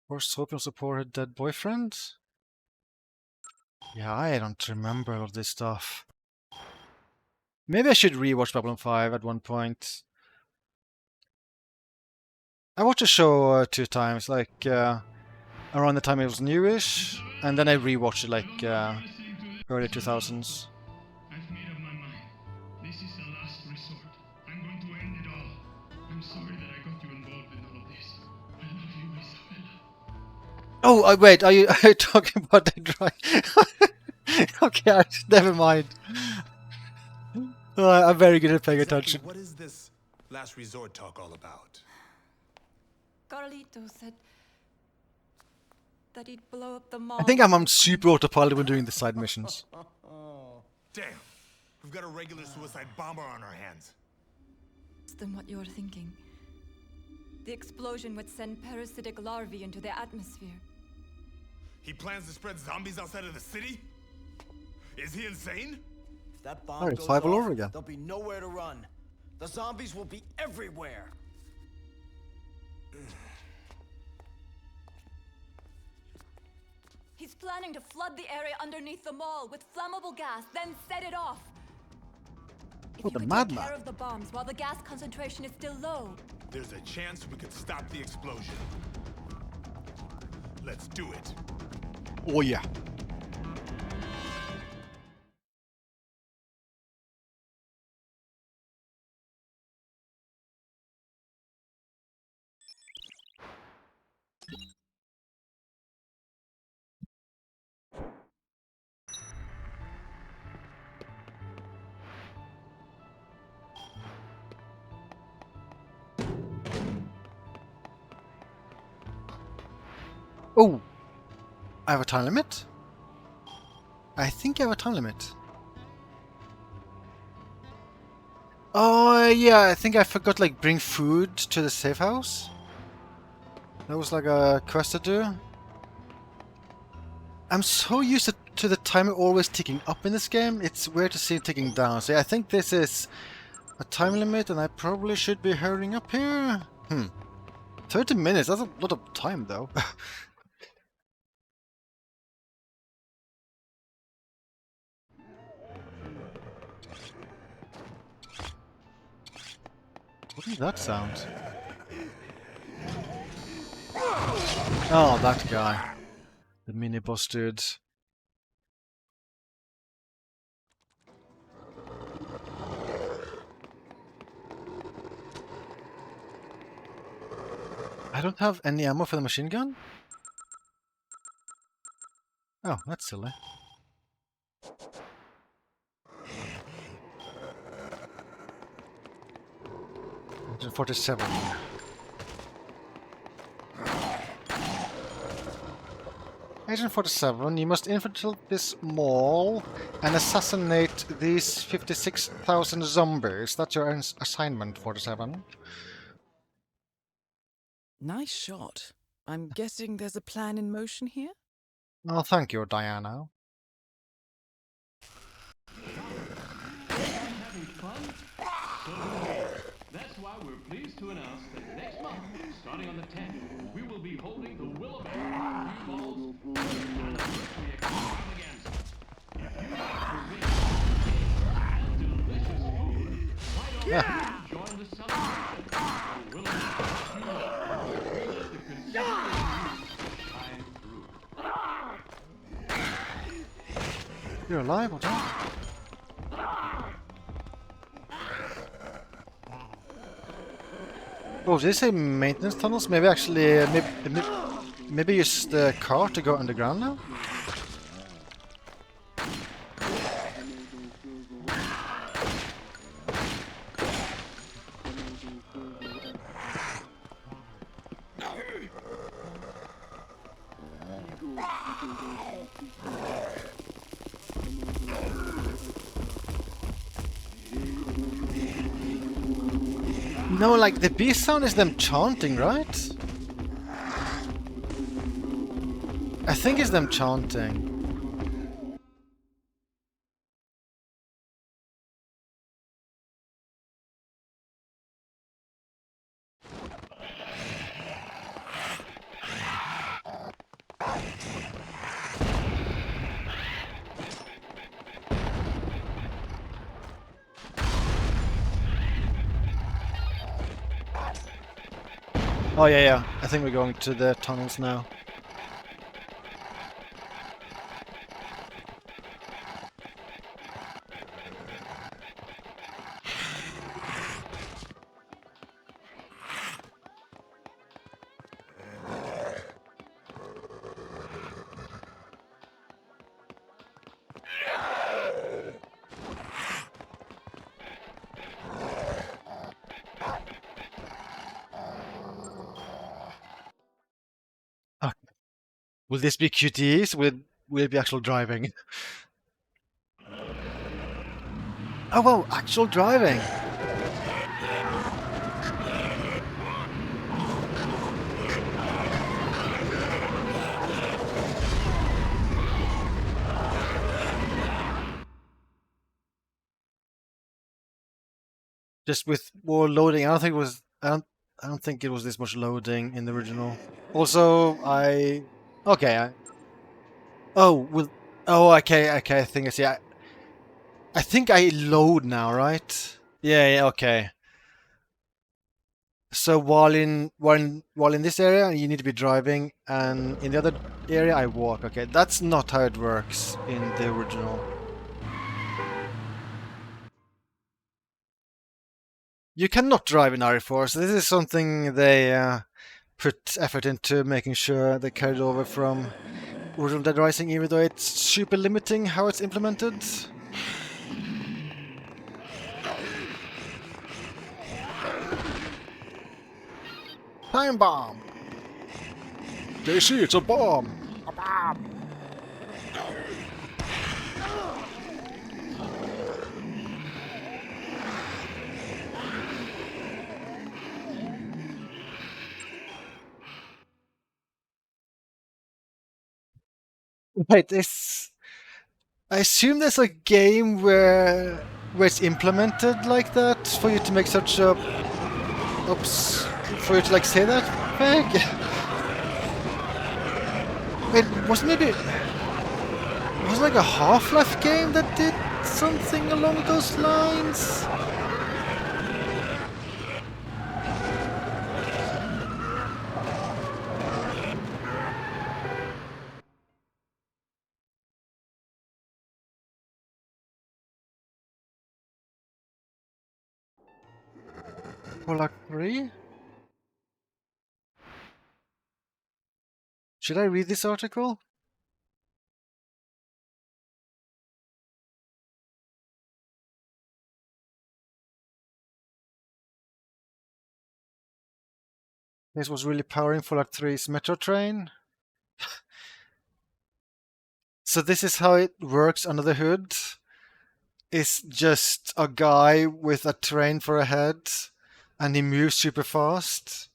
Forced hope and support her dead boyfriend? Yeah, I don't remember all this stuff. Maybe I should rewatch Babylon 5 at one point. I watched the show 2 times, like around the time it was newish, and then I rewatched it like early 2000s. I've made up my mind. This is the last resort. I'm going to end it all. I'm sorry that I got you involved in all of this. I love you, Isabella. Oh, wait, are you talking about Dead Rising? Okay, never mind. I'm very good at paying attention. What is this last resort talk all about? Carlito said that he'd blow up the mall. I think I'm on super autopilot when doing the side missions. Damn, we've got a regular suicide bomber on our hands. Than what you're thinking. The explosion would send parasitic larvae into the atmosphere. He plans to spread zombies outside of the city? Is he insane? If that bomb Alright, goes 5 all off, over again. there'll be nowhere to run. The zombies will be everywhere. He's planning to flood the area underneath the mall with flammable gas, then set it off. If Oh, you the could madman. take care of the bombs while the gas concentration is still low. There's a chance we could stop the explosion. Let's do it. Oh yeah. Oh! I have a time limit? I think I have a time limit. Oh yeah, I think I forgot like bring food to the safe house. That was like a quest to do. I'm so used to the timer always ticking up in this game, it's weird to see it ticking down. So yeah, I think this is a time limit and I probably should be hurrying up here. 30 minutes, that's a lot of time though. What is that sound? Oh, that guy. The mini boss dude. I don't have any ammo for the machine gun? Oh, that's silly. Agent 47. Agent 47, you must infiltrate this mall and assassinate these 56,000 zombies. That's your assignment, 47. Nice shot. I'm guessing there's a plan in motion here? Oh, thank you, Diana. Having fun? So that's why we're pleased to announce that next month, starting on the 10th, we will be holding the Willamette Parkview Mall's anniversary extravaganza. If you like and delicious food, why don't you join the celebration? The Willamette Parkview Mall. Let the consideration shine through. You're alive, or not? Oh, did they say maintenance tunnels? Maybe actually, maybe use the car to go underground now? No, like the bee sound is them chanting, right? I think it's them chanting. Oh yeah, I think we're going to the tunnels now. Will this be QTEs? Will it be actual driving? Oh wow, actual driving! Just with more loading. I don't think it was. I don't think it was this much loading in the original. Also, okay. Okay. I think I see. I think I load now, right? Yeah. Okay. So while in this area, you need to be driving, and in the other area, I walk. Okay, that's not how it works in the original. You cannot drive in RE4, so this is something they put effort into making sure they carried over from original Dead Rising, even though it's super limiting how it's implemented. Time bomb! JC, it's a bomb! A bomb! Wait, I assume there's a game where it's implemented like that for you to make such a... Oops. For you to like say that thing? Wait, wasn't like a Half-Life game that did something along those lines? Fallout 3? Should I read this article? This was really powering Fallout 3's Metro train. So this is how it works under the hood. It's just a guy with a train for a head, and he moves super fast.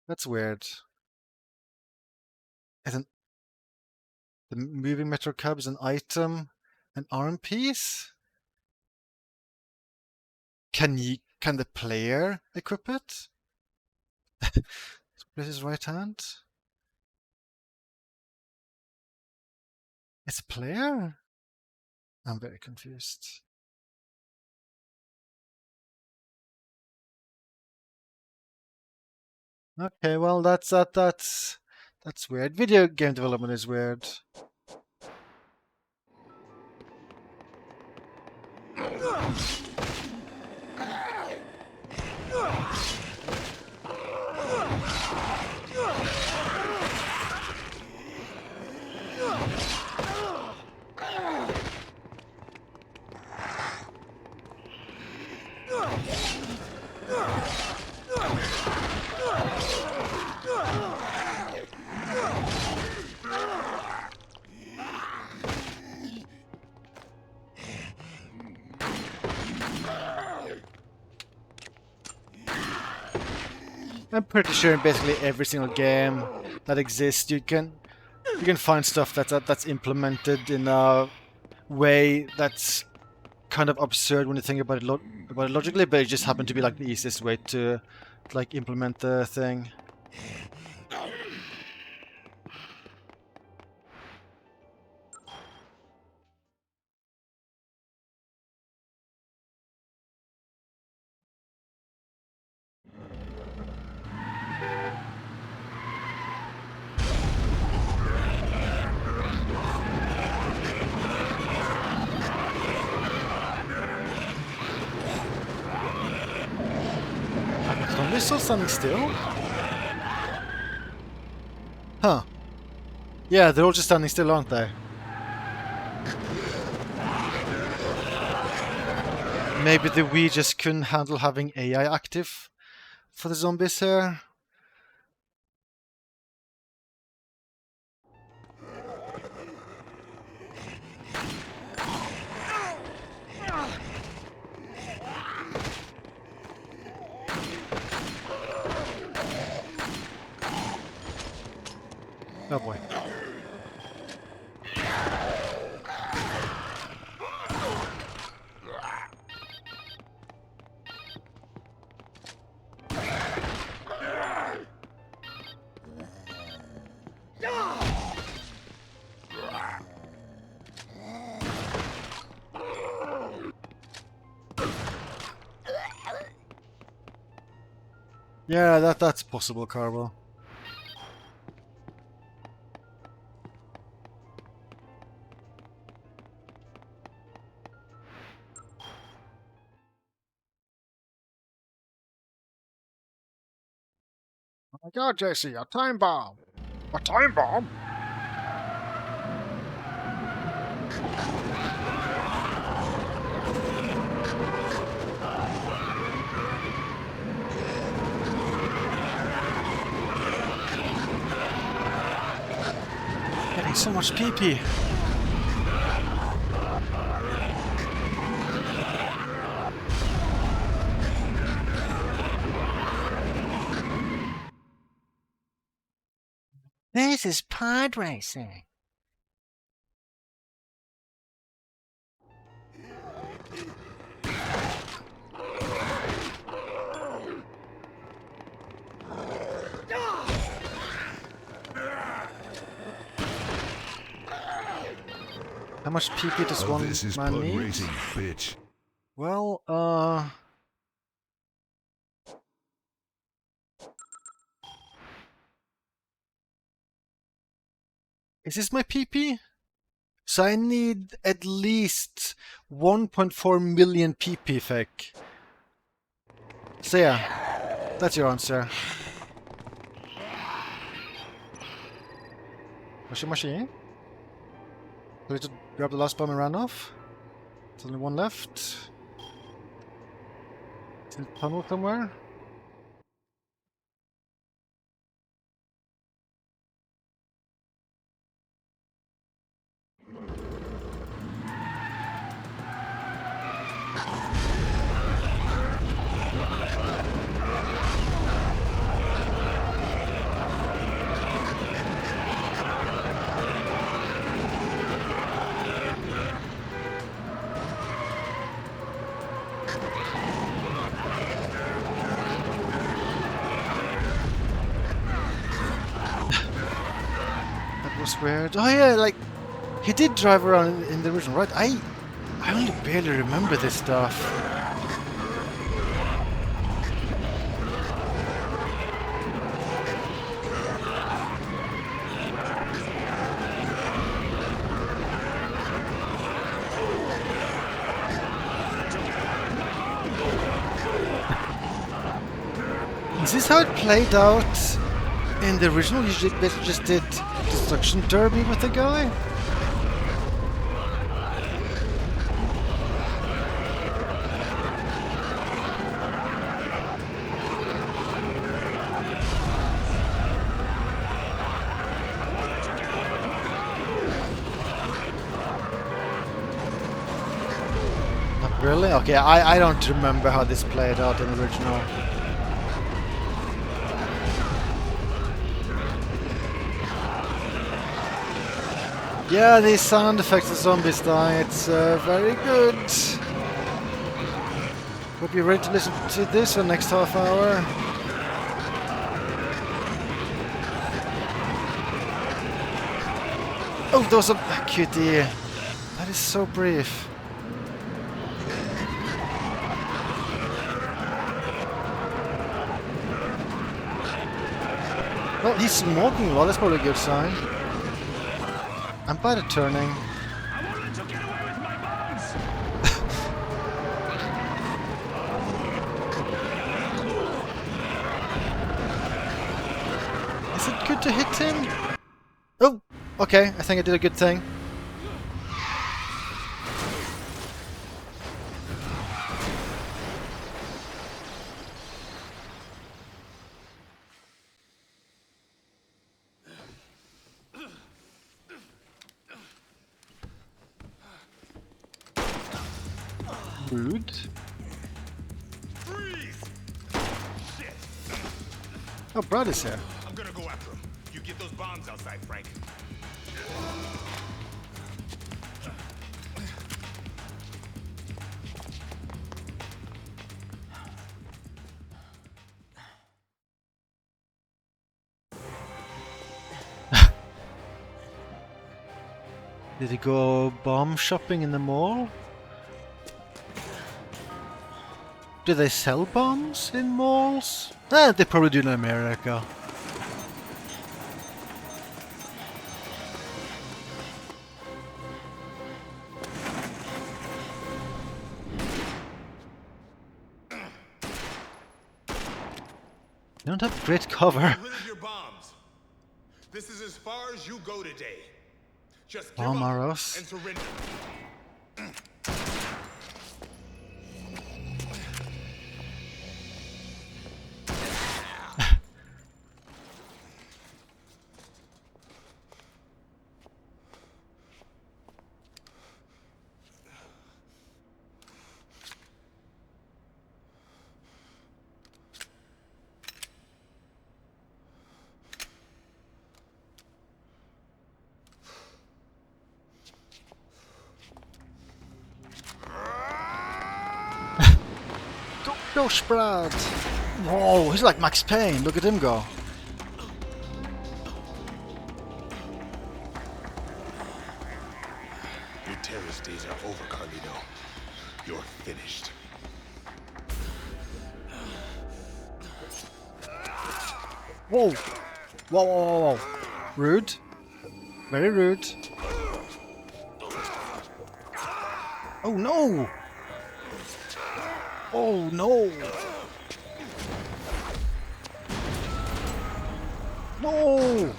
That's weird. The moving Metro Cab is an item, an arm piece? Can the player equip it? Split his right hand? It's a player? I'm very confused. Okay, well that's weird. Video game development is weird. I'm pretty sure in basically every single game that exists, you can find stuff that's implemented in a way that's kind of absurd when you think about it logically, but it just happened to be like the easiest way to like implement the thing. Are they still standing still? Huh. Yeah, they're all just standing still, aren't they? Maybe the Wii just couldn't handle having AI active for the zombies here. Oh boy. Yeah, that's possible, Carvel. Oh my god, Jesse, a time bomb! A time bomb? Getting so much PP. This is pod racing. How much PP does one this is man pod need? racing, bitch. Well, is this my PP? So I need at least 1.4 million PP, Feck. So yeah, that's your answer. Machine, machine. Do we just grab the last bomb and run off? There's only one left. It's in the tunnel somewhere. Weird. Oh yeah, like he did drive around in the original, right? I only barely remember this stuff. Is this how it played out in the original? You just did Destruction Derby with the guy? Not really? Okay, I don't remember how this played out in the original. Yeah, these sound effects of zombies dying, it's very good. Hope you're ready to listen to this for the next half hour. Oh, there was a QTE. That is so brief. Well, he's smoking a lot, that's probably a good sign. I'm bad at turning. Is it good to hit him? Oh, okay, I think I did a good thing. Rude. Oh, Brad is here. I'm gonna go after him. You get those bombs outside, Frank. Did he go bomb shopping in the mall? Do they sell bombs in malls? They probably do in America. You don't have great cover. Your bombs. This is as far as you go today. Just give Bomb up arrows. and surrender. Go spread! Whoa, he's like Max Payne, look at him go. Your terrorist days are over, Carlito. You're finished. Whoa! Whoa, whoa, whoa, whoa. Rude. Very rude. Oh no! Oh no! No!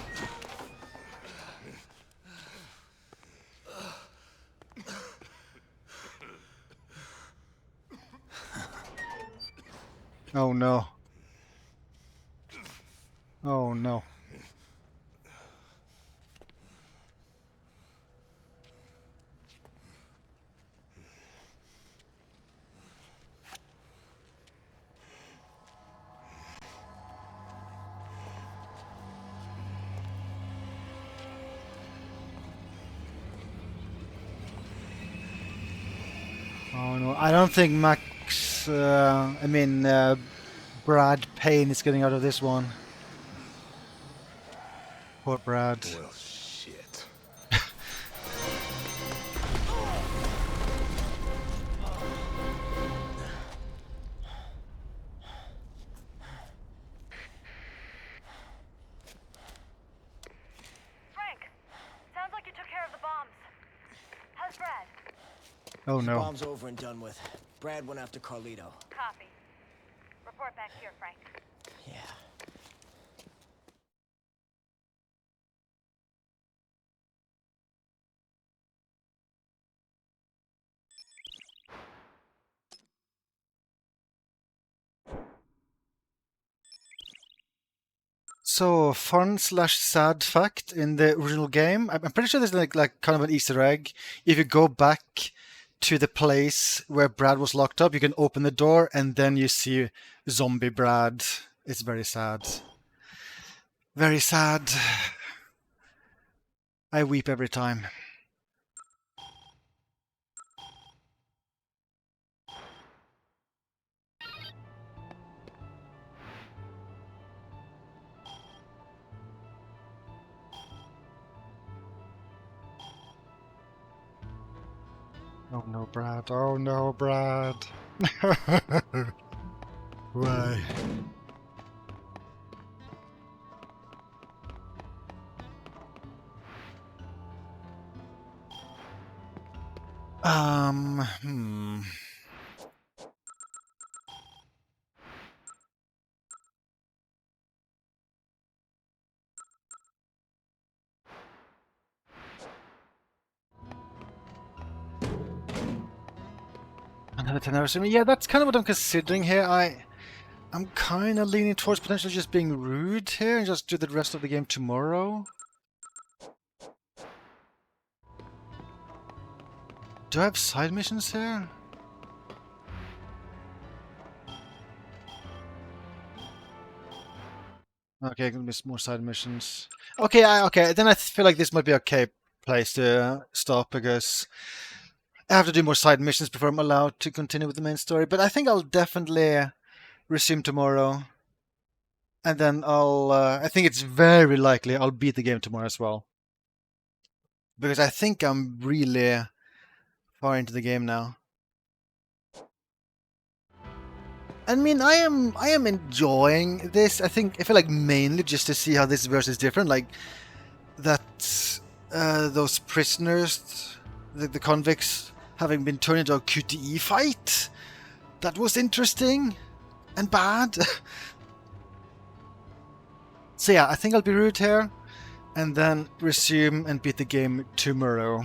Oh no. Oh no. Oh no, I don't think Brad Payne is getting out of this one. Poor Brad. Well, shit. Frank, sounds like you took care of the bombs. How's Brad? Oh no. Bomb's over and done with. Brad went after Carlito. Copy. Report back here, Frank. Yeah. So, fun/sad fact in the original game. I'm pretty sure there's like kind of an Easter egg. If you go back to the place where Brad was locked up, you can open the door and then you see zombie Brad. It's very sad. Very sad. I weep every time. Oh no, Brad. Oh no, Brad. Why? Hmm. Another 10 hours. Yeah, that's kind of what I'm considering here. I'm kind of leaning towards potentially just being rude here and just do the rest of the game tomorrow. Do I have side missions here? Okay, gonna miss more side missions. Okay, okay. Then I feel like this might be okay place to stop because I have to do more side missions before I'm allowed to continue with the main story. But I think I'll definitely resume tomorrow, and then I'll. I think it's very likely I'll beat the game tomorrow as well, because I think I'm really far into the game now. I mean, I am enjoying this. I feel like mainly just to see how this verse is different. Like that, those prisoners, the convicts, having been turned into a QTE fight. That was interesting and bad. So yeah, I think I'll be rude here, and then resume and beat the game tomorrow.